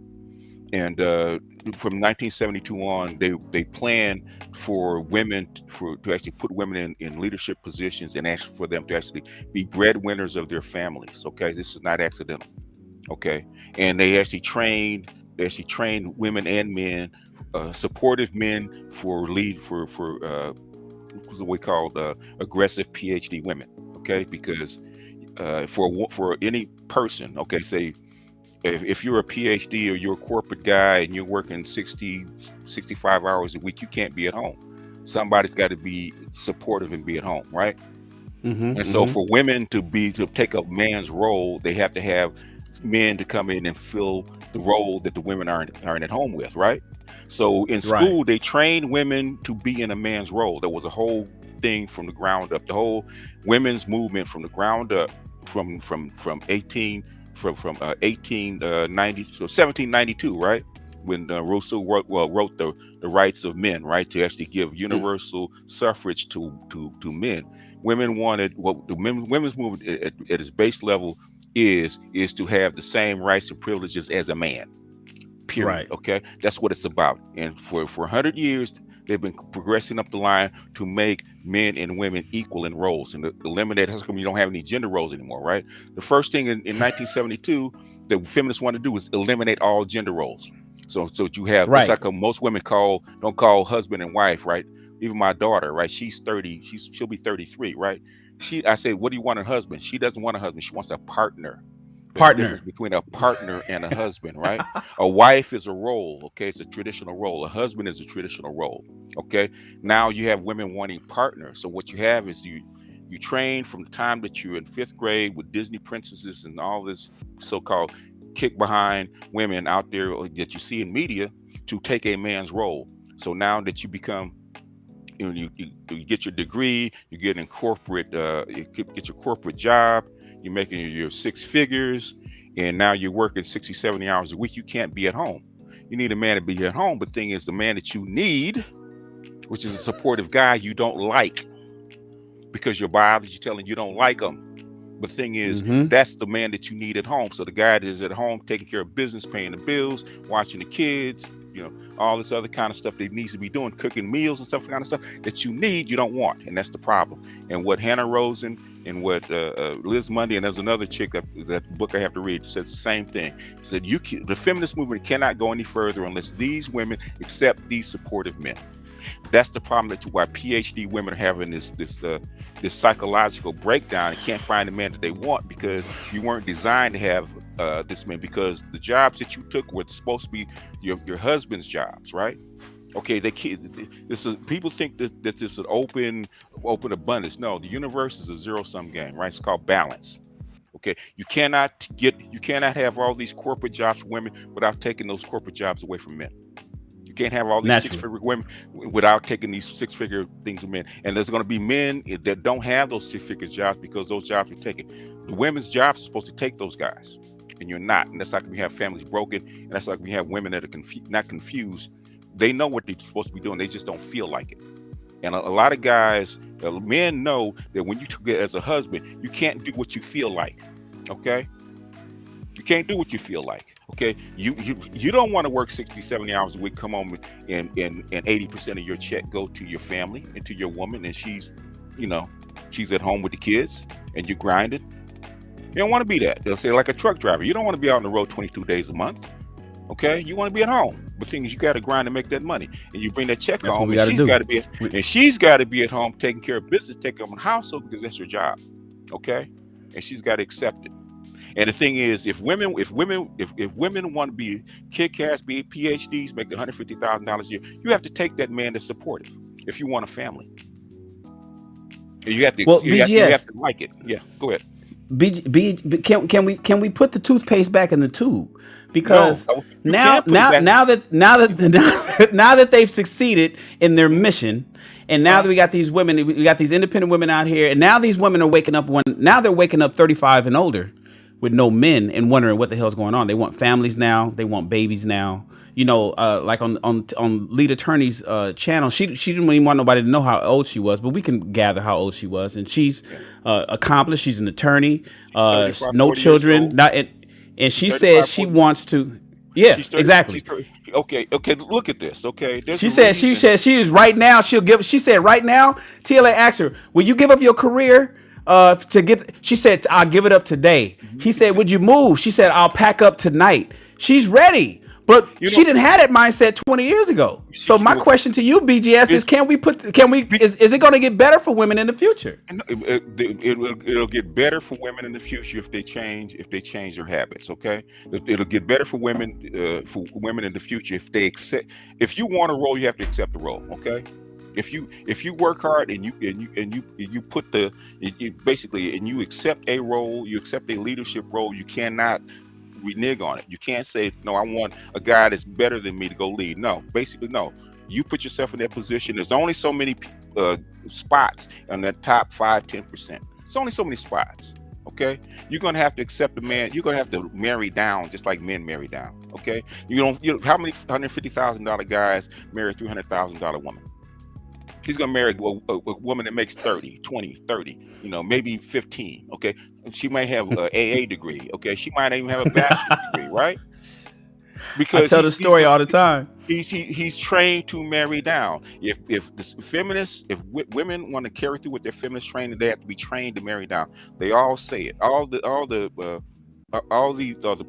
And from 1972 on, they planned for women to actually put women in leadership positions and ask for them to actually be breadwinners of their families. Okay, this is not accidental. Okay, and they actually trained women and men, supportive men for what we call aggressive PhD women. Okay, because for any person, okay, say if you're a PhD or you're a corporate guy and you're working 60, 65 hours a week, you can't be at home. Somebody's got to be supportive and be at home, right? So for women to take a man's role, they have to have men to come in and fill the role that the women aren't at home with, right? So in Right. school, they trained women to be in a man's role. There was a whole thing from the ground up, the whole women's movement from the ground up, from 1890, so 1792, right? When Rousseau wrote the rights of men, right, to actually give universal suffrage to men. Women wanted what the women's movement at its base level is to have the same rights and privileges as a man. Period. Right. Okay, that's what it's about. And for 100 years, they've been progressing up the line to make men and women equal in roles and eliminate. How come you don't have any gender roles anymore, right? The first thing in 1972 that feminists want to do is eliminate all gender roles. So you have, Right. just like most women don't call husband and wife, right? Even my daughter, right? She's 30. She'll be 33, right? I say, what do you want in a husband? She doesn't want a husband. She wants a partner. There's a difference between a partner and a husband, right? A wife is a role, okay? It's a traditional role. A husband is a traditional role, okay? Now you have women wanting partners. So what you have is you train from the time that you're in 5th grade with Disney princesses and all this so-called kick behind women out there that you see in media to take a man's role. So now that you become, you get your degree, you get in corporate, you get your corporate job, you're making your 6 figures, and now you're working 60, 70 hours a week. You can't be at home. You need a man to be at home. But the thing is, the man that you need, which is a supportive guy, you don't like because your biology is telling you don't like him. But the thing is, that's the man that you need at home. So the guy that is at home taking care of business, paying the bills, watching the kids, all this other kind of stuff that needs to be doing, cooking meals and stuff, kind of stuff that you need, you don't want. And that's the problem. And what Hannah Rosen and what Liz Mundy, and there's another chick, that book I have to read, says the same thing. It said the feminist movement cannot go any further unless these women accept these supportive men. That's the problem, that's why PhD women are having this psychological breakdown and can't find the man that they want, because you weren't designed to have this man, because the jobs that you took were supposed to be your husband's jobs, right? Okay, people think that this is an open abundance. No, the universe is a zero-sum game, right? It's called balance. Okay, you cannot have all these corporate jobs for women without taking those corporate jobs away from men. You can't have all these six-figure women without taking these 6-figure things from men. And there's going to be men that don't have those 6-figure jobs because those jobs are taken. The women's jobs are supposed to take those guys, and you're not. And that's like we have families broken, and that's like we have women that are not confused. They know what they're supposed to be doing. They just don't feel like it. And a lot of guys, men know that when you get as a husband, you can't do what you feel like. Okay? You can't do what you feel like. Okay? You don't want to work 60, 70 hours a week, come home and 80% of your check go to your family and to your woman, and she's at home with the kids and you grinding. You don't want to be that. They'll say, like a truck driver, you don't want to be out on the road 22 days a month. Okay? You want to be at home. But thing is, you got to grind to make that money, and you bring that check home, and she's got to be at home taking care of business, taking care of the household, because that's her job. Okay? And she's got to accept it. And the thing is, if women want to be kick-ass, be PhDs, make $150,000 a year, you have to take that man that's supportive. If you want a family, you have to. You have to like it. Yeah, go ahead. Can we put the toothpaste back in the tube? Because now that they've succeeded in their mission, and now that we got these women, we got these independent women out here, and now these women are waking up. Now they're waking up 35 and older with no men and wondering what the hell's going on. They want families now. They want babies now. Like on Lead Attorney's channel, she didn't even want nobody to know how old she was, but we can gather how old she was, and she's accomplished. She's an attorney, no children, and she says she wants to. Yeah, exactly. Okay. Look at this. Okay, she said she is right now. She said right now. TLA asked her, "Will you give up your career to get?" She said, "I'll give it up today." He said, "Would you move?" She said, "I'll pack up tonight." She's ready. But she didn't have that mindset 20 years ago. So my question to you, BGS, is is it going to get better for women in the future? It'll get better for women in the future if they change their habits. Okay, it'll get better for women in the future if they accept. If you want a role, you have to accept the role. Okay, if you work hard and you put you accept a role, you accept a leadership role, you cannot renege on it. You can't say, no, I want a guy that's better than me to go lead. No, basically, no. You put yourself in that position. There's only so many spots in that top 5-10%. It's only so many spots. Okay, you're gonna have to accept a man. You're gonna have to marry down, just like men marry down. Okay, how many $150,000 guys marry a $300,000 woman? He's gonna marry a woman that makes 30, 20, 30, maybe 15. Okay, she might have an AA degree. Okay, she might even have a bachelor's degree, right? I tell the story all the time. He's trained to marry down. If women want to carry through with their feminist training, they have to be trained to marry down. They all say it. All the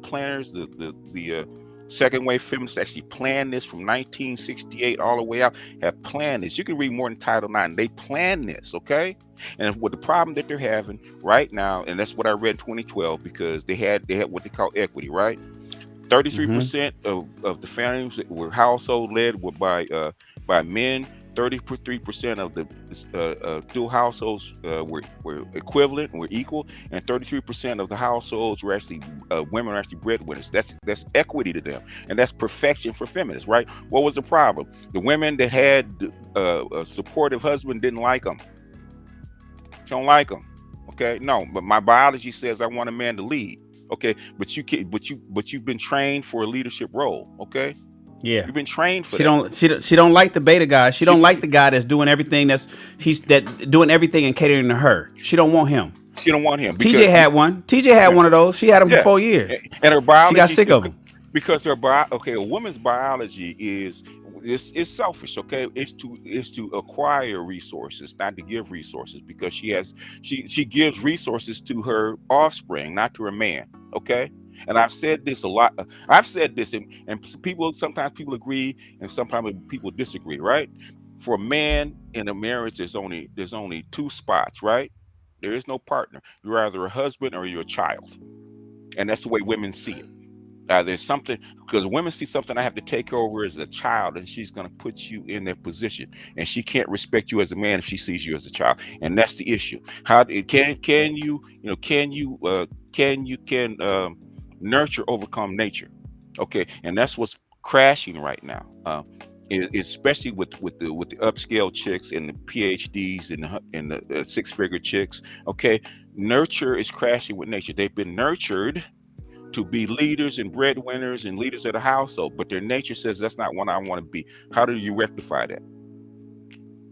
planners, the second wave feminists actually planned this from 1968 all the way out. Have planned this. You can read more than Title IX. They planned this, okay? And with the problem that they're having right now, and that's what I read in 2012, because they had what they call equity, right? 33% of the families that were household led were by men. 33% of the dual households were equivalent, were equal, and 33% of the households were actually women are actually breadwinners. That's equity to them, and that's perfection for feminists, right? What was the problem? The women that had a supportive husband didn't like them. Don't like them. Okay, no, but my biology says I want a man to lead. Okay, but you've been trained for a leadership role. Okay, yeah, you've been trained for. She don't like the beta guy. She don't like the guy that's doing everything doing everything and catering to her. She don't want him. She don't want him. TJ had one. TJ had one of those. She had him for 4 years, and her biology. She got sick of him because a woman's biology is selfish. Okay, it's to acquire resources, not to give resources, because she gives resources to her offspring, not to her man. Okay, and I've said this a lot. I've said this, and sometimes people agree, and sometimes people disagree. Right? For a man in a marriage, there's only two spots. Right? There is no partner. You're either a husband or you're a child, and that's the way women see it. There's something, because women see something I have to take over as a child, and she's going to put you in that position, and she can't respect you as a man if she sees you as a child, and that's the issue. How can you nurture, overcome nature? Okay, and that's what's crashing right now, especially with the upscale chicks and the PhDs and the 6-figure chicks. Okay, nurture is crashing with nature. They've been nurtured to be leaders and breadwinners and leaders of the household, but their nature says that's not what I want to be. How do you rectify that?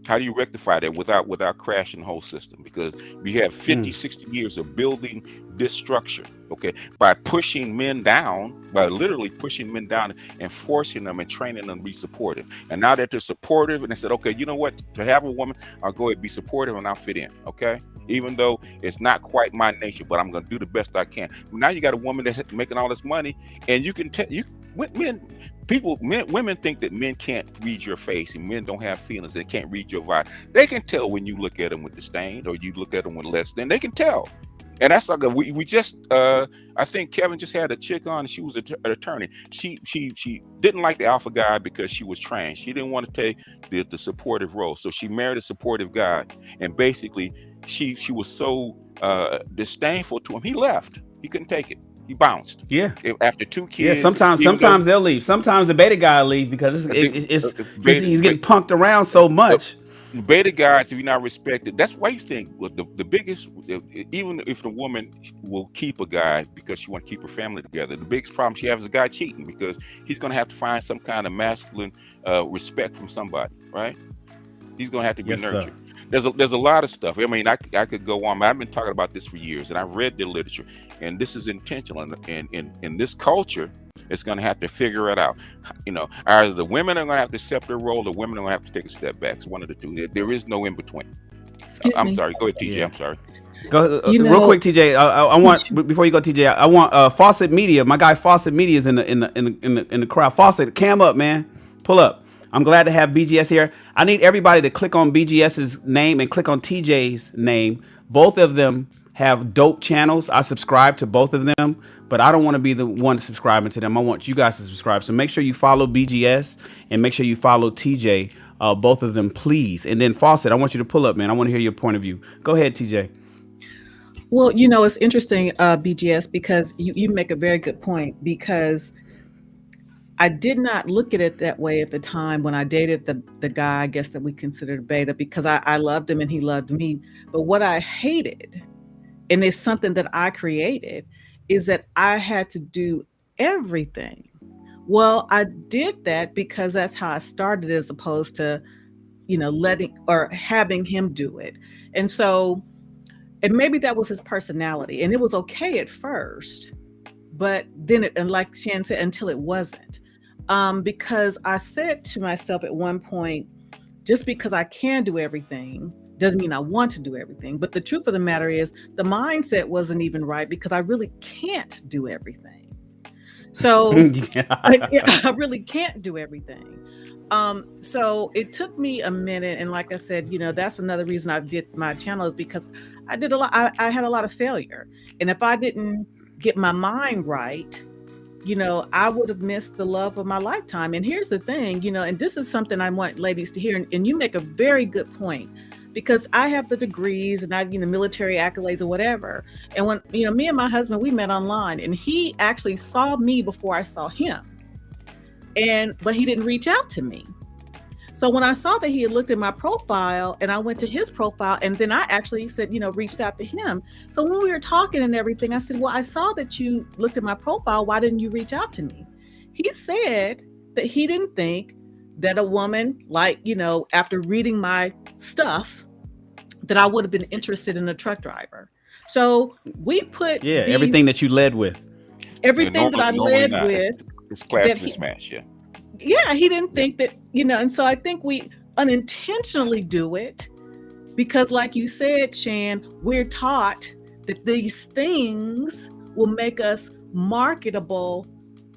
How do you rectify that without crashing the whole system? Because we have 50, 60 years of building this structure, okay, by pushing men down, by literally pushing men down and forcing them and training them to be supportive. And now that they're supportive, and they said, okay, you know what, to have a woman, I'll go ahead and be supportive and I'll fit in, okay? Even though it's not quite my nature, but I'm going to do the best I can. Now you got a woman that's making all this money, and you can tell women think that men can't read your face, and men don't have feelings. They can't read your vibe. They can tell when you look at them with disdain or you look at them with less than. They can tell. And that's like we just I think Kevin just had a chick on, and she was an attorney. She didn't like the alpha guy because she was trained. She didn't want to take the supportive role, so she married a supportive guy, and basically she was so disdainful to him, he left. He couldn't take it. He bounced. Yeah. After 2 kids. Yeah. Sometimes they'll leave. Sometimes the beta guy will leave because he's getting punked around so much. Beta guys, if you're not respected, that's why you think the biggest, even if the woman will keep a guy because she want to keep her family together, the biggest problem she has is a guy cheating, because he's going to have to find some kind of masculine respect from somebody, right? He's going to have to be nurtured. Sir. There's a lot of stuff. I mean, I could go on. I've been talking about this for years, and I've read the literature, and this is intentional. And in this culture, it's going to have to figure it out. Either the women are going to have to accept their role, or the women are going to have to take a step back. It's one of the two. There is no in between. I'm sorry. Go ahead, TJ. Yeah. I'm sorry. Go real quick, TJ. I want, before you go, TJ, I want Fawcett Media. My guy Fawcett Media is in the crowd. Fawcett, cam up, man. Pull up. I'm glad to have BGS here. I need everybody to click on BGS's name and click on TJ's name. Both of them have dope channels. I subscribe to both of them, but I don't want to be the one subscribing to them. I want you guys to subscribe. So make sure you follow BGS and make sure you follow TJ, both of them, please. And then Fawcett, I want you to pull up, man. I want to hear your point of view. Go ahead, TJ. Well, it's interesting, BGS, because you make a very good point, because I did not look at it that way at the time when I dated the guy, I guess, that we considered beta, because I loved him and he loved me. But what I hated, and it's something that I created, is that I had to do everything. Well, I did that because that's how I started, as opposed to, letting or having him do it. And so, and maybe that was his personality, and it was okay at first, but then and like Shan said, until it wasn't. Because I said to myself at one point, just because I can do everything doesn't mean I want to do everything. But the truth of the matter is, the mindset wasn't even right, because I really can't do everything. So I really can't do everything. So it took me a minute. And like I said, that's another reason I did my channel, is because I did a lot. I had a lot of failure. And if I didn't get my mind right, I would have missed the love of my lifetime. And here's the thing, and this is something I want ladies to hear. And you make a very good point, because I have the degrees and I, military accolades or whatever. And when, me and my husband, we met online, and he actually saw me before I saw him. But he didn't reach out to me. So when I saw that he had looked at my profile, and I went to his profile, and then I actually said, reached out to him. So when we were talking and everything, I said, well, I saw that you looked at my profile. Why didn't you reach out to me? He said that he didn't think that a woman, like, after reading my stuff, that I would have been interested in a truck driver. So we put everything that you led with. Everything that I led with. It's class mismatch, Yeah, he didn't think that, and so I think we unintentionally do it because, like you said, Shan, we're taught that these things will make us marketable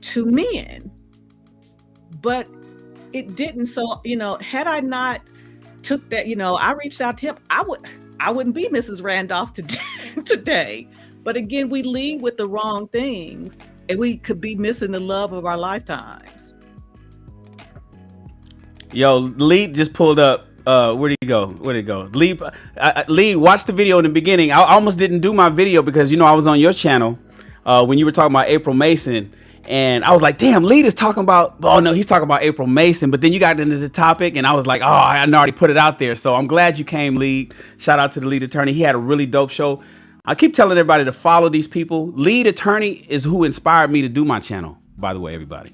to men, but it didn't. So, had I not took that, I reached out to him, I wouldn't be Mrs. Randolph today. But again, we lead with the wrong things, and we could be missing the love of our lifetimes. Yo, Lee just pulled up. Where'd he go? Lee, watch the video in the beginning. I almost didn't do my video because, I was on your channel when you were talking about April Mason. And I was like, damn, Lee is talking about, oh no, he's talking about April Mason. But then you got into the topic and I was like, oh, I already put it out there. So I'm glad you came, Lee. Shout out to the lead attorney. He had a really dope show. I keep telling everybody to follow these people. Lead attorney is who inspired me to do my channel, by the way, everybody.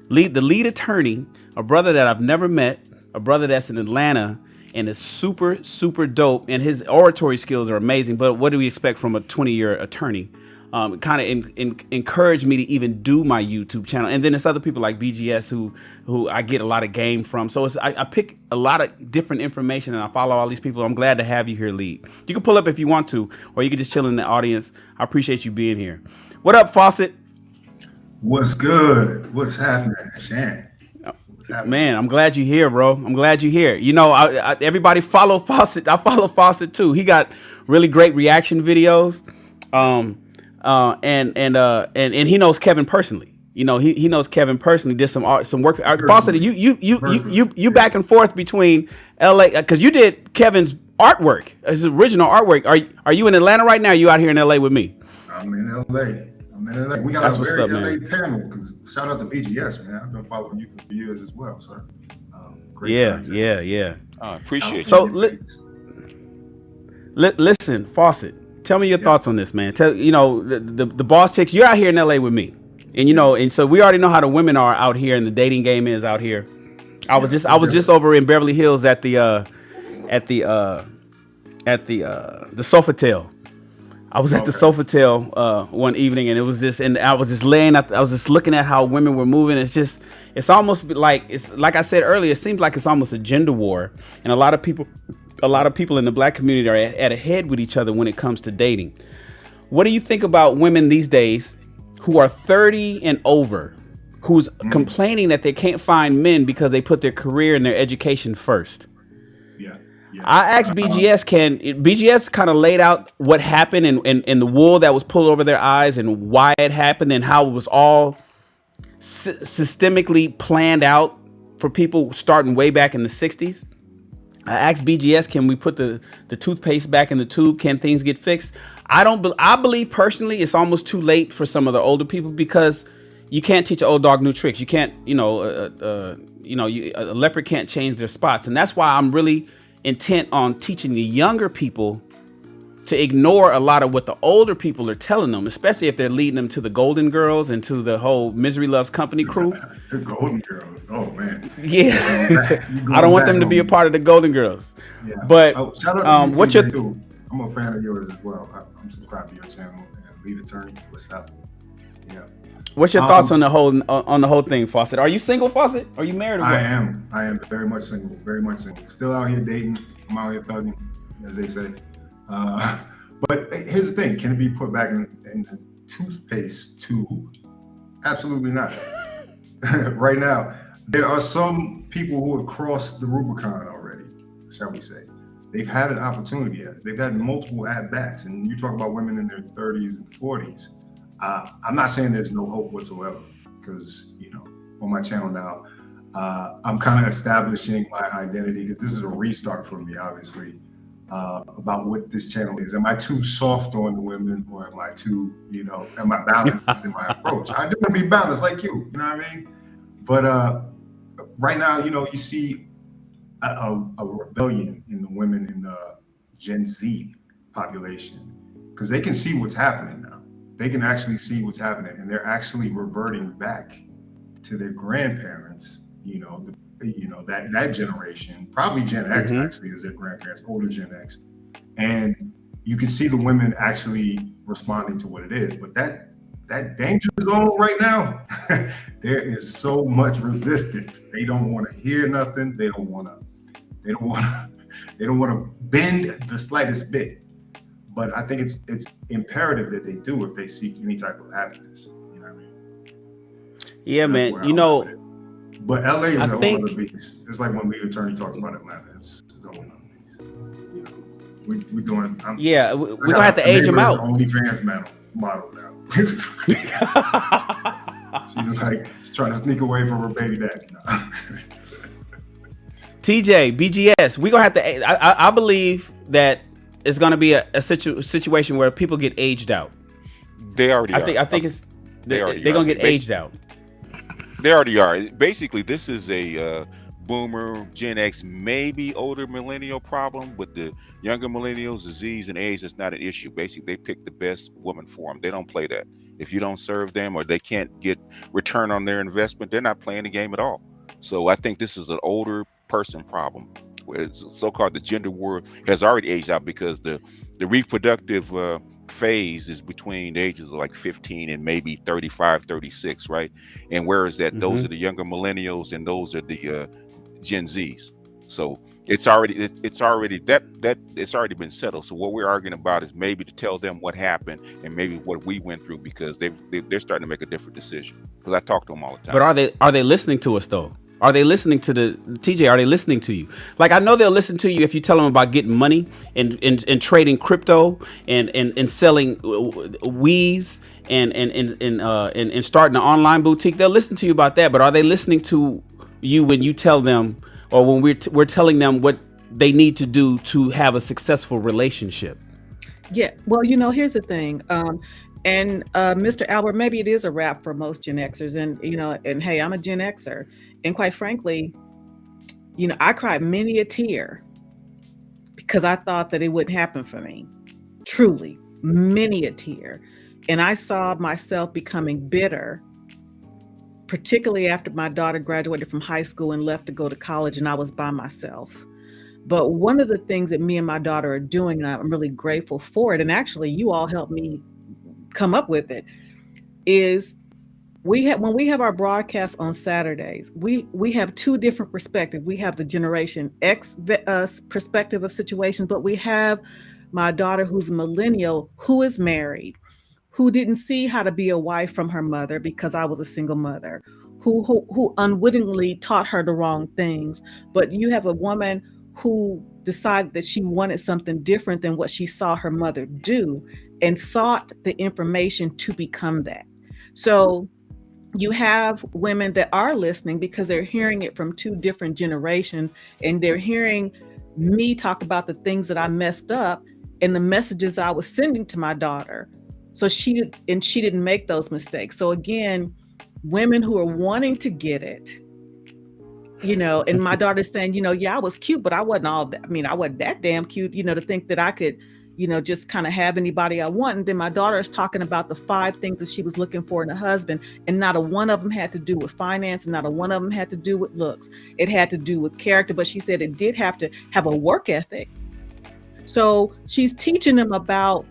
The lead attorney, a brother that I've never met, a brother that's in Atlanta and is super, super dope. And his oratory skills are amazing. But what do we expect from a 20-year attorney? Kind of encouraged me to even do my YouTube channel. And then there's other people like BGS who I get a lot of game from. So I pick a lot of different information and I follow all these people. I'm glad to have you here, Lead. You can pull up if you want to, or you can just chill in the audience. I appreciate you being here. What up, Fawcett? What's good? What's happening, Shan? Man, I'm glad you're here, bro. I'm glad you're here. Everybody follow Fawcett. I follow Fawcett too. He got really great reaction videos. And he knows Kevin personally. He knows Kevin personally. Did some work. Fawcett, you back and forth between LA because you did Kevin's artwork, his original artwork. Are you in Atlanta right now? Or are you out here in LA with me? I'm in LA. We got a very LA panel. Because shout out to BGS, man. I've been following you for years as well, sir. Great content. Yeah. I appreciate it. So listen, Fawcett. Tell me your thoughts on this, man. The boss chicks. You're out here in LA with me, and and so we already know how the women are out here, and the dating game is out here. I was just over in Beverly Hills at the Sofitel. I was at the Sofitel one evening, and it was just, and I was just looking at how women were moving. It's almost like I said earlier. It seems like it's almost a gender war, and a lot of people in the black community are at a head with each other when it comes to dating. What do you think about women these days who are 30 and over, who's complaining that they can't find men because they put their career and their education first? Yeah. I asked BGS kind of laid out what happened and the wool that was pulled over their eyes and why it happened and how it was all systemically planned out for people starting way back in the 60s. I asked BGS, can we put the toothpaste back in the tube? Can things get fixed? I believe personally it's almost too late for some of the older people, because you can't teach an old dog new tricks. You can't, a leopard can't change their spots. And that's why I'm really intent on teaching the younger people to ignore a lot of what the older people are telling them, especially if they're leading them to the Golden Girls and to the whole Misery Loves Company crew. The Golden Girls. Oh man. Yeah. I don't want them to be a part of the Golden Girls. Yeah. But shout out to you, what's your too? I'm a fan of yours as well. I'm subscribed to your channel and Lead Attorney. What's up? Yeah. What's your thoughts on the whole thing, Fawcett? Are you single, Fawcett? Are you married? Or what? I am very much single. Very much single. Still out here dating. I'm out here thugging, as they say. But here's the thing: can it be put back in the toothpaste tube? Absolutely not. Right now, there are some people who have crossed the Rubicon already, shall we say. They've had an opportunity. They've had multiple at-bats, and you talk about women in their 30s and 40s. I'm not saying there's no hope whatsoever, because on my channel now, I'm kind of establishing my identity, because this is a restart for me, obviously. About what this channel is. Am I too soft on the women, or am I too, am I balanced in my approach? I do want to be balanced like you know what I mean? But right now, you see a rebellion in the women in the Gen Z population, because they can see what's happening now. They can actually see what's happening, and they're actually reverting back to their grandparents, that generation, probably Gen X actually is their grandparents, older Gen X. And you can see the women actually responding to what it is. But that danger zone right now, there is so much resistance. They don't want to hear nothing. They don't want to bend the slightest bit. But I think it's imperative that they do if they seek any type of happiness. You know what I mean? Yeah, man. But LA is a whole other beast. It's like when Lead Attorney talks about Atlanta. It's a whole other beast. We're doing. We're gonna have to age them out. OnlyFans model now. She's trying to sneak away from her baby daddy. TJ, BGS, we're gonna have to. I believe that it's gonna be a situation where people get aged out. They already. I think they're gonna get aged out. They already are. Basically, this is a boomer, Gen X, maybe older millennial problem. With the younger millennials, disease and age, it's not an issue. Basically, they pick the best woman for them. They don't play that. If you don't serve them or they can't get return on their investment, they're not playing the game at all. So I think this is an older person problem. Where it's so-called the gender war has already aged out, because the reproductive phase is between the ages of like 15 and maybe 35, 36, right? And whereas that those are the younger millennials and those are the Gen Zs. So it's already been settled. So what we're arguing about is maybe to tell them what happened and maybe what we went through, because they're starting to make a different decision. Because I talk to them all the time. But are they listening to us though? Are they listening to TJ? Are they listening to you? Like, I know they'll listen to you if you tell them about getting money and trading crypto and selling weaves and starting an online boutique. They'll listen to you about that. But are they listening to you when you tell them, or when we're telling them what they need to do to have a successful relationship? Yeah. Well, here's the thing. And Mr. Albert, maybe it is a wrap for most Gen Xers, and hey, I'm a Gen Xer, and quite frankly, I cried many a tear because I thought that it wouldn't happen for me. Truly, many a tear, and I saw myself becoming bitter, particularly after my daughter graduated from high school and left to go to college, and I was by myself. But one of the things that me and my daughter are doing, and I'm really grateful for it, and actually, you all helped me come up with it, is when we have our broadcast on Saturdays, we have two different perspectives. We have the Generation X perspective of situations, but we have my daughter, who's a millennial, who is married, who didn't see how to be a wife from her mother because I was a single mother, who unwittingly taught her the wrong things. But you have a woman who decided that she wanted something different than what she saw her mother do, and sought the information to become that. So you have women that are listening because they're hearing it from two different generations, and they're hearing me talk about the things that I messed up and the messages I was sending to my daughter. So she didn't make those mistakes. So again, women who are wanting to get it, and my daughter's saying, yeah, I was cute, but I wasn't all that. I mean, I wasn't that damn cute, to think that I could, just kind of have anybody I want. And then my daughter is talking about the 5 things that she was looking for in a husband. And not a one of them had to do with finance. And not a one of them had to do with looks. It had to do with character. But she said it did have to have a work ethic. So she's teaching them about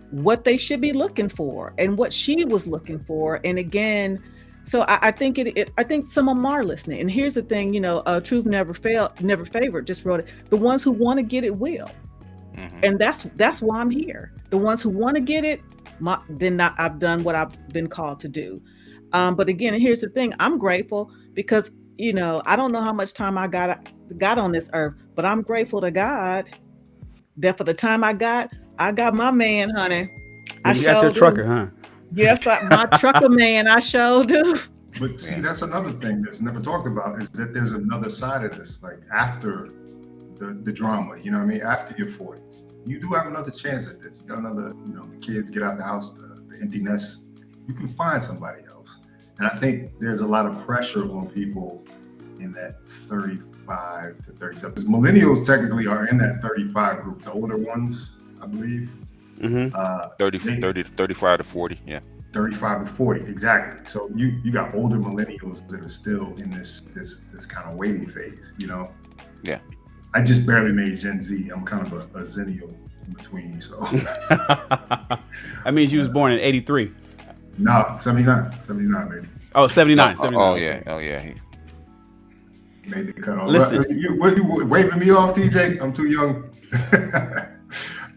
what they should be looking for and what she was looking for. And again, so I think I think some of them are listening. And here's the thing, truth never favored, just wrote it. The ones who want to get it will. Mm-hmm. And that's why I'm here. The ones who want to get it, I've done what I've been called to do. But again, here's the thing. I'm grateful because, I don't know how much time I got on this earth, but I'm grateful to God that for the time I got my man, honey. You got your trucker, huh? Yes, my trucker man, I sure do. But see, that's another thing that's never talked about is that there's another side of this, like after the drama, after your 40s. You do have another chance at this. You got another, the kids get out the house, the empty nest. You can find somebody else. And I think there's a lot of pressure on people in that 35 to 37. Because millennials technically are in that 35 group, the older ones, I believe. Mm-hmm. 35 to 40, yeah. 35 to 40, exactly. So you got older millennials that are still in this kind of waiting phase, Yeah. I just barely made Gen Z. I'm kind of a zennial in between, so. That means you was born in 83. No, 79, baby. Oh, 79. Oh, yeah. He made the cut off. Listen. You waving me off, TJ? I'm too young.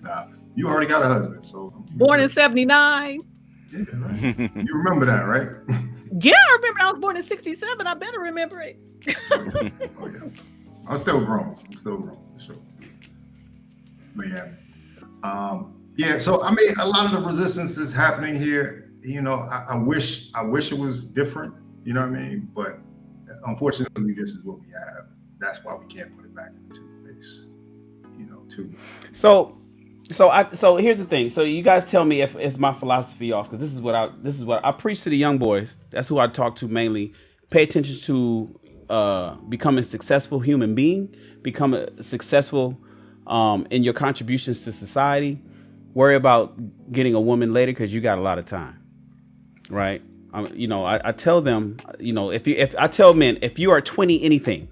Nah, you already got a husband, so. Born in 79. Yeah, right. You remember that, right? Yeah, I remember I was born in 67. I better remember it. Oh, yeah. I'm still grown, for sure. But yeah. So I mean, a lot of the resistance is happening here. I wish it was different. You know what I mean? But unfortunately, this is what we have. That's why we can't put it back into the base. Too. So here's the thing. So you guys tell me if it's my philosophy off, because this is what I preach to the young boys. That's who I talk to mainly. Pay attention to become a successful human being, become a successful in your contributions to society. Worry about getting a woman later because you got a lot of time, right? I tell them, if I tell men, if you are 20 anything,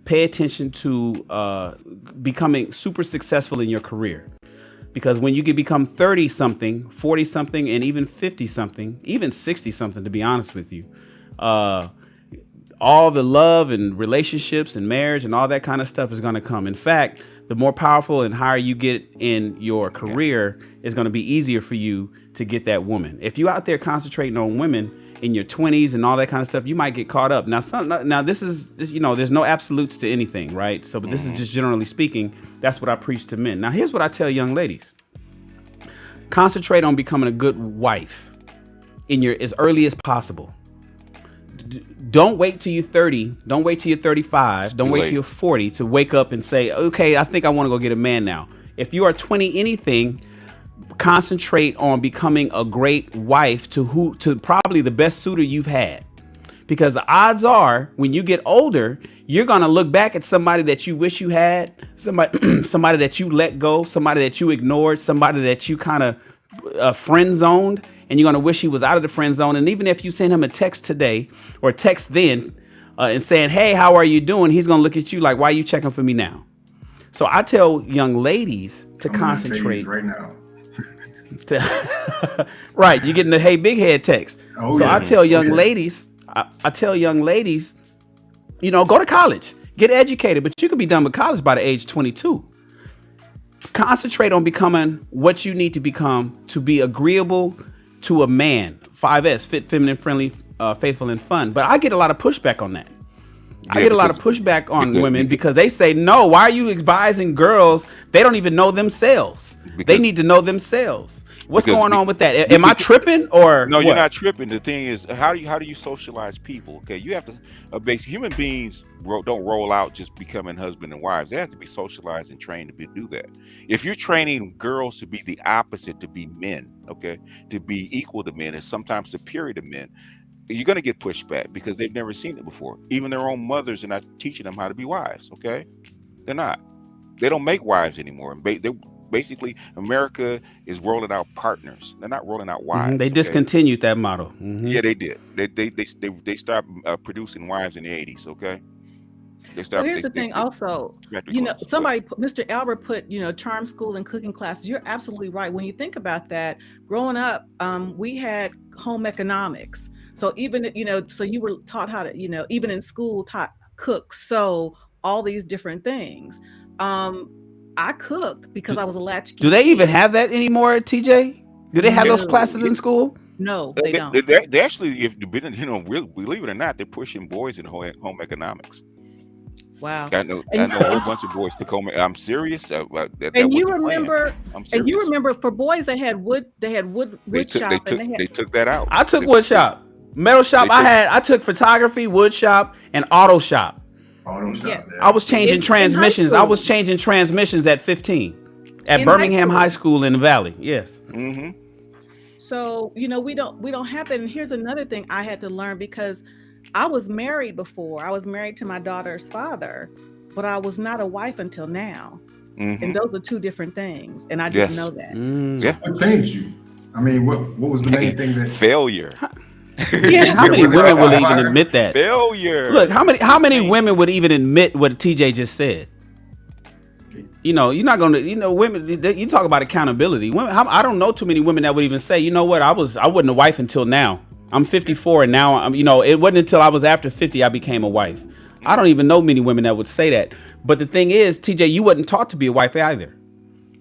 pay attention to becoming super successful in your career. Because when you can become 30 something, 40 something, and even 50 something, even 60 something, to be honest with you, all the love and relationships and marriage and all that kind of stuff is going to come. In fact, the more powerful and higher you get in your career is going to be easier for you to get that woman. If you out there concentrating on women in your 20s and all that kind of stuff, you might get caught up. Now this is there's no absolutes to anything, right? So, but this is just generally speaking. That's what I preach to men. Now, here's what I tell young ladies: concentrate on becoming a good wife as early as possible. Don't wait till you're 30. Don't wait till you're 35. Don't wait till you're 40 to wake up and say, okay, I think I want to go get a man now. If you are 20 anything, concentrate on becoming a great wife to probably the best suitor you've had. Because the odds are when you get older, you're going to look back at somebody that you wish you had, somebody that you let go, somebody that you ignored, somebody that you kind of friend zoned. And you're going to wish he was out of the friend zone. And even if you send him a text today or text then and saying, hey, how are you doing? He's going to look at you like, why are you checking for me now? So I tell young ladies to concentrate right now. Right. You're getting the hey, big head text. Oh, so yeah. I tell young ladies, I tell young ladies, go to college, get educated, but you could be done with college by the age 22. Concentrate on becoming what you need to become to be agreeable to a man. 5S, fit, feminine, friendly, faithful, and fun. But I get a lot of pushback on that. I get a lot of pushback on women because they say, no, why are you advising girls? They don't even know themselves. They need to know themselves. What's Because going on with that? you Am I could- tripping or No, what? you're not tripping. The thing is, how do you socialize people? Okay, you have to base human beings don't roll out just becoming husband and wives. They have to be socialized and trained to do that. If you're training girls to be the opposite, to be men, okay, to be equal to men and sometimes superior to men, you're going to get pushback because they've never seen it before. Even their own mothers are not teaching them how to be wives. Okay, they're not. They don't make wives anymore. And basically, America is rolling out partners. They're not rolling out wives. They okay? discontinued that model. Yeah, they did. They stopped producing wives in the 80s. Okay, they Well, stopped. here's the thing. Also, somebody, Mr. Albert put, charm school and cooking classes. You're absolutely right. When you think about that, growing up, we had home economics. So even, so you were taught how to, even in school, taught cook, sew, all these different things. I cooked because I was a latchkey. Do they even have that anymore, TJ? Do they have those classes in school? No, they don't. They actually, if believe it or not, they're pushing boys in home economics. Wow. I know a whole bunch of boys took home. I'm serious. And you remember for boys they had wood shop. They took that out. I took wood shop, metal shop. I took photography, wood shop, and auto shop. Yes. I was changing transmissions. I was changing transmissions at 15 at Birmingham High School in the Valley. Yes. Mm-hmm. So, we don't have that. And here's another thing I had to learn, because I was married before. I was married to my daughter's father, but I was not a wife until now. Mm-hmm. And those are two different things. And I didn't know that. So what changed you? I mean, what was the main thing that failure? Yeah. How many women will even admit that? Failure. Look, how many women would even admit what TJ just said? You're not going to, women, you talk about accountability. Women, I don't know too many women that would even say, you know what, I wasn't a wife until now. I'm 54 and now I'm, it wasn't until I was after 50 I became a wife. I don't even know many women that would say that. But the thing is, TJ, you wasn't taught to be a wife either.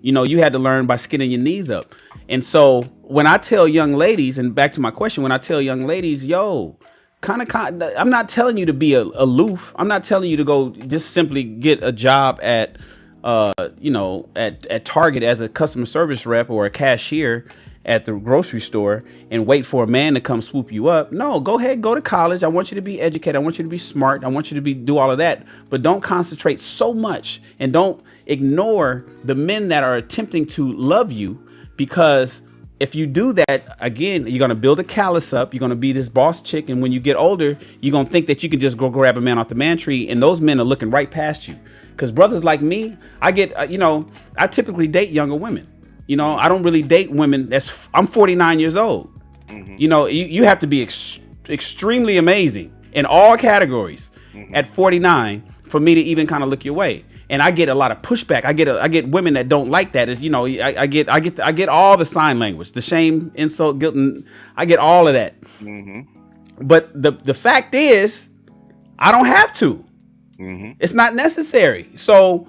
You had to learn by skinning your knees up. And so when I tell young ladies, and back to my question, when I tell young ladies, I'm not telling you to be aloof. I'm not telling you to go just simply get a job at Target as a customer service rep or a cashier at the grocery store and wait for a man to come swoop you up. No, go ahead, go to college. I want you to be educated. I want you to be smart. I want you to do all of that, but don't concentrate so much and don't ignore the men that are attempting to love you, because if you do that, again, you're going to build a callus up. You're going to be this boss chick. And when you get older, you're going to think that you can just go grab a man off the man tree. And those men are looking right past you. Because brothers like me, I typically date younger women. I don't really date women. I'm 49 years old. Mm-hmm. You have to be extremely amazing in all categories at 49 for me to even kind of look your way. And I get a lot of pushback. I get women that don't like that. I get all the sign language, the shame, insult, guilt, and I get all of that. Mm-hmm. But the fact is, I don't have to. Mm-hmm. It's not necessary. So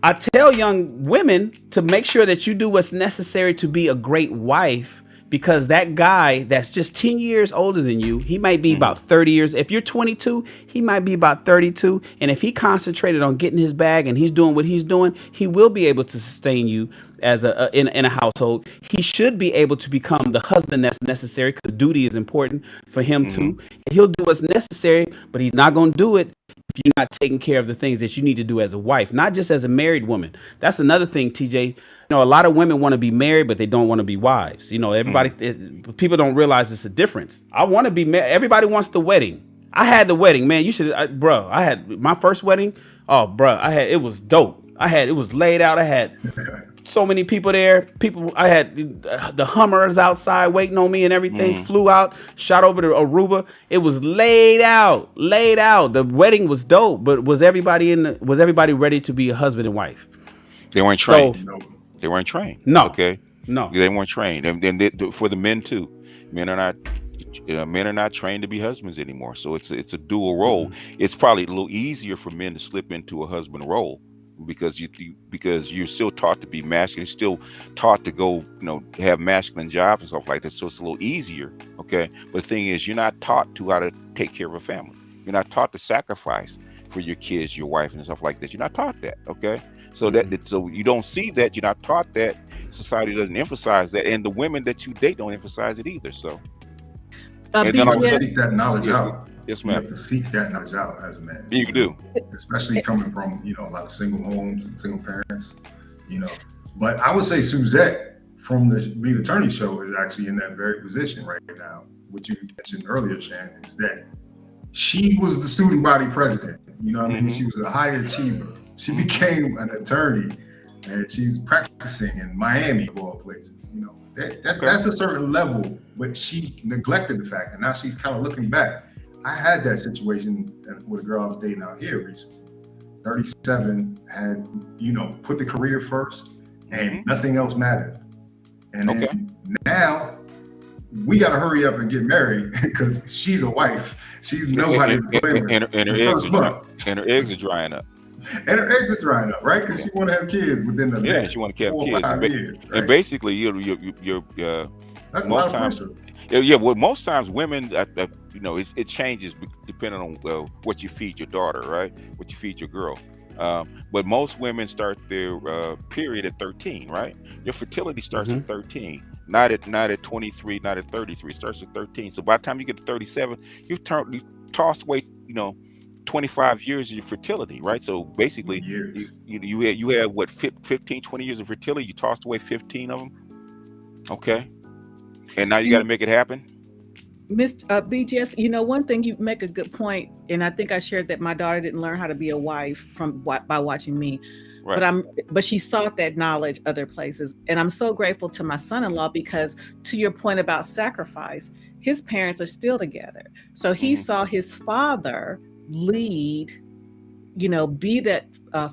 I tell young women to make sure that you do what's necessary to be a great wife, because that guy that's just 10 years older than you, he might be about 30 years. If you're 22, he might be about 32. And if he concentrated on getting his bag and he's doing what he's doing, he will be able to sustain you as in a household. He should be able to become the husband that's necessary, because duty is important for him too. And he'll do what's necessary, but he's not going to do it if you're not taking care of the things that you need to do as a wife, not just as a married woman. That's another thing, TJ. A lot of women want to be married, but they don't want to be wives. Everybody, people don't realize it's a difference. I want to be married. Everybody wants the wedding. I had the wedding, man. You should, I had my first wedding. Oh, bro, it was dope. It was laid out. I had so many people there. I had the Hummers outside waiting on me and everything. Flew out, shot over to Aruba. It was laid out. The wedding was dope, but was everybody ready to be a husband and wife? They weren't trained. They weren't trained. No. Okay. No. They weren't trained, and for the men too. Men are not trained to be husbands anymore. So it's a dual role. It's probably a little easier for men to slip into a husband role, because you're still taught to be masculine, still taught to go, have masculine jobs and stuff like that. So it's a little easier. Okay. But the thing is, you're not taught to how to take care of a family. You're not taught to sacrifice for your kids, your wife, and stuff like that. You're not taught that. Okay. So so you don't see that. You're not taught that. society doesn't emphasize that, and the women that you date don't emphasize it either. So, and then You all of a have to sudden, seek that knowledge out. yes, You have ma'am, to seek that knowledge out as a man. you do. Especially coming from, a lot of single homes and single parents, But I would say Suzette from the Lead Attorney Show is actually in that very position right now. What you mentioned earlier, Shannon, is that she was the student body president. You know what I mean? She was a high achiever. She became an attorney, and she's practicing in Miami, of all places. That's a certain level, but she neglected the fact, and now she's kind of looking back. I had that situation with a girl I was dating out here recently. 37, had put the career first, and nothing else mattered. And then now we got to hurry up and get married because she's a wife. She's nobody to play with. And her eggs are drying up. And her eggs are drying up, right? Because she want to have kids within the next she want to have 4 or kids. 5 years, right? And basically, you're that's most a lot of times, pressure. well, most times women, it changes depending on what you feed your daughter, right? What you feed your girl. But most women start their period at 13, right? Your fertility starts at 13, not at 23, not at 33. It starts at 13. So by the time you get to 37, you've tossed away, 25 years of your fertility, right? So basically, you had what, 15, 20 years of fertility. You tossed away 15 of them. Okay, and now you got to make it happen. Mr. BGS, one thing, you make a good point, and I think I shared that my daughter didn't learn how to be a wife by watching me, right. But she sought that knowledge other places, and I'm so grateful to my son-in-law because, to your point about sacrifice, his parents are still together, so he saw his father lead, be that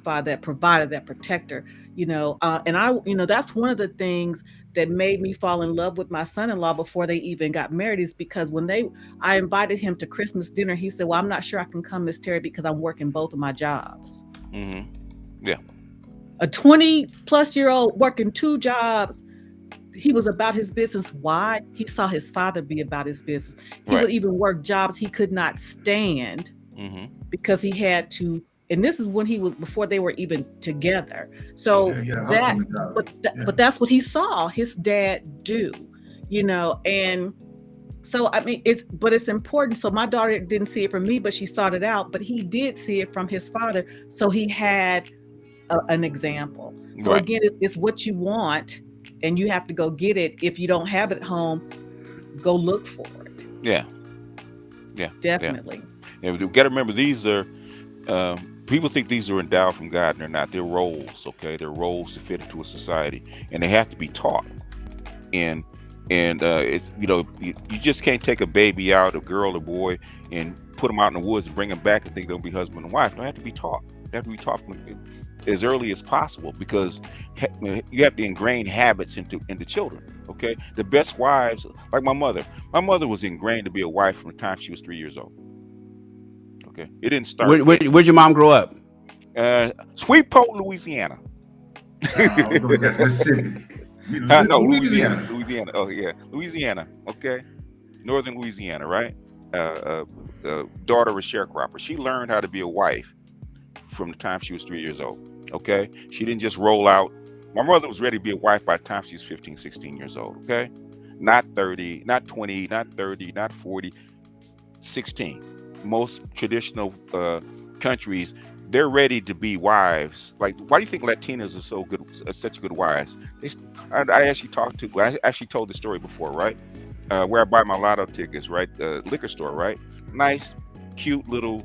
father, that provider, that protector, and I, that's one of the things that made me fall in love with my son-in-law before they even got married, is because when I invited him to Christmas dinner, he said, well, I'm not sure I can come, Miss Terry, because I'm working both of my jobs. Yeah. A 20-plus-year-old working 2 jobs. He was about his business. Why? He saw his father be about his business. He would even work jobs he could not stand because he had to. And this is when before they were even together. So but that's what he saw his dad do, and so, I mean, it's important. So my daughter didn't see it from me, but she sought it out, but he did see it from his father. So he had an example. So again, it's what you want, and you have to go get it. If you don't have it at home, go look for it. Yeah. Definitely. Yeah, we got to remember, these are, people think these are endowed from God, and they're not. They're roles, okay? They're roles to fit into a society, and they have to be taught. And it's, you just can't take a baby out, a girl or boy, and put them out in the woods and bring them back and think they'll be husband and wife. They have to be taught. They have to be taught from as early as possible, because you have to ingrain habits into children, okay? The best wives, like my mother was ingrained to be a wife from the time she was 3 years old. Okay, it didn't start. Where'd your mom grow up? Shreveport, Louisiana. That's Mississippi. No, Louisiana. Oh yeah, Louisiana. Okay, northern Louisiana, right? Daughter of a sharecropper. She learned how to be a wife from the time she was 3 years old. Okay, she didn't just roll out. My mother was ready to be a wife by the time she was 15, 16 years old. Okay, not 30, not 20, not 30, not 40, 16. Most traditional countries, they're ready to be wives. Like, why do you think Latinas are so good, such good wives? I actually told the story before, right? Where I buy my lotto tickets, right? The liquor store, right? Nice, cute little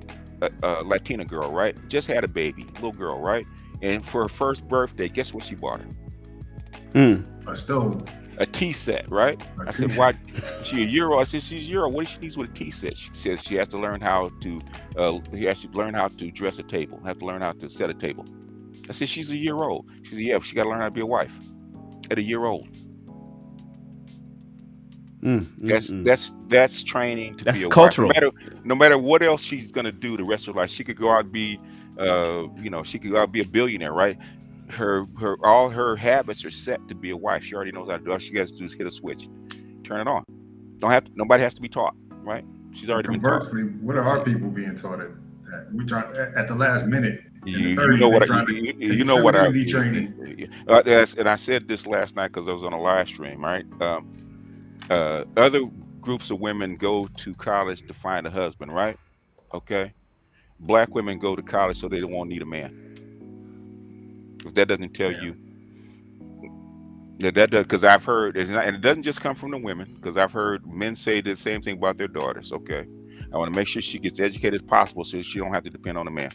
Latina girl, right? Just had a baby, little girl, right? And for her first birthday, guess what she bought her? A stove. A tea set, right? I said, why? She a year old. I said, she's a year old. What does she need with a tea set? She says she has to learn how to dress a table, have to learn how to set a table. I said, she's a year old. She said, yeah, but she got to learn how to be a wife at a year old. That's training to be a cultural. Wife. No matter what else she's gonna do the rest of her life, she could go out and be, she could go out and be a billionaire, right? All her habits are set to be a wife. She already knows how to do it. All she has to do is hit a switch, turn it on. Nobody has to be taught, right? She's already been taught. Conversely, what are our people being taught at? We try at the last minute. In the You 30s, know they what trying to you take know what I filigree training. and I said this last night because I was on a live stream, right? Other groups of women go to college to find a husband, right? Okay. Black women go to college so they won't need a man. If that doesn't tell Yeah. you that does, because I've heard, and it doesn't just come from the women, because I've heard men say the same thing about their daughters. Okay, I want to make sure she gets educated as possible so she don't have to depend on a man.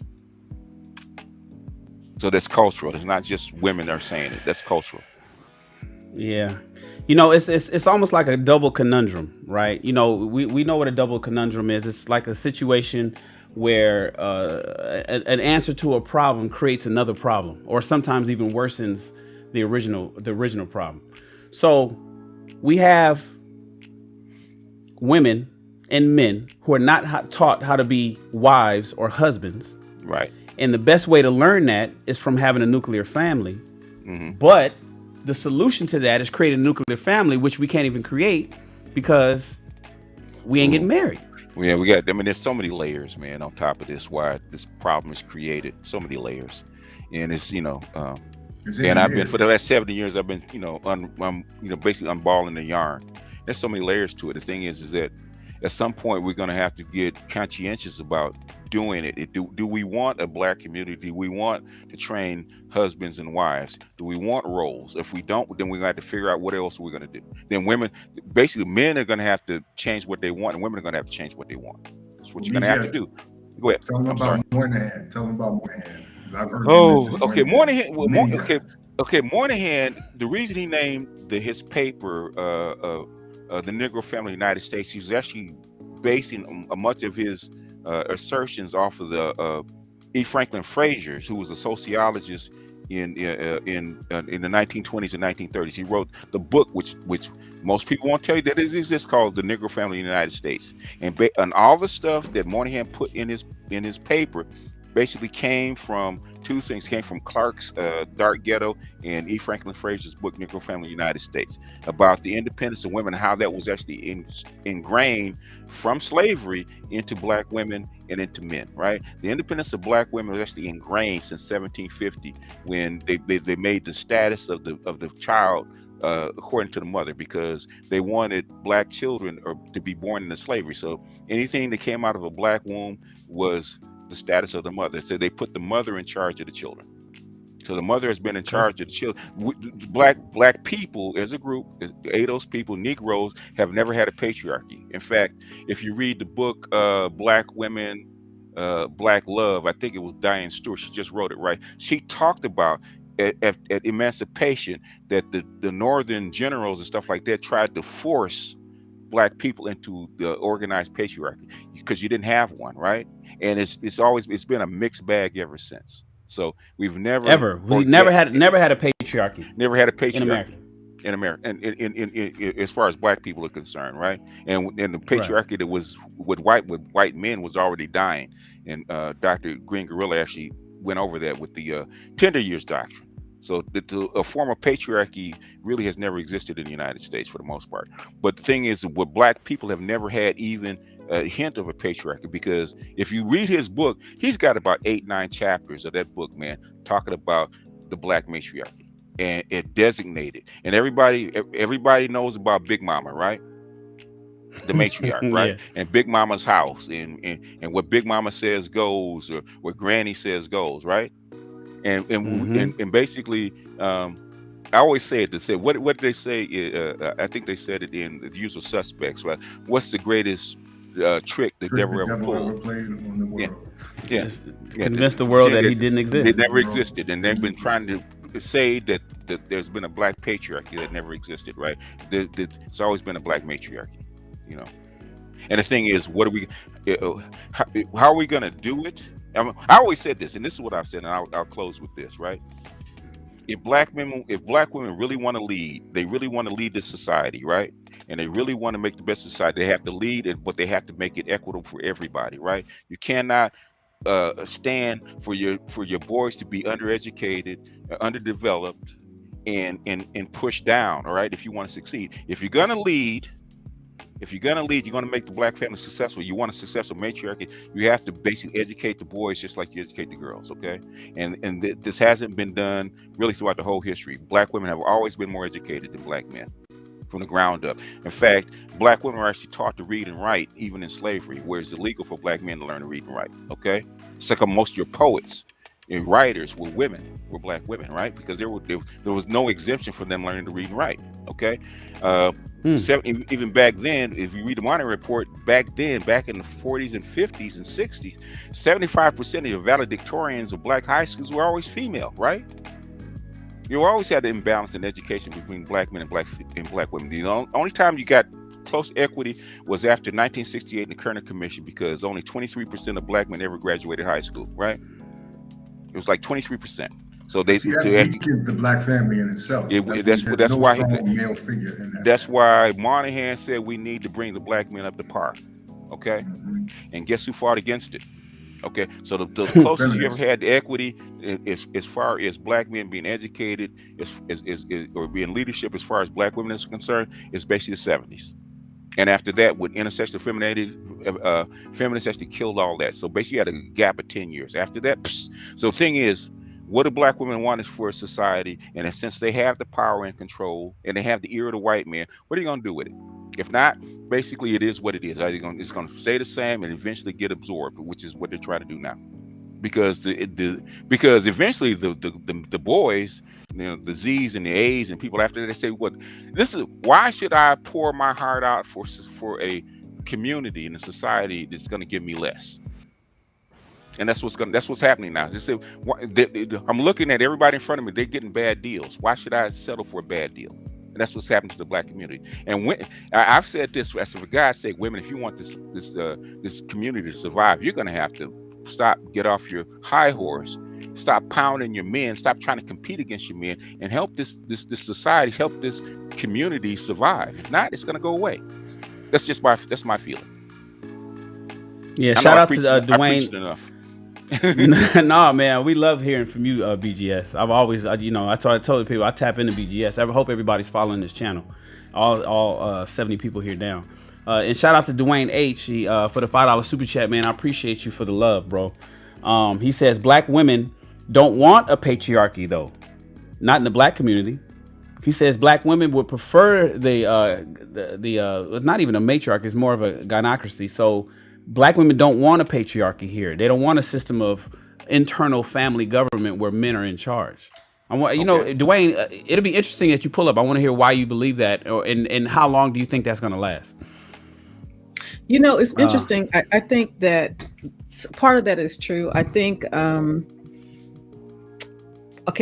So that's cultural. It's not just women that are saying it. That's cultural. Yeah. You know, it's almost like a double conundrum, right? You know, we know what a double conundrum is. It's like a situation where an answer to a problem creates another problem, or sometimes even worsens the original problem. So we have women and men who are not taught how to be wives or husbands. Right. And the best way to learn that is from having a nuclear family. Mm-hmm. But the solution to that is creating a nuclear family, which we can't even create because we ain't getting married. Yeah, we got. I mean, there's so many layers, man. On top of this, why this problem is created, so many layers, and it's and I've been for the last 70 years. I've been I'm basically unballing the yarn. There's so many layers to it. The thing is that at some point we're going to have to get conscientious about doing it. Do we want a black community? Do we want to train husbands and wives? Do we want roles? If we don't, then we're going to have to figure out what else we're going to do. Then basically men are going to have to change what they want, and women are going to have to change what they want. That's what you're going to have to do. Go ahead. Tell them about Moynihan. Tell them about Moynihan. I've heard okay. Moynihan. Moynihan. The reason he named his paper the Negro Family of the United States, he was actually basing much of his assertions off of the E. Franklin Fraser, who was a sociologist in the 1920s and 1930s. He wrote the book, which most people won't tell you that it exists, called The Negro Family in the United States. And all the stuff that Moynihan put in his paper basically came from two things. Came from Clark's Dark Ghetto and E. Franklin Fraser's book, Negro Family United States, about the independence of women, how that was actually ingrained from slavery into black women and into men, right? The independence of black women was actually ingrained since 1750, when they made the status of the child according to the mother, because they wanted black children to be born into slavery. So anything that came out of a black womb was the status of the mother. So they put the mother in charge of the children. So the mother has been in charge of the children. Black people as a group, ADOS people, Negroes, have never had a patriarchy. In fact, if you read the book Black Women, Black Love, I think it was Diane Stewart, she just wrote it, right? She talked about at emancipation that the northern generals and stuff like that tried to force black people into the organized patriarchy because you didn't have one, right? And it's been a mixed bag ever since. So we've never had a patriarchy. Never had a patriarchy in America, and in as far as black people are concerned, right? And the patriarchy that was with white men was already dying. And Dr. Green Gorilla actually went over that with the Tender Years Doctrine. So a form of patriarchy really has never existed in the United States for the most part. But the thing is, what black people have never had even a hint of a patriarchy, because if you read his book, he's got about 8-9 chapters of that book, man, talking about the black matriarchy, and it designated. And everybody knows about Big Mama, right? The matriarch, right? Yeah. And Big Mama's house, and what Big Mama says goes, or what Granny says goes, right? And basically, I always say it. They say, what did they say? I think they said it in The Usual Suspects, right? What's the greatest trick the devil ever pulled? Played on the world. Yeah. Convince the world that he didn't exist. It never existed, and they've been trying to say that there's been a black patriarchy that never existed, right? It's always been a black matriarchy, you know. And the thing is, how are we going to do it? I always said this, and this is what I've said, and I'll close with this, right? If black women really want to lead, they really want to lead this society, right? And they really want to make the best society, they have to lead it, but they have to make it equitable for everybody, right? You cannot stand for your boys to be undereducated, underdeveloped, and pushed down, all right? If you want to succeed, if you're gonna lead, If you're gonna lead, you're gonna make the black family successful. You want a successful matriarchy. You have to basically educate the boys just like you educate the girls. Okay, and this hasn't been done really throughout the whole history. Black women have always been more educated than black men from the ground up. In fact, black women are actually taught to read and write even in slavery, where it's illegal for black men to learn to read and write. Okay, it's like most of your poets and writers were women, were black women, right? Because there was no exemption for them learning to read and write. Okay. Even back then, if you read the Monterey Report, back in the 40s and 50s and 60s, 75% of your valedictorians of black high schools were always female, right? You always had the imbalance in education between black men and black women. The only time you got close equity was after 1968 in the Kerner Commission, because only 23% of black men ever graduated high school, right? It was like 23%. So they the black family in itself. That's no why strong male figure in that. That's why Moynihan said we need to bring the black men up to par. Okay, and guess who fought against it? Okay, so the closest you ever had to equity as far as black men being educated, or being leadership as far as black women is concerned, is basically the 70s. And after that, with intersectional femininity, feminists actually killed all that. So basically, you had a gap of 10 years. After that, so the thing is, what do black women want is for a society, and since they have the power and control, and they have the ear of the white man, what are you going to do with it? If not, basically, it is what it is. It's going to stay the same and eventually get absorbed, which is what they're trying to do now. Because eventually the boys, the Z's and the A's and people after that, they say, why should I pour my heart out for a community and a society that's going to give me less? And that's what's happening now. They say, I'm looking at everybody in front of me. They're getting bad deals. Why should I settle for a bad deal? And that's what's happening to the black community. And when I've said this, as for God's sake, women, if you want this community to survive, you're going to have to get off your high horse, stop pounding your men, stop trying to compete against your men, and help this society, help this community survive. If not, it's going to go away. That's my feeling. Yeah, shout out to Dwayne. I preached enough. No, man, we love hearing from you, BGS. I've always, I told people I tap into BGS. I hope everybody's following this channel. All 70 people here down. And shout out to Dwayne H. For the $5 super chat, man. I appreciate you for the love, bro. He says black women don't want a patriarchy, though. Not in the black community. He says black women would prefer not even a matriarchy, it's more of a gynocracy. So black women don't want a patriarchy here. They don't want a system of internal family government where men are in charge. Dwayne, it'll be interesting that you pull up. I want to hear why you believe that, and how long do you think that's going to last? It's interesting. I think that part of that is true. I think, I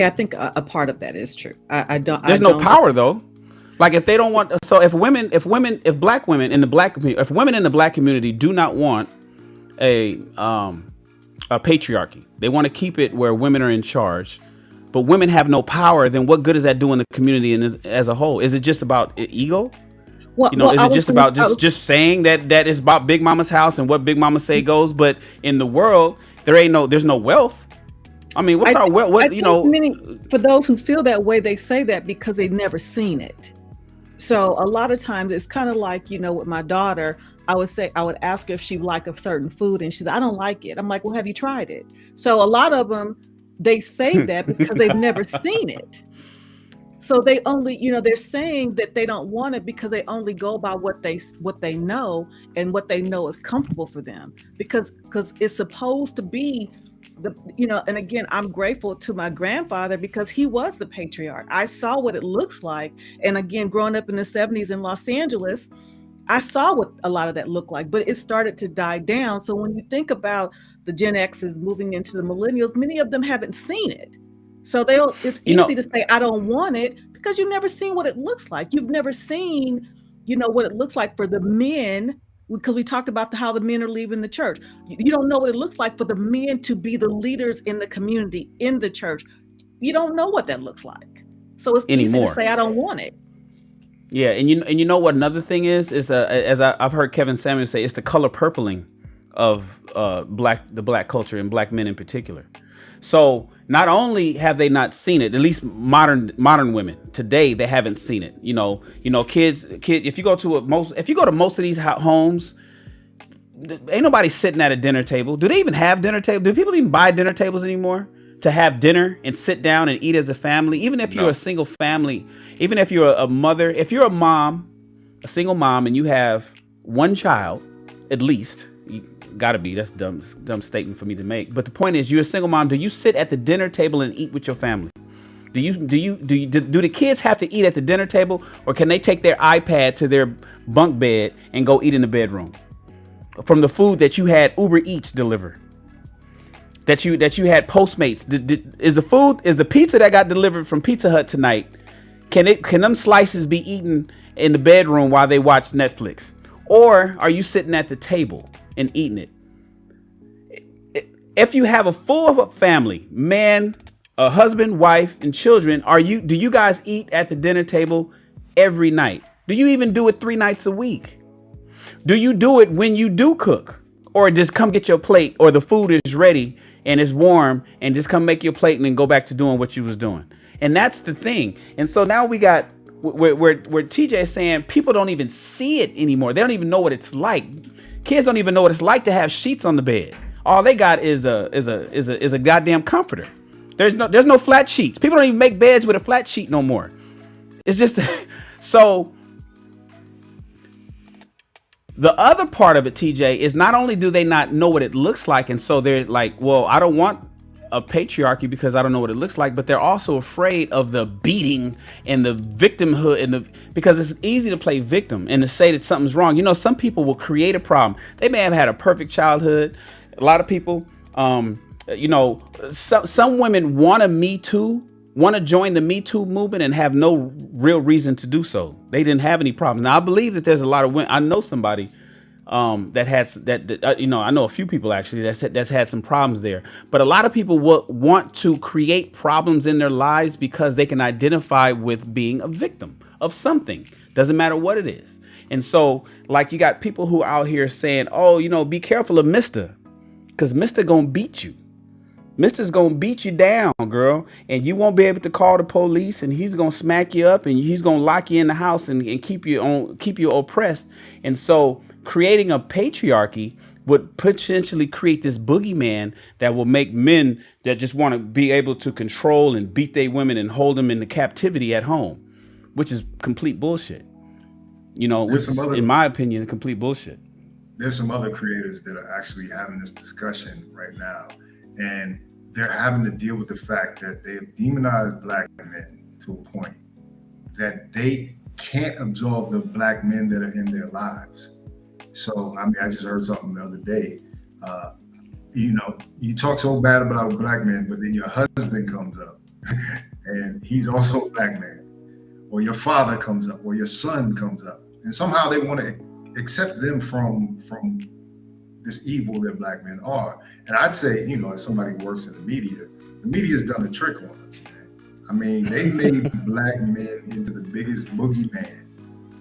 think a part of that is true. There's no power though. Like if they don't want, so if women in the black community do not want a patriarchy, they want to keep it where women are in charge, but women have no power, then what good does that do in the community and as a whole? Is it just about ego? Is it just about just saying that it's about Big Mama's house and what Big Mama say goes, but in the world there's no wealth. I mean, what's our wealth? For those who feel that way, they say that because they've never seen it. So a lot of times it's kind of like, with my daughter, I would ask her if she would like a certain food, and she said, I don't like it. I'm like, well, have you tried it? So a lot of them, they say that because they've never seen it. So they only, they're saying that they don't want it because they only go by what they know, and what they know is comfortable for them, because it's supposed to be and again, I'm grateful to my grandfather because he was the patriarch. I saw what it looks like. And again, growing up in the 70s in Los Angeles, I saw what a lot of that looked like, but it started to die down. So when you think about the Gen X's moving into the millennials, many of them haven't seen it. So it's easy to say, I don't want it, because you've never seen what it looks like. You've never seen, what it looks like for the men, because we talked about how the men are leaving the church. You don't know what it looks like for the men to be the leaders in the community, in the church. You don't know what that looks like. So it's easy to say, I don't want it. Yeah. And you know what another thing is as I've heard Kevin Samuels say, it's the color purpling of the black culture and black men in particular. So not only have they not seen it, at least modern women today, they haven't seen it. Kids. If you go to most of these homes, ain't nobody sitting at a dinner table. Do they even have dinner tables? Do people even buy dinner tables anymore to have dinner and sit down and eat as a family? Even if you're a single family, even if you're a mother, if you're a single mom, and you have one child, at least. Gotta be. That's dumb statement for me to make. But the point is, you're a single mom. Do you sit at the dinner table and eat with your family? Do the kids have to eat at the dinner table, or can they take their iPad to their bunk bed and go eat in the bedroom from the food that you had Uber Eats deliver? That you had Postmates. Is the pizza that got delivered from Pizza Hut tonight? Can them slices be eaten in the bedroom while they watch Netflix, or are you sitting at the table and eating it? If you have a full family, man, a husband, wife, and children, do you guys eat at the dinner table every night? Do you even do it 3 nights a week? Do you do it when you do cook, or just come get your plate, or the food is ready and it's warm and just come make your plate and then go back to doing what you was doing? And that's the thing. And so now we got where TJ is saying people don't even see it anymore. They don't even know what it's like. Kids don't even know what it's like to have sheets on the bed. All they got is a goddamn comforter. There's no flat sheets. People don't even make beds with a flat sheet no more. It's just so. The other part of it, TJ, is not only do they not know what it looks like, and so they're like, well, I don't want a patriarchy because I don't know what it looks like, but they're also afraid of the beating and the victimhood because it's easy to play victim and to say that something's wrong. Some people will create a problem. They may have had a perfect childhood. A lot of people, some women want to join the Me Too movement and have no real reason to do so. They didn't have any problems. Now I believe that there's a lot of women. I know somebody I know a few people actually that's had some problems there, but a lot of people will want to create problems in their lives because they can identify with being a victim of something. Doesn't matter what it is. And so like you got people who out here saying, oh, be careful of Mr. because Mr. gonna beat you. Mister's gonna beat you down, girl, and you won't be able to call the police, and he's gonna smack you up, and he's gonna lock you in the house and keep you oppressed. And so creating a patriarchy would potentially create this boogeyman that will make men that just want to be able to control and beat their women and hold them into captivity at home, which is complete bullshit. Which is, in my opinion, complete bullshit. There's some other creators that are actually having this discussion right now, and they're having to deal with the fact that they have demonized black men to a point that they can't absorb the black men that are in their lives. So, I just heard something the other day. You talk so bad about black men, but then your husband comes up and he's also a black man, or your father comes up, or your son comes up, and somehow they want to accept them from this evil that black men are. And I'd say, as somebody who works in the media's done a trick on us, man. They made black men into the biggest boogeyman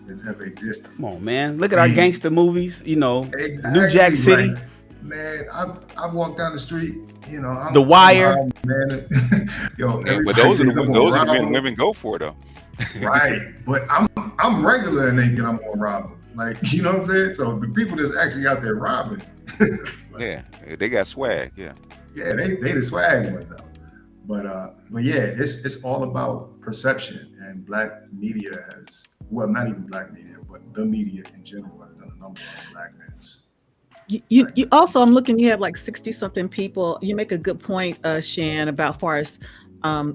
that's ever existed. Come on, man. Look at our gangster movies, exactly, New Jack City. Like, man, I walk down the street, I'm The Wire. Man. But those are the men women go for, though. Right. But I'm regular and I'm gonna rob them. Like, you know what I'm saying? So the people that's actually out there robbing. Yeah, they got swag. Yeah. Yeah, they the swag ones out. But yeah, it's all about perception, and black media has, well, not even black media, but the media in general has done a number on blackness. You also, I'm looking, you have like 60 something people. You make a good point, Shan, about far as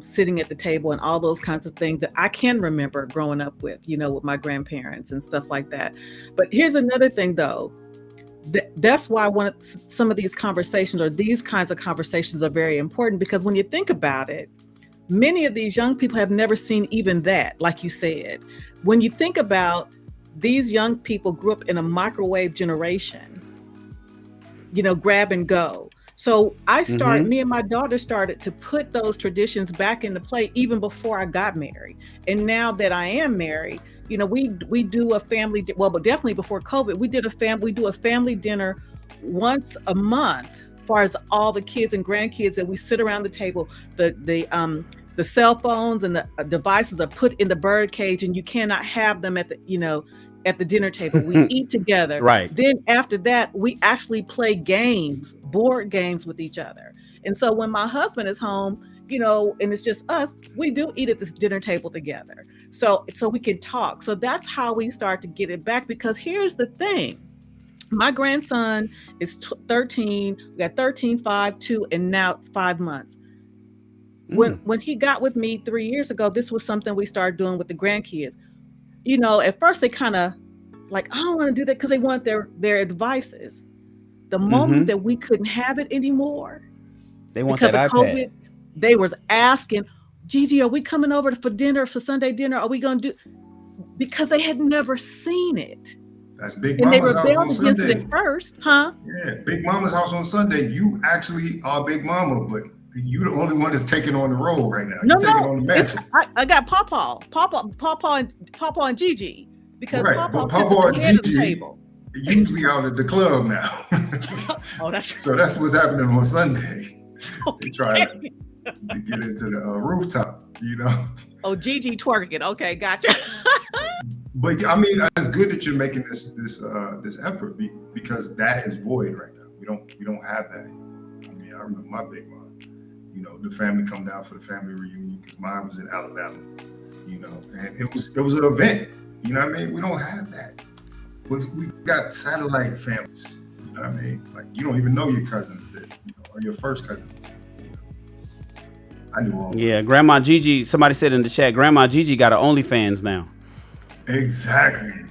sitting at the table and all those kinds of things that I can remember growing up with, with my grandparents and stuff like that. But here's another thing though. That's why some of these conversations, or these kinds of conversations, are very important, because when you think about it, many of these young people have never seen even that, like you said. When you think about these young people grew up in a microwave generation, grab and go. So me and my daughter started to put those traditions back into play even before I got married. And now that I am married, we do a family, but definitely before COVID, we do a family dinner once a month, as far as all the kids and grandkids, that we sit around the table, the cell phones and the devices are put in the bird cage, and you cannot have them at the dinner table. We eat together. Right. Then after that, we actually play games, board games with each other. And so when my husband is home, and it's just us, we do eat at this dinner table together. So we can talk. So that's how we start to get it back, because here's the thing. My grandson is 13. We got 13, 5, 2, and now 5 months. When he got with me 3 years ago, this was something we started doing with the grandkids. At first they kind of like, I don't want to do that, because they want their advices. The moment that we couldn't have it anymore, they want because that of iPad. COVID, they was asking, Gigi, are we coming over for dinner, for Sunday dinner? Are we going to do? Because they had never seen it. That's Big And they Mama's house on rebelled against it Sunday. at first, huh? Yeah, Big Mama's house on Sunday. You actually are Big Mama, but you the only one that's taking on the role right now. You're taking on the It's, mantle. I got Pawpaw and Gigi, because Right, Pawpaw but sits at Pawpaw the and head of the Gigi table. usually out at the club now. Oh, that's So that's what's happening on Sunday. okay. They try to get into the rooftop, Oh, Gigi twerking. Okay, gotcha. But I mean, it's good that you're making this effort because that is void right now. We don't have that anymore. I mean, I remember my big mom. The family come down for the family reunion because mine was in Alabama. And it was an event. You know what I mean? We don't have that. We got satellite families. You know what I mean? Like, you don't even know your cousins or your first cousins. I knew all. Yeah, Grandma Gigi. Somebody said in the chat, Grandma Gigi got her OnlyFans now. Exactly.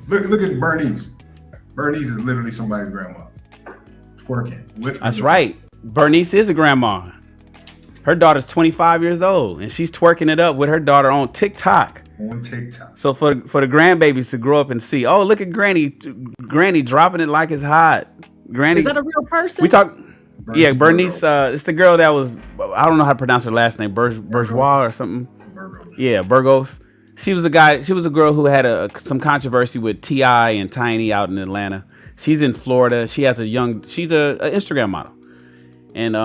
Look at Bernice. Bernice is literally somebody's grandma twerking with. That's right. Bernice is a grandma. Her daughter's 25 years old, and she's twerking it up with her daughter on TikTok. On TikTok. So for the grandbabies to grow up and see, oh, look at Granny dropping it like it's hot. Granny. Is that a real person? We talk. Bernice Yeah, Bernice. Burgos. It's the girl that was. I don't know how to pronounce her last name. Bourgeois or something. Burgos. Yeah, Burgos. She was a girl who had some controversy with T.I. and Tiny out in Atlanta. She's in Florida. She's a Instagram model. And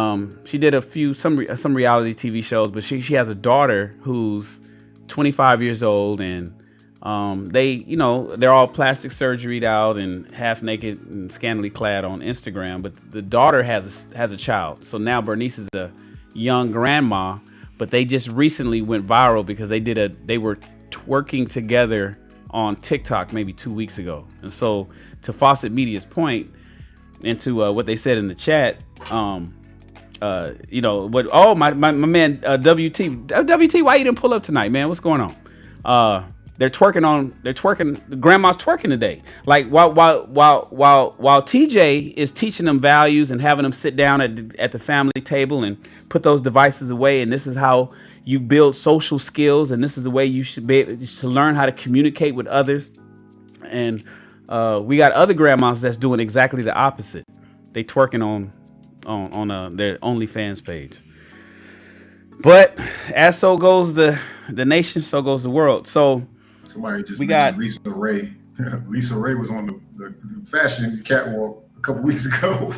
she did some reality TV shows, but she has a daughter who's 25 years old, and they're all plastic surgeryed out and half naked and scantily clad on Instagram, but the daughter has a child. So now Bernice is a young grandma, but they just recently went viral because they were twerking together on TikTok maybe 2 weeks ago. And so, to Fawcett Media's point, and to what they said in the chat, my man WT, why you didn't pull up tonight, man? What's going on? They're twerking. Grandma's twerking today. Like while TJ is teaching them values and having them sit down at the family table and put those devices away, and this is how you build social skills, and this is the way you should be able to learn how to communicate with others. And we got other grandmas that's doing exactly the opposite. They twerking on their OnlyFans page. But as so goes the nation, so goes the world. So Somebody just we got Lisa Ray. Lisa Ray was on the fashion catwalk a couple weeks ago.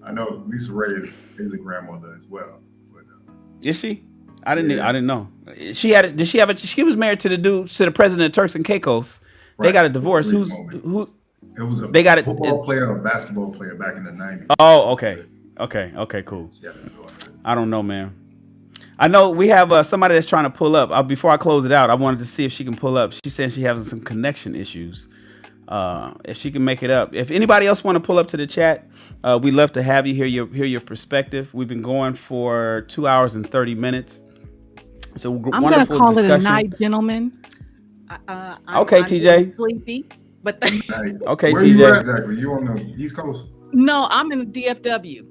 I know Lisa Ray is a grandmother as well. But, is she? I didn't know. She was married to the president of Turks and Caicos. Right. They got a divorce. Who? It was a football player or a basketball player back in the 90s. Oh, okay, cool. I don't know, man. I know we have somebody that's trying to pull up. Before I close it out, I wanted to see if she can pull up. She said she having some connection issues. If she can make it up. If anybody else want to pull up to the chat, we'd love to have you hear your perspective. We've been going for 2 hours and 30 minutes. It's a I'm wonderful gonna call discussion. it a night, gentlemen. Okay, I'm TJ. Sleepy, but okay, Where TJ. you at exactly? You on the East Coast? No, I'm in the DFW.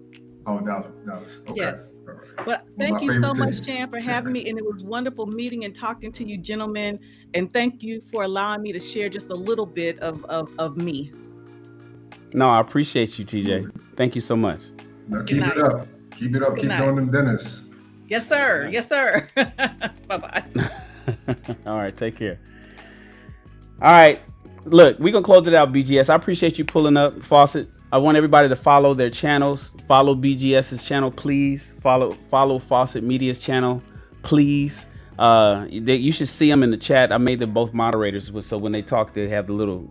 Oh, Dallas. Okay. Yes. All right. But thank My you so favorite much, cities. Shan, for having me. And it was wonderful meeting and talking to you, gentlemen. And thank you for allowing me to share just a little bit of me. No, I appreciate you, TJ. Thank you so much. Now keep it up. Keep it up. Keep doing them dinners. Yes, sir. Yes, sir. Bye-bye. All right, take care. All right. look, we're gonna close it out, BGS. I appreciate you pulling up, Fawcett. I want everybody to follow their channels. Follow BGS's channel, please. Follow Fawcett Media's channel, please. You should see them in the chat. I made them both moderators, so when they talk, they have the little.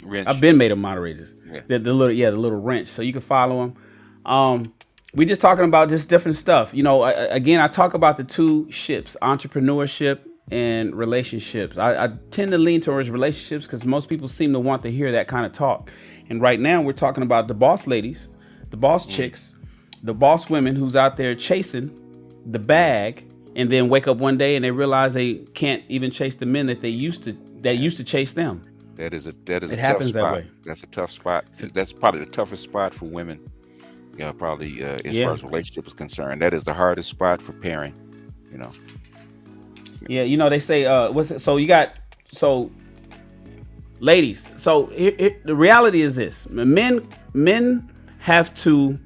Wrench. I've been made them moderators. Yeah. The little wrench, so you can follow them. We just talking about just different stuff. You know, again, I talk about the two ships: entrepreneurship and relationships. I tend to lean towards relationships because most people seem to want to hear that kind of talk. And right now we're talking about the boss ladies, the boss chicks, the boss women who's out there chasing the bag, and then wake up one day and they realize they can't even chase the men that used to chase them. That is a It tough happens spot. that way. That's a tough spot. That's probably the toughest spot for women. Yeah, probably as far as relationship is concerned. That is the hardest spot for pairing. You know. Yeah, you know they say ladies. So the reality is this: men have to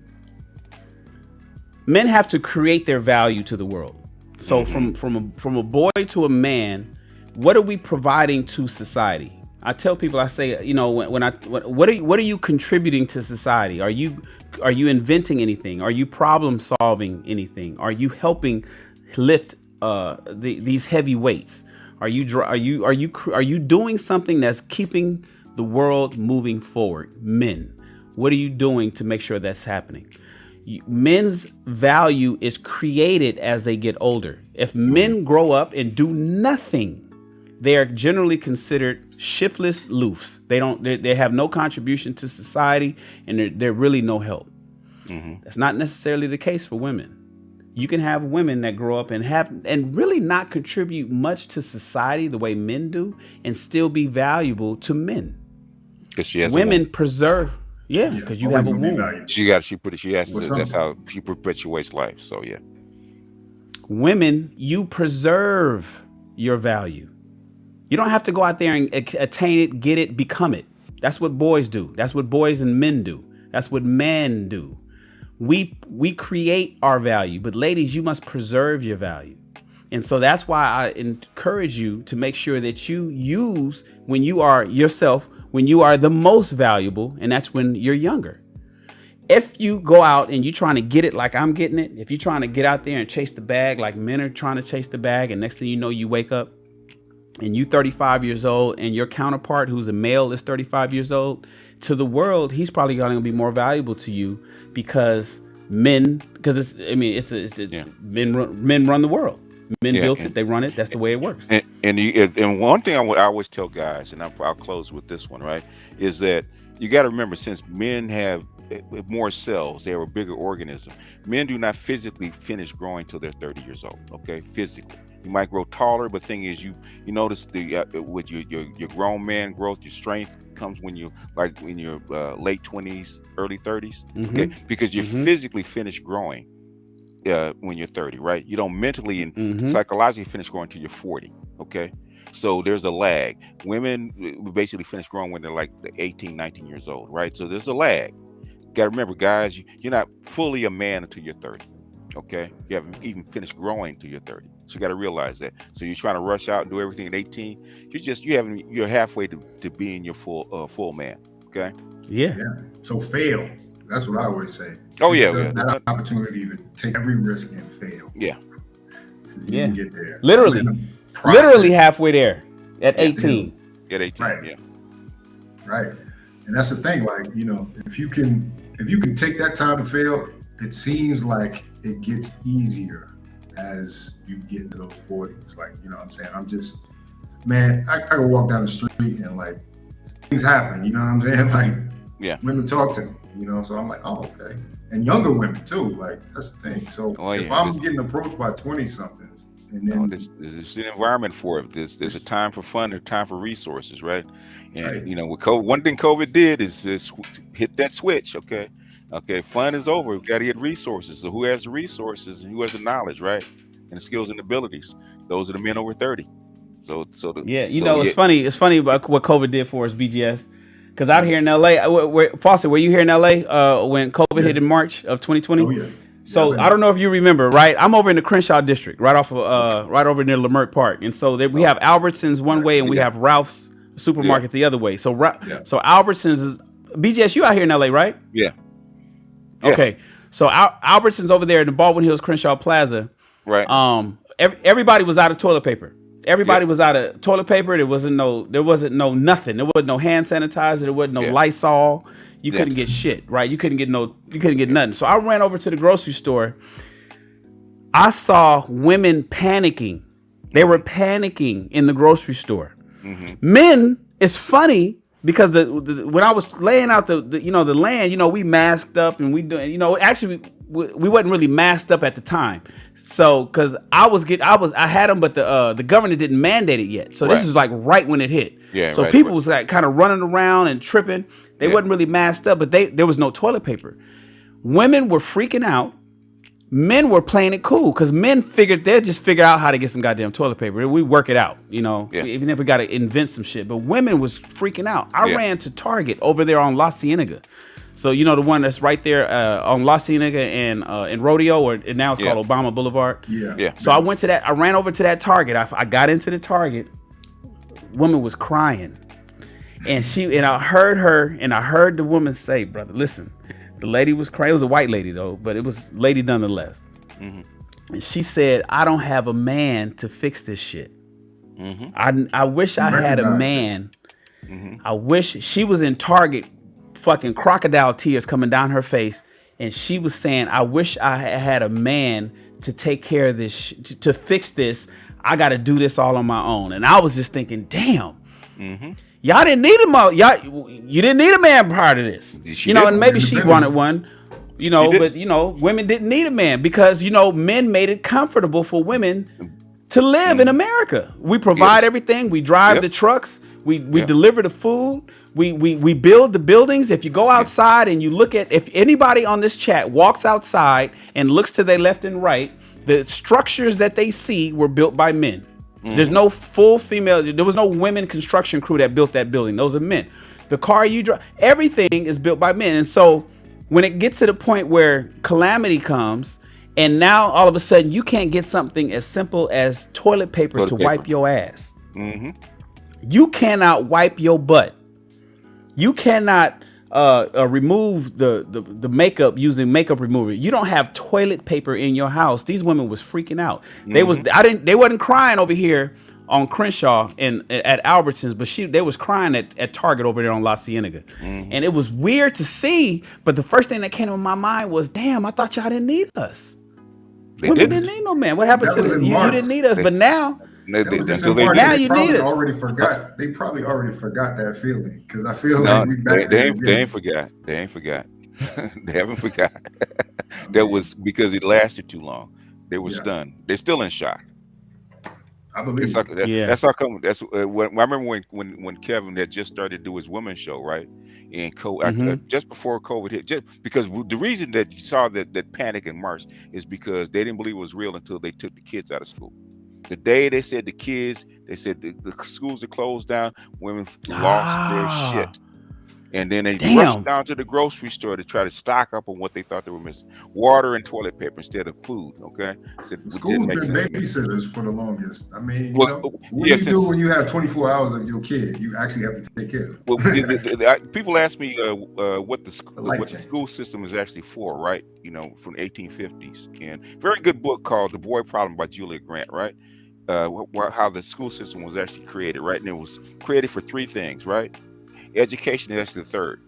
create their value to the world. So from a boy to a man, what are we providing to society? I tell people, I say, you know, what are you contributing to society? Are you inventing anything? Are you problem solving anything? Are you helping lift these heavy weights? Are you doing something that's keeping the world moving forward? Men, what are you doing to make sure that's happening? Men's value is created as they get older. If men grow up and do nothing, they are generally considered shiftless loofs. They have no contribution to society, and they're really no help. That's not necessarily the case for women. You can have women that grow up and really not contribute much to society the way men do, and still be valuable to men. Because she has women preserve. Yeah, because you have a womb. That's how she perpetuates life. So yeah. Women, you preserve your value. You don't have to go out there and attain it, get it, become it. That's what boys do. That's what boys and men do. That's what men do. We create our value, but ladies, you must preserve your value. And so that's why I encourage you to make sure that you use when you are yourself, when you are the most valuable, and that's when you're younger. If you go out and you're trying to get it like I'm getting it, if you're trying to get out there and chase the bag like men are trying to chase the bag, and next thing you know, you wake up and you 35 years old and your counterpart who's a male is 35 years old, to the world, he's probably going to be more valuable to you because men run the world. Men built it, they run it. That's the way it works. And one thing I always tell guys, and I'll close with this one, right, is that you got to remember, since men have more cells, they are a bigger organism. Men do not physically finish growing till they're 30 years old. Okay, physically. You might grow taller, but the thing is, you notice with your grown man growth, your strength comes when you're in your late 20s, early 30s. Okay, because you physically finish growing when you're 30, right? You don't mentally and psychologically finish growing until you're 40. Okay, so there's a lag. Women basically finish growing when they're like 18, 19 years old, right? So there's a lag. Got to remember, guys, you're not fully a man until you're 30. Okay, you haven't even finished growing till you're 30. So you got to realize that. So you're trying to rush out and do everything at 18. You're halfway to being your full man. Okay. Yeah. So fail. That's what I always say. Oh yeah. That opportunity to take every risk and fail. Yeah. So you can get there. Literally halfway there at 18. At 18. Right. Yeah. Right. And that's the thing. Like, if you can take that time to fail, it seems like it gets easier as you get into those 40s. Like, you know what I'm saying? I'm just, man, I can walk down the street and like things happen, you know what I'm saying? Like, women talk to me, so I'm like, oh, okay. And younger women too, like that's the thing. So if I'm getting approached by 20 somethings, and then there's an environment for it. There's a time for fun, there's time for resources, right? And with COVID, one thing COVID did is hit that switch. Okay, fun is over. We've got to get resources. So who has the resources and who has the knowledge, right? And the skills and abilities. Those are the men over 30. It's funny. It's funny about what COVID did for us, BGS. Because out here in LA, Fawcett, were you here in LA when COVID hit in March of 2020? Oh, yeah. So I don't know if you remember, right? I'm over in the Crenshaw district, right over near Leimert Park. And so we have Albertsons one way and we have Ralph's supermarket the other way. So Yeah. so Albertsons is BGS. You out here in LA, right? Yeah. Okay. So Albertsons over there in the Baldwin Hills Crenshaw Plaza. Right. Everybody was out of toilet paper. Everybody was out of toilet paper. There wasn't no nothing. There wasn't no hand sanitizer. There wasn't no Lysol. You couldn't get shit, right? You couldn't get nothing. So I ran over to the grocery store. I saw women panicking. They were panicking in the grocery store. Men, it's funny because when I was laying out the land, we masked up and we doing, actually we wasn't really masked up at the time. So, cause I had them, but the governor didn't mandate it yet. So this is like right when it hit. Yeah. So people was like kind of running around and tripping. They wasn't really masked up, but there was no toilet paper. Women were freaking out. Men were playing it cool because men they'd just figure out how to get some goddamn toilet paper. We work it out, even if we got to invent some shit. But women was freaking out. I ran to Target over there on La Cienega. So, the one that's right there on La Cienega and Rodeo, and now it's called Obama Boulevard. Yeah. So I went to that. I ran over to that Target. I got into the Target. Woman was crying. And I heard her, and I heard the woman say, brother, listen. The lady was crying. It was a white lady, though, but it was lady nonetheless. And she said, I don't have a man to fix this shit. I wish I had a man. I wish she was in Target, fucking crocodile tears coming down her face. And she was saying, I wish I had a man to take care of this, to fix this. I got to do this all on my own. And I was just thinking, damn. Y'all didn't need him. You didn't need a man prior to this. And maybe she wanted one, but women didn't need a man because, men made it comfortable for women to live in America. We provide everything. We drive the trucks. We deliver the food. We build the buildings. If you go outside and you look at, if anybody on this chat walks outside and looks to their left and right, the structures that they see were built by men. There's no full female. There was no women construction crew that built that building. Those are men. The car you drive, everything is built by men. And so when it gets to the point where calamity comes, and now all of a sudden you can't get something as simple as toilet paper to wipe your ass. You cannot wipe your butt. You cannot remove the makeup using makeup remover. You don't have toilet paper in your house. These women was freaking out. They wasn't crying over here on Crenshaw and at Albertsons, but they was crying at Target over there on La Cienega. And it was weird to see, but the first thing that came to my mind was, damn, I thought y'all didn't need us. Women didn't need no man. What happened to you? You didn't need us, but now now you need us. They probably already forgot that feeling because I feel like they ain't forgot. They ain't forgot. They haven't forgot. That was because it lasted too long. They were stunned. They're still in shock. I believe. That's how come. That's when I remember when Kevin had just started to do his women's show, right? And just before COVID hit, just because the reason that you saw that panic in March is because they didn't believe it was real until they took the kids out of school. The day they said they said the schools are closed down, women lost their shit. And then they rushed down to the grocery store to try to stock up on what they thought they were missing. Water and toilet paper instead of food, okay? Schools been babysitters for the longest. I mean, what do you do when you have 24 hours of your kid? You actually have to take care of it. People ask me what the school system is actually for, right? From the 1850s. And very good book called The Boy Problem by Julia Grant, right? How the school system was actually created, right? And it was created for three things, right? Education is actually the third.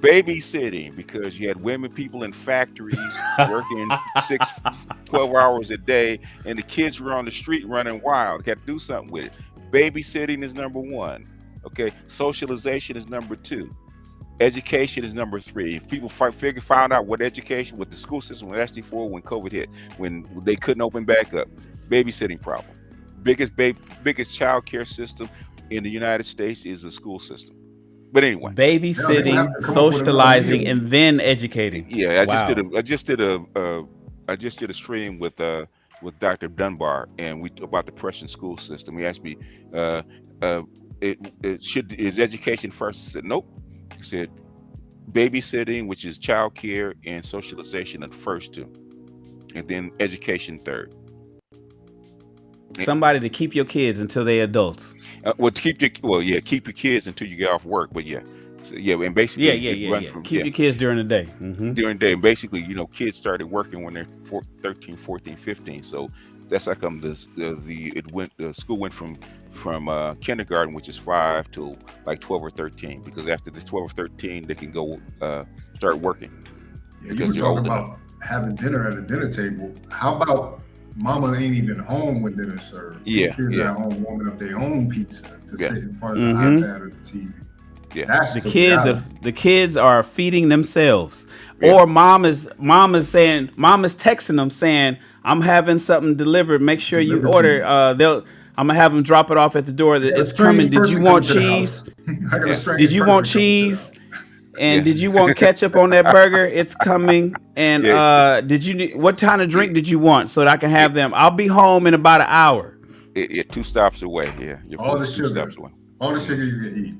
Babysitting, because you had people in factories working 12 hours a day, and the kids were on the street running wild. They had to do something with it. Babysitting is number one. Okay, socialization is number two. Education is number three. If people found out what the school system was actually for when COVID hit, when they couldn't open back up, babysitting problem. Biggest child care system in the United States is the school system. But anyway, babysitting, socializing, and then educating. Yeah, I just did a stream with Dr. Dunbar, and we talked about the Prussian school system. He asked me, is education first? I said nope. He said babysitting, which is child care, and socialization are the first two, and then education third. Somebody to keep your kids until they're adults. Well, keep your kids until you get off work. But yeah, so, yeah, and basically, Keep your kids during the day. during the day. And basically, kids started working when they're 13, 14, 15. So that's how come the school went from kindergarten, which is 5, to like 12 or 13, because after the 12 or 13, they can go start working. Yeah, you were talking about having dinner at a dinner table. How about mama ain't even home when dinner's served? Yeah, kids yeah. at home warming up their own pizza to sit in front of Mm-hmm. the iPad or the TV. Yeah. That's The kids are feeding themselves, Yeah. or mom is texting them saying, "I'm having something delivered. Make sure you Delivered order. to I'm gonna have them drop it off at the door. That A it's strange coming. Did person you want come to the cheese? house. I got a strange Did you person want come to the cheese? house. And Yeah. did you want ketchup on that burger? It's coming. And Yeah. what kind of drink did you want so that I can have them? I'll be home in about an hour." You're 2 stops away. Yeah, you're All the 2 sugar. stops away. All the sugar you can eat.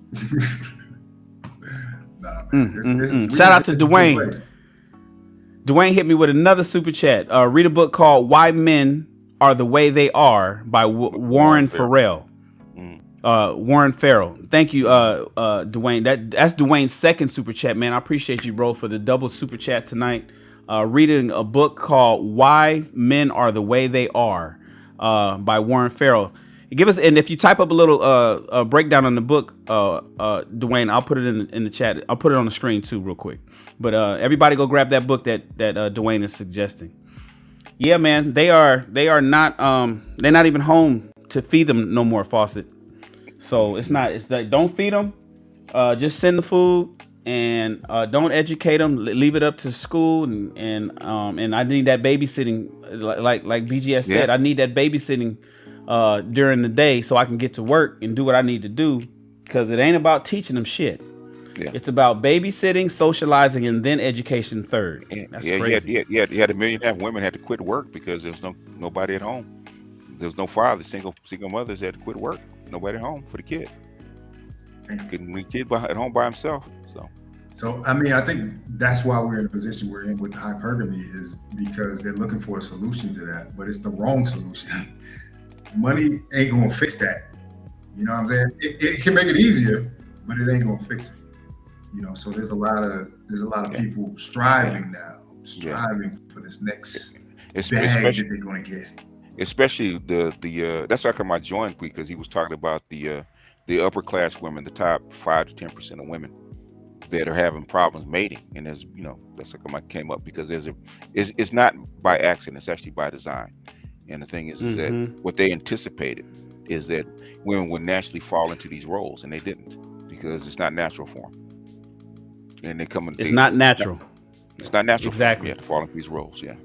Nah, man. Shout out to it's a good Dwayne. place. Dwayne hit me with another super chat. Read a book called "Why Men Are the Way They Are" by Warren Farrell. Warren Farrell. Thank you, Dwayne. That's Dwayne's second super chat, man. I appreciate you, bro, for the double super chat tonight. Reading a book called "Why Men Are the Way They Are" by Warren Farrell. Give us, and if you type up a little breakdown on the book, Dwayne, I'll put it in the chat. I'll put it on the screen too, real quick. But everybody, go grab that book that Dwayne is suggesting. Yeah, man, they're not even home to feed them no more, Fawcett. So it's like, don't feed them, just send the food, and don't educate them. Leave it up to school, and I need that babysitting, like BGS said. Yeah. I need that babysitting during the day so I can get to work and do what I need to do, because it ain't about teaching them shit. Yeah. It's about babysitting, socializing, and then education third. That's crazy. You had 1.5 million women had to quit work because there's nobody at home. There's no father. Single mothers had to quit work. Nobody home for the kid. Couldn't leave the kid at home by himself. So, I mean, I think that's why we're in the position we're in with hypergamy, is because they're looking for a solution to that, but it's the wrong solution. Money ain't gonna fix that. You know what I'm saying? It can make it easier, but it ain't gonna fix it. So there's a lot of people striving for this next bag that they're gonna get. Especially the that's how come I joined, because he was talking about the upper class women, the top 5 to 10% of women that are having problems mating, and that's how come I came up, because it's not by accident, it's actually by design. And the thing is that what they anticipated is that women would naturally fall into these roles, and they didn't, because it's not natural for them. And It's not natural. It's not natural. Exactly. For them, to fall into these roles. Yeah.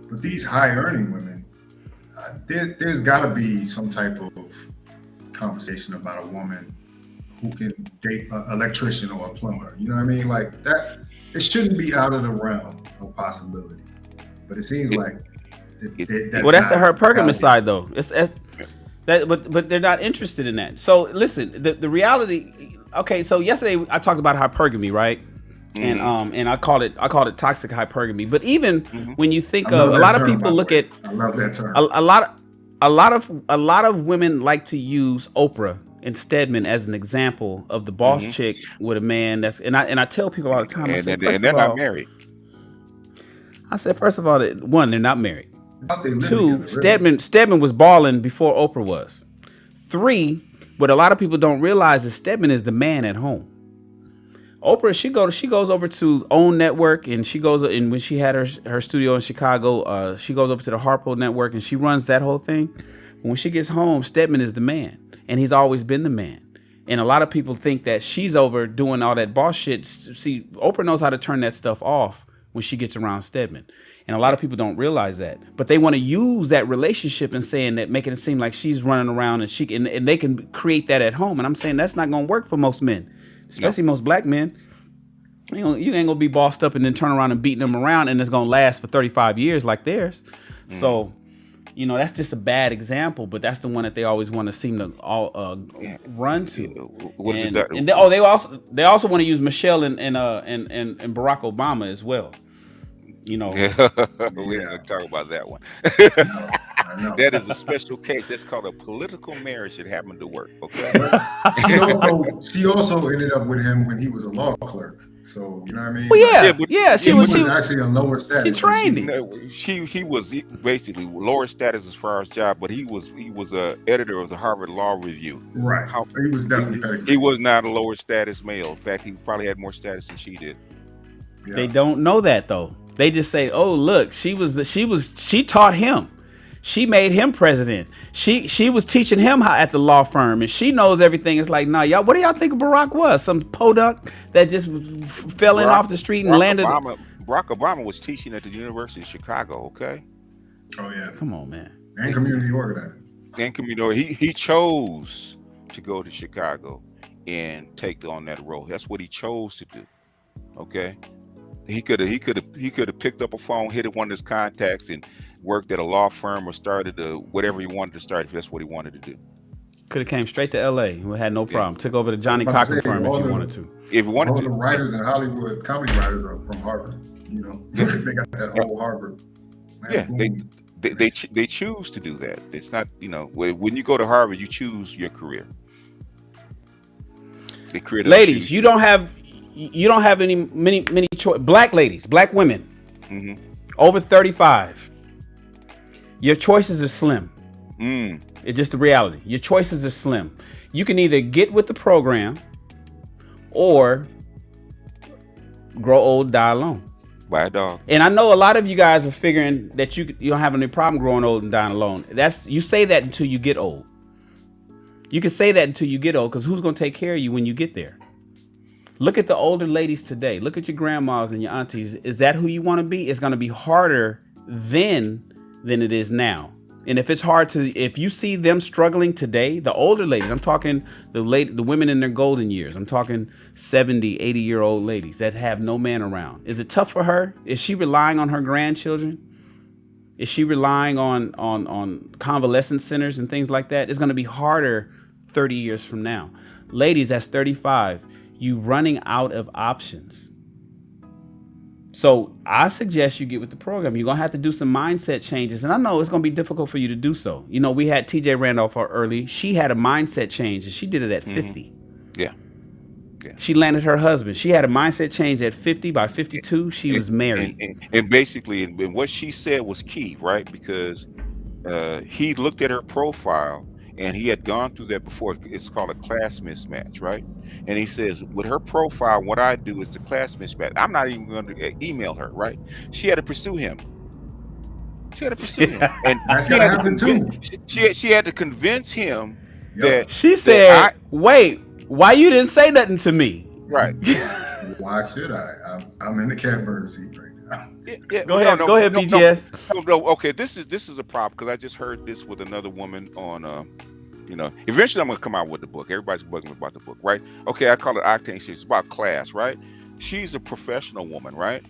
But these high-earning women, there's got to be some type of conversation about a woman who can date an electrician or a plumber. You know what I mean? Like that, it shouldn't be out of the realm of possibility. But it seems like that's the hypergamous side, though. But they're not interested in that. So listen, the reality. Okay, so yesterday I talked about hypergamy, right? And I called it toxic hypergamy. But even when you think of a lot of people look at, I love that term. A lot of women like to use Oprah and Stedman as an example of the boss chick with a man that's and I tell people all the time. I say, and they're not married. I said, first of all, one, they're not married. Two, together, Stedman was balling before Oprah was. 3, what a lot of people don't realize is Stedman is the man at home. Oprah, she goes over to OWN Network, and she goes, and when she had her studio in Chicago, she goes over to the Harpo Network, and she runs that whole thing. When she gets home, Stedman is the man, and he's always been the man. And a lot of people think that she's over doing all that boss shit. See, Oprah knows how to turn that stuff off when she gets around Stedman. And a lot of people don't realize that. But they want to use that relationship and saying that, making it seem like she's running around and they can create that at home. And I'm saying that's not going to work for most men, especially most black men. You ain't going to be bossed up and then turn around and beating them around, and it's going to last for 35 years like theirs. So, that's just a bad example, but that's the one that they always want to seem to run to. What is it? And they also want to use Michelle and Barack Obama as well. We ain't gonna talk about that one. I know. That is a special case. That's called a political marriage that happened to work. Okay. She also ended up with him when he was a law clerk. So you know what I mean? Well, yeah, but she He was. was actually a lower status. She trained him. No, he was basically lower status as far as job, but he was a editor of the Harvard Law Review. Right. He was definitely better. He was not a lower status male. In fact, he probably had more status than she did. Yeah. They don't know that though. They just say, "Oh, look, she taught him. She made him president. She was teaching him how at the law firm, and she knows everything." It's like, nah, y'all. What do y'all think Barack was? Some podunk that just fell in off the street and landed. Barack Obama was teaching at the University of Chicago. Okay. Oh yeah. Come on, man. And community organizer. And community. He chose to go to Chicago and take on that role. That's what he chose to do. Okay. He could have picked up a phone, hit one of his contacts, and worked at a law firm or started whatever he wanted to start if that's what he wanted to do. Could have came straight to L.A. We had no problem. Took over the Johnny Cochran firm if he wanted to. If he wanted all to. The writers in Hollywood, comedy writers, are from Harvard. You know, they got that whole Harvard. Man, they choose to do that. It's not, you know, when you go to Harvard, you choose your career. The career. Ladies, you don't have many choice. Black ladies, black women, over 35. Your choices are slim. It's just the reality. Your choices are slim. You can either get with the program or grow old, die alone. Buy a dog. And I know a lot of you guys are figuring that you don't have any problem growing old and dying alone. You say that until you get old. You can say that until you get old, because who's going to take care of you when you get there? Look at the older ladies today. Look at your grandmas and your aunties. Is that who you want to be? It's going to be harder then than it is now. And if it's hard if you see them struggling today, the older ladies, I'm talking the women in their golden years. I'm talking 70, 80-year-old ladies that have no man around. Is it tough for her? Is she relying on her grandchildren? Is she relying on convalescent centers and things like that? It's going to be harder 30 years from now. Ladies, that's 35. You running out of options. So I suggest you get with the program. You're going to have to do some mindset changes. And I know it's going to be difficult for you to do so. You know, we had TJ Randolph early. She had a mindset change and she did it at 50. Yeah. She landed her husband. She had a mindset change at 50. By 52, she was married. And basically, and what she said was key, right? Because he looked at her profile and he had gone through that before. It's called a class mismatch, right? And he says, with her profile, what I do is the class mismatch. I'm not even going to email her, right? She had to pursue him. And that's gonna happen too. She had to convince him that she said, "Wait, why you didn't say nothing to me?" Right? Why should I? I'm in the catbird seat right now. Go ahead, BGS. No, okay. This is a problem because I just heard this with another woman on. You know, eventually I'm gonna come out with the book. Everybody's bugging about the book, right? Okay, I call it Octane. It's about class, right? She's a professional woman, right?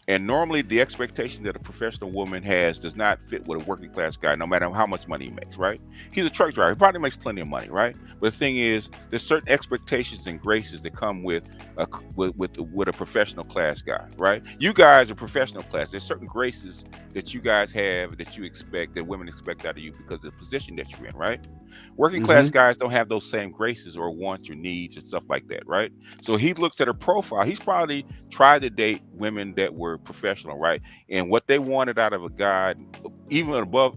And normally the expectation that a professional woman has does not fit with a working class guy, no matter how much money he makes, right? He's a truck driver. He probably makes plenty of money, right? But the thing is, there's certain expectations and graces that come with a professional class guy, right? You guys are professional class. There's certain graces that you guys have that you expect, that women expect out of you because of the position that you're in, right? Working class guys don't have those same graces or wants or needs and stuff like that, right? So he looks at her profile. He's probably tried to date women that were professional, right? And what they wanted out of a guy, even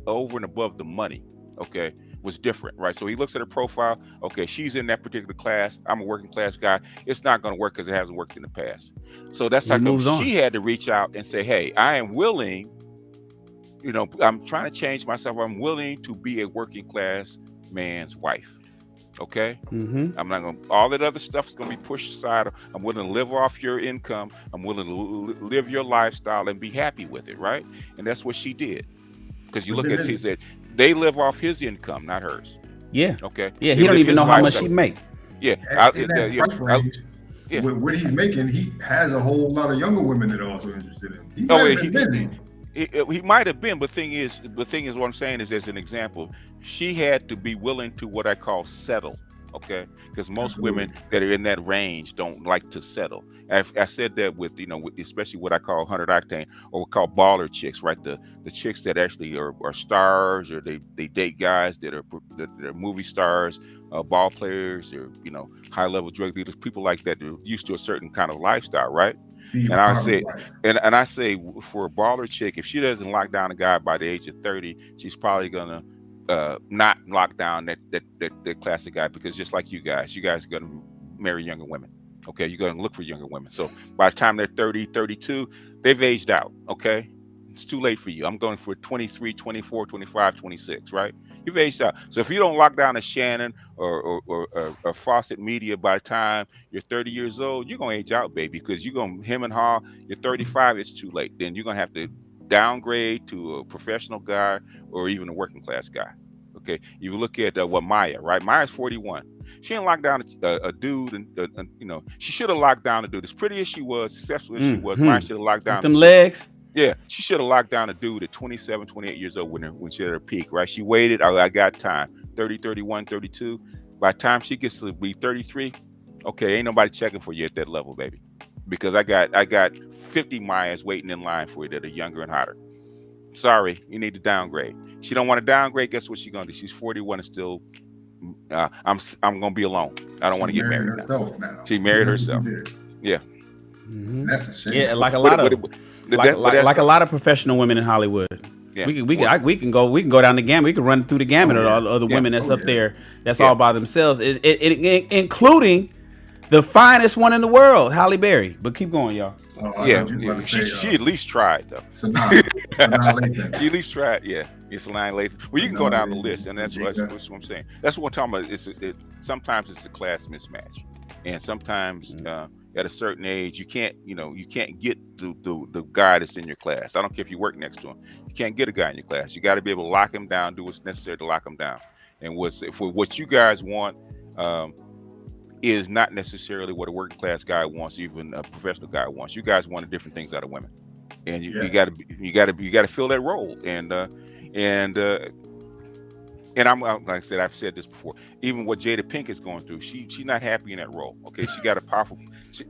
over and above the money, okay, was different, right? So he looks at her profile. Okay, she's in that particular class. I'm a working class guy. It's not going to work because it hasn't worked in the past. So that's how she had to reach out and say, hey, I am willing, you know, I'm trying to change myself. I'm willing to be a working class man's wife. Okay. I'm not gonna, all that other stuff is gonna be pushed aside. I'm willing to live off your income. I'm willing to live your lifestyle and be happy with it, right? And that's what she did. Because you look at it, she said they live off his income, not hers. Yeah. Okay. Yeah, he don't even know how much she make. Yeah. With what he's making, he has a whole lot of younger women that are also interested in him. He might have been, but the thing is, what I'm saying is, as an example, she had to be willing to what I call settle. Okay, because most women that are in that range don't like to settle. I said that with, with especially what I call 100 octane, or we call baller chicks, right? The chicks that actually are stars, or they date guys that are movie stars, ball players, or high level drug dealers, people like that. They're used to a certain kind of lifestyle, right? Steve And I Harvey say, wife. and I say, for a baller chick, if she doesn't lock down a guy by the age of 30, she's probably gonna not lock down that classic guy, because just like you guys are going to marry younger women. Okay, you're going to look for younger women. So by the time they're 30, 32, they've aged out. Okay, it's too late for you. I'm going for 23, 24, 25, 26, right? You've aged out. So if you don't lock down a Shannon or Fawcett Media by the time you're 30 years old, you're going to age out, baby, because you're going to him and haw. You're 35, it's too late. Then you're going to have to downgrade to a professional guy or even a working class guy. Okay, you look at what Maya, right? Maya's 41. She didn't lock down a dude, and she should have locked down a dude. As pretty as she was, successful as she was, Maya should have locked down with them legs. Yeah, she should have locked down a dude at 27, 28 years old when she had her peak, right? She waited. I got time. 30, 31, 32. By the time she gets to be 33, okay, ain't nobody checking for you at that level, baby. Because I got 50 Mayas waiting in line for you that are younger and hotter. Sorry, you need to downgrade. She don't want to downgrade. Guess what she's gonna do? She's 41 and still. I'm gonna be alone. I don't want to get married now. She married herself. Yeah. Mm-hmm. That's a shame. Yeah, like a lot of like a lot of professional women in Hollywood. Yeah. We can go down the gamut. We can run through the gamut of the women that's up there. That's all by themselves. Including the finest one in the world, Halle Berry. But keep going, y'all. She at least tried though. She at least tried. Yeah, it's Sanaa Lathan. Well, you can go down the list, and that's what I'm saying. That's what I'm talking about. Sometimes it's a class mismatch, and sometimes at a certain age you can't get the guy that's in your class. I don't care if you work next to him. You can't get a guy in your class. You got to be able to lock him down, do what's necessary to lock him down. And for what you guys want. Is not necessarily what a working class guy wants, even a professional guy wants. You guys want different things out of women, and you got to fill that role. And I'm like I said, I've said this before. Even what Jada Pinkett is going through, she's not happy in that role. Okay, she got a powerful,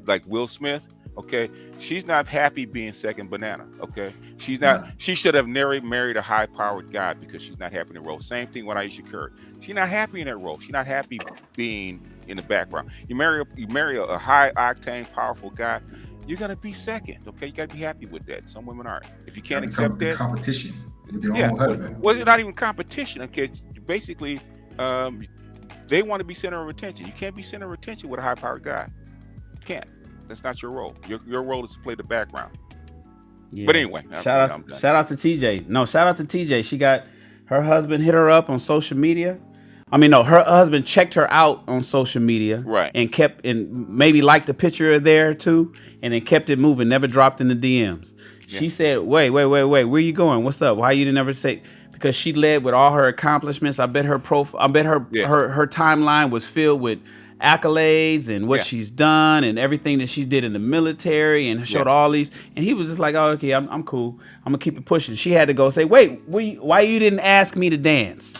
like Will Smith. Okay, she's not happy being second banana. Okay, she's not. She should have married a high-powered guy because she's not happy in the role. Same thing with Aisha Curry. She's not happy in that role. She's not happy being in the background. You marry a high-octane, powerful guy, you're gonna be second. Okay, you gotta be happy with that. Some women aren't. If you can't accept that, competition with your own husband. Well, it's not even competition. Okay, basically, they want to be center of attention. You can't be center of attention with a high-powered guy. You can't. That's not your role. Your role is to play the background. Yeah. But anyway, shout out to TJ. No, shout out to TJ. She got her husband hit her up on social media. I mean, no, her husband checked her out on social media, right? And maybe liked the picture there too, and then kept it moving. Never dropped in the DMs. Yeah. She said, "Wait, where you going? What's up? Why you didn't ever say?" Because she led with all her accomplishments. I bet her her timeline was filled with accolades and what she's done and everything that she did in the military, and showed all these. And he was just like, "Oh, okay, I'm cool. I'm gonna keep it pushing." She had to go say, "Wait, why you didn't ask me to dance?"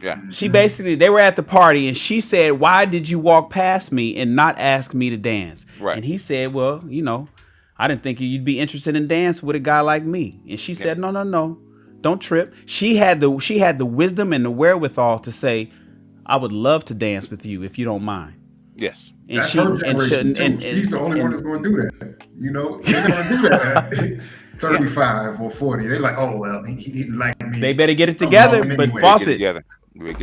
Yeah. She basically, they were at the party and she said, "Why did you walk past me and not ask me to dance?" Right. And he said, "Well, I didn't think you'd be interested in dance with a guy like me." And she said, "No, don't trip." She had the wisdom and the wherewithal to say, "I would love to dance with you if you don't mind." Yes. And she's the only one that's going to do that. They're going to do that. 35 or 40. They're like, "Oh well, he like me." They better get it together. But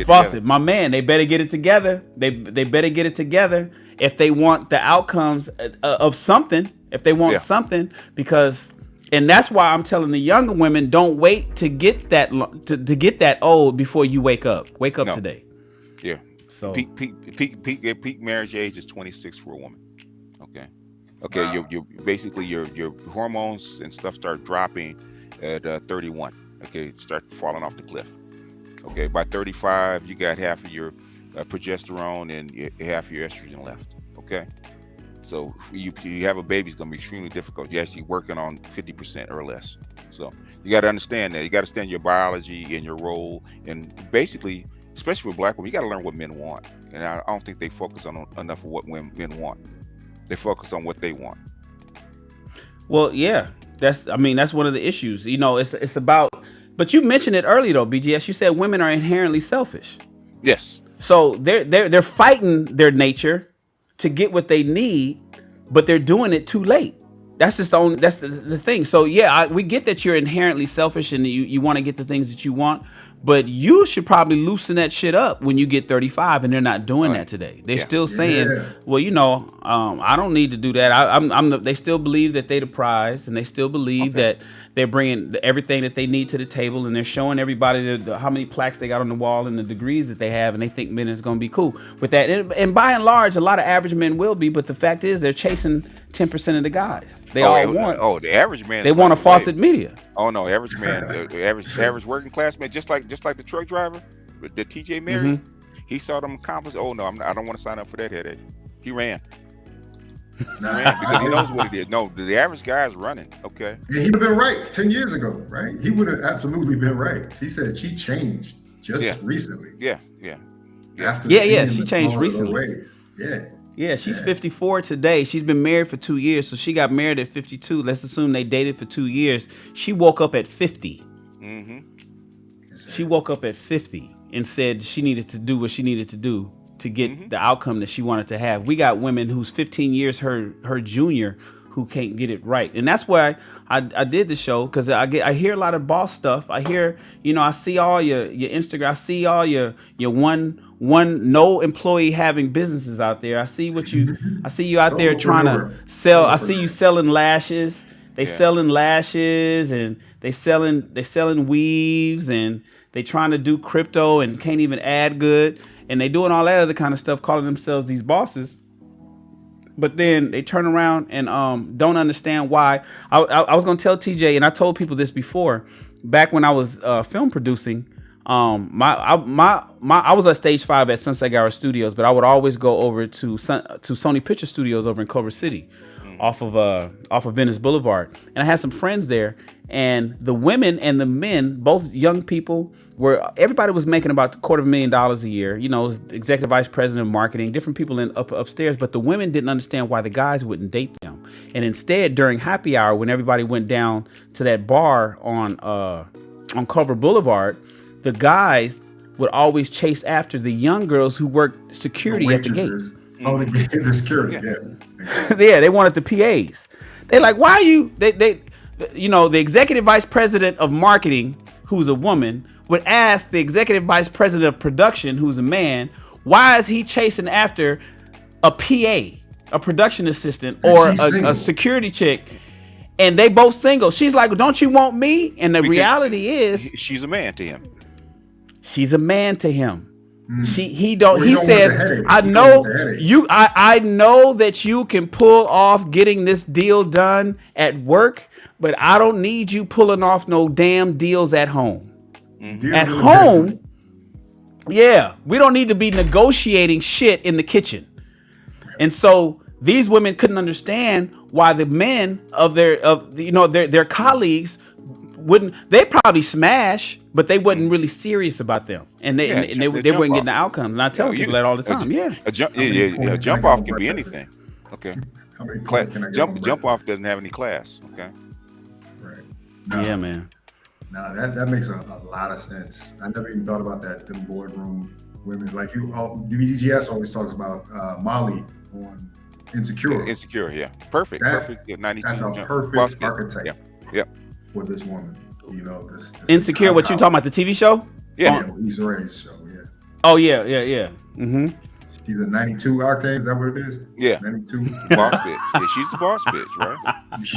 Fawcett, my man, they better get it together. They better get it together if they want the outcomes of something. If they want something, because, and that's why I'm telling the younger women, don't wait to get that to get that old before you wake up. Wake up today. Yeah. So peak marriage age is 26 for a woman. Okay. Wow. Your hormones and stuff start dropping at 31. Okay, start falling off the cliff. Okay, by 35, you got half of your progesterone and half of your estrogen left. Okay, so you have a baby, it's going to be extremely difficult. You're actually working on 50% or less. So you got to understand that. You got to understand your biology and your role, and basically especially for black women, you got to learn what men want. And I don't think they focus on enough of what men want. They focus on what they want. Well, yeah, that's one of the issues. You know, it's about. But you mentioned it earlier though, BGS. You said women are inherently selfish. Yes. So they're fighting their nature to get what they need, but they're doing it too late. That's just the thing. So yeah, we get that you're inherently selfish and you want to get the things that you want, but you should probably loosen that shit up when you get 35, and they're not doing that today. They're still saying, well, you know, I don't need to do that. They still believe that they're the prize, and they still believe that they're bringing everything that they need to the table, and they're showing everybody how many plaques they got on the wall and the degrees that they have, and they think men is going to be cool with that. And by and large, a lot of average men will be, but the fact is they're chasing 10% of the guys. They all want. Oh, the average man. They want a faucet media. Oh no, average man, the average working class man, just like the truck driver, the TJ married. He saw them accomplish. Oh no, I don't want to sign up for that headache. He ran. He ran because he knows what it is. No, the average guy is running. Okay. Yeah, he would have been right 10 years ago, right? He would have absolutely been right. She said she changed just recently. Yeah. She changed recently. Yeah, she's 54 today. She's been married for 2 years, so she got married at 52. Let's assume they dated for 2 years. She woke up at 50. She woke up at 50 and said she needed to do what she needed to do to get the outcome that she wanted to have. We got women who's 15 years her junior who can't get it right. And that's why I did the show, because I hear a lot of boss stuff. I hear, I see all your Instagram, I see all your one no employee having businesses out there. I see you out there trying to sell. I see you selling lashes. They selling lashes, and they selling weaves, and they trying to do crypto and can't even add good. And they doing all that other kind of stuff, calling themselves these bosses. But then they turn around and don't understand why. I was gonna tell TJ, and I told people this before, back when I was film producing. I was at Stage 5 at Sunset Gower Studios, but I would always go over to Sony Picture Studios over in Culver City, off of Venice Boulevard, and I had some friends there. And the women and the men, both young people, everybody was making about $250,000 a year. Executive vice president of marketing, different people upstairs. But the women didn't understand why the guys wouldn't date them. And instead, during happy hour, when everybody went down to that bar on Culver Boulevard, the guys would always chase after the young girls who worked security at the gate. Oh, the security, yeah, they wanted the PAs. They like, why are you? The executive vice president of marketing, who's a woman, would ask the executive vice president of production, who's a man, why is he chasing after a PA, a production assistant, or a security chick? And they both single. She's like, don't you want me? And the reality is, she's a man to him. She's a man to him. He says, I know you. I know that you can pull off getting this deal done at work, but I don't need you pulling off no damn deals at home. At home, we don't need to be negotiating shit in the kitchen. And so these women couldn't understand why the men of their colleagues they probably smash, but they wasn't really serious about them, and they weren't getting the outcome. And I tell people that all the time. A jump off can be anything. Okay, jump off doesn't have any class. Okay, right. Man. No, that makes a lot of sense. I never even thought about that. The boardroom women, like you. DBGS always talks about Molly on Insecure. Insecure, yeah, perfect. Yeah, 92. That's a perfect archetype. Yeah. For this woman, this Insecure. What you talking about? The TV show? Yeah, Issa Rae's show. Yeah. Oh yeah. Mm-hmm. She's a 92 octane. Is that what it is? Yeah. 92. Boss bitch. Yeah, she's the boss bitch, right?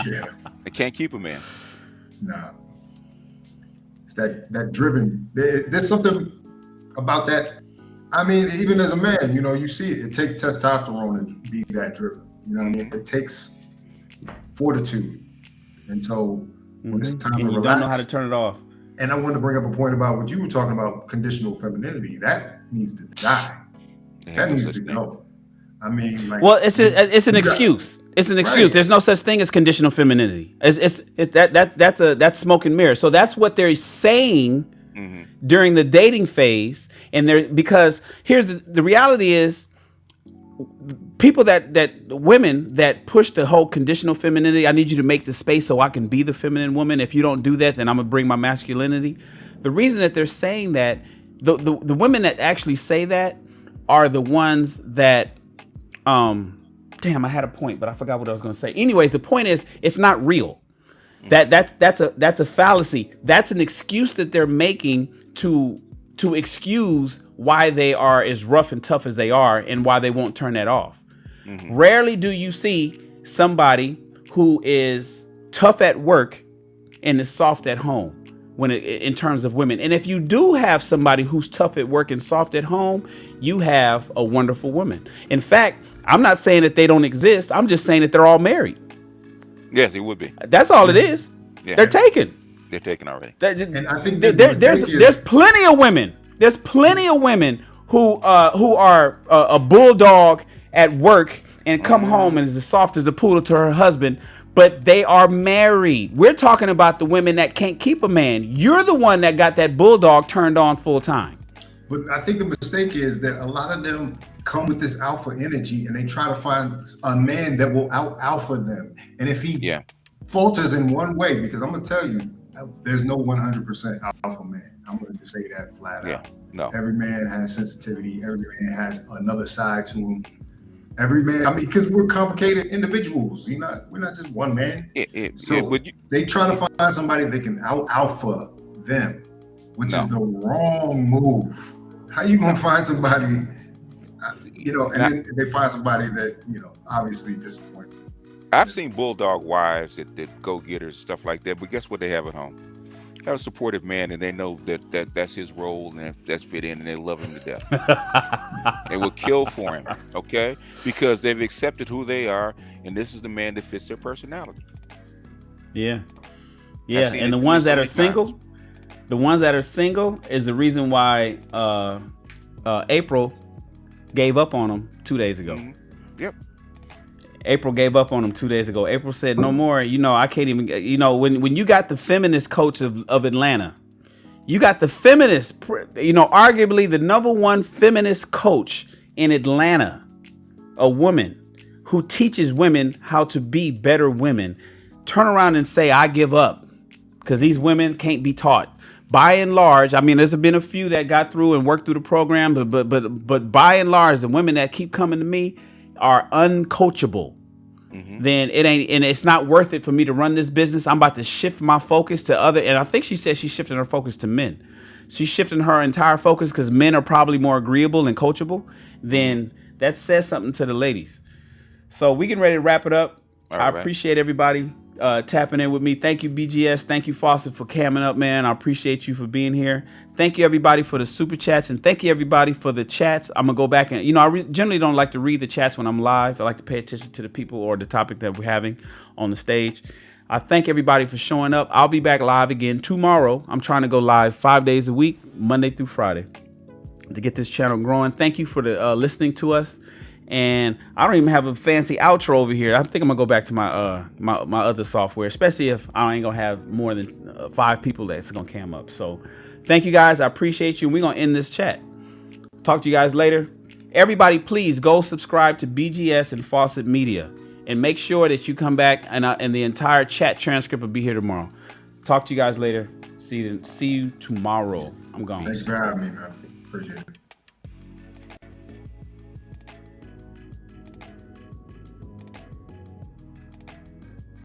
Yeah. I can't keep a man. Nah. It's that driven. There's something about that. I mean, even as a man, you see it. It takes testosterone to be that driven. You know what I mean? It takes fortitude, and so. When it's time to relax, don't know how to turn it off. And I wanted to bring up a point about what you were talking about, conditional femininity. That needs to die. That needs to go. I mean, like, well, it's an excuse. It's an excuse. Right. There's no such thing as conditional femininity. That's smoke and mirrors. So that's what they're saying during the dating phase. And there, because here's the reality is, people women that push the whole conditional femininity, I need you to make the space so I can be the feminine woman. If you don't do that, then I'm gonna bring my masculinity. The reason that they're saying that, the women that actually say that are the ones that, damn, I had a point, but I forgot what I was gonna say. Anyways, the point is, it's not real. That's a fallacy. That's an excuse that they're making to excuse why they are as rough and tough as they are and why they won't turn that off. Rarely do you see somebody who is tough at work and is soft at home in terms of women. And if you do have somebody who's tough at work and soft at home, you have a wonderful woman. In fact, I'm not saying that they don't exist. I'm just saying that they're all married. Yes, it would be. That's all it is. Yeah. They're taken. They're taken already. And I think there's plenty of women. There's plenty of women who are a bulldog at work and come home and is as soft as a poodle to her husband, but they are married. We're talking about the women that can't keep a man. You're the one that got that bulldog turned on full time. But I think the mistake is that a lot of them come with this alpha energy and they try to find a man that will out alpha them. And if he falters in one way, because I'm gonna tell you, there's no 100% alpha man. I'm gonna just say that flat out. No. Every man has sensitivity. Every man has another side to him. Every man, I mean, because we're complicated individuals. We're not just one man. They try to find somebody that can out alpha them, which is the wrong move. How you gonna find somebody, and then they find somebody that, obviously disappoints them. I've seen bulldog wives that go-getters, stuff like that, but guess what they have at home? Have a supportive man, and they know that's his role, and that's fit in, and they love him to death. They will kill for him, okay? Because they've accepted who they are, and this is the man that fits their personality. Yeah. And the ones that are single, is the reason why April gave up on them 2 days ago. Yep. April gave up on him 2 days ago. April said, no more. I can't even, when you got the feminist coach of Atlanta, you got the feminist, arguably the number one feminist coach in Atlanta, a woman who teaches women how to be better women, turn around and say, I give up, because these women can't be taught. By and large, I mean, there's been a few that got through and worked through the program, but by and large, the women that keep coming to me are uncoachable. Then it ain't, and it's not worth it for me to run this business. I'm about to shift my focus to other, and I think she said she's shifting her focus to men. She's shifting her entire focus because men are probably more agreeable and coachable. Then that says something to the ladies. So we getting ready to wrap it up. I appreciate everybody tapping in with me. Thank you, BGS. Thank you, Fawcett, for camming up, man. I appreciate you for being here. Thank you, everybody, for the super chats, and thank you, everybody, for the chats. I'm gonna go back and, I generally don't like to read the chats when I'm live. I like to pay attention to the people or the topic that we're having on the stage. I thank everybody for showing up. I'll be back live again tomorrow. I'm trying to go live 5 days a week, Monday through Friday, to get this channel growing. Thank you for the listening to us. And I don't even have a fancy outro over here. I think I'm gonna go back to my my other software, especially if I ain't gonna have more than 5 people that's gonna cam up. So thank you guys. I appreciate you. We're gonna end this chat. Talk to you guys later. Everybody, please go subscribe to BGS and Fawcett Media, and make sure that you come back, and the entire chat transcript will be here tomorrow. Talk to you guys later. See you tomorrow. I'm gone. Thanks for having me, man. Appreciate it.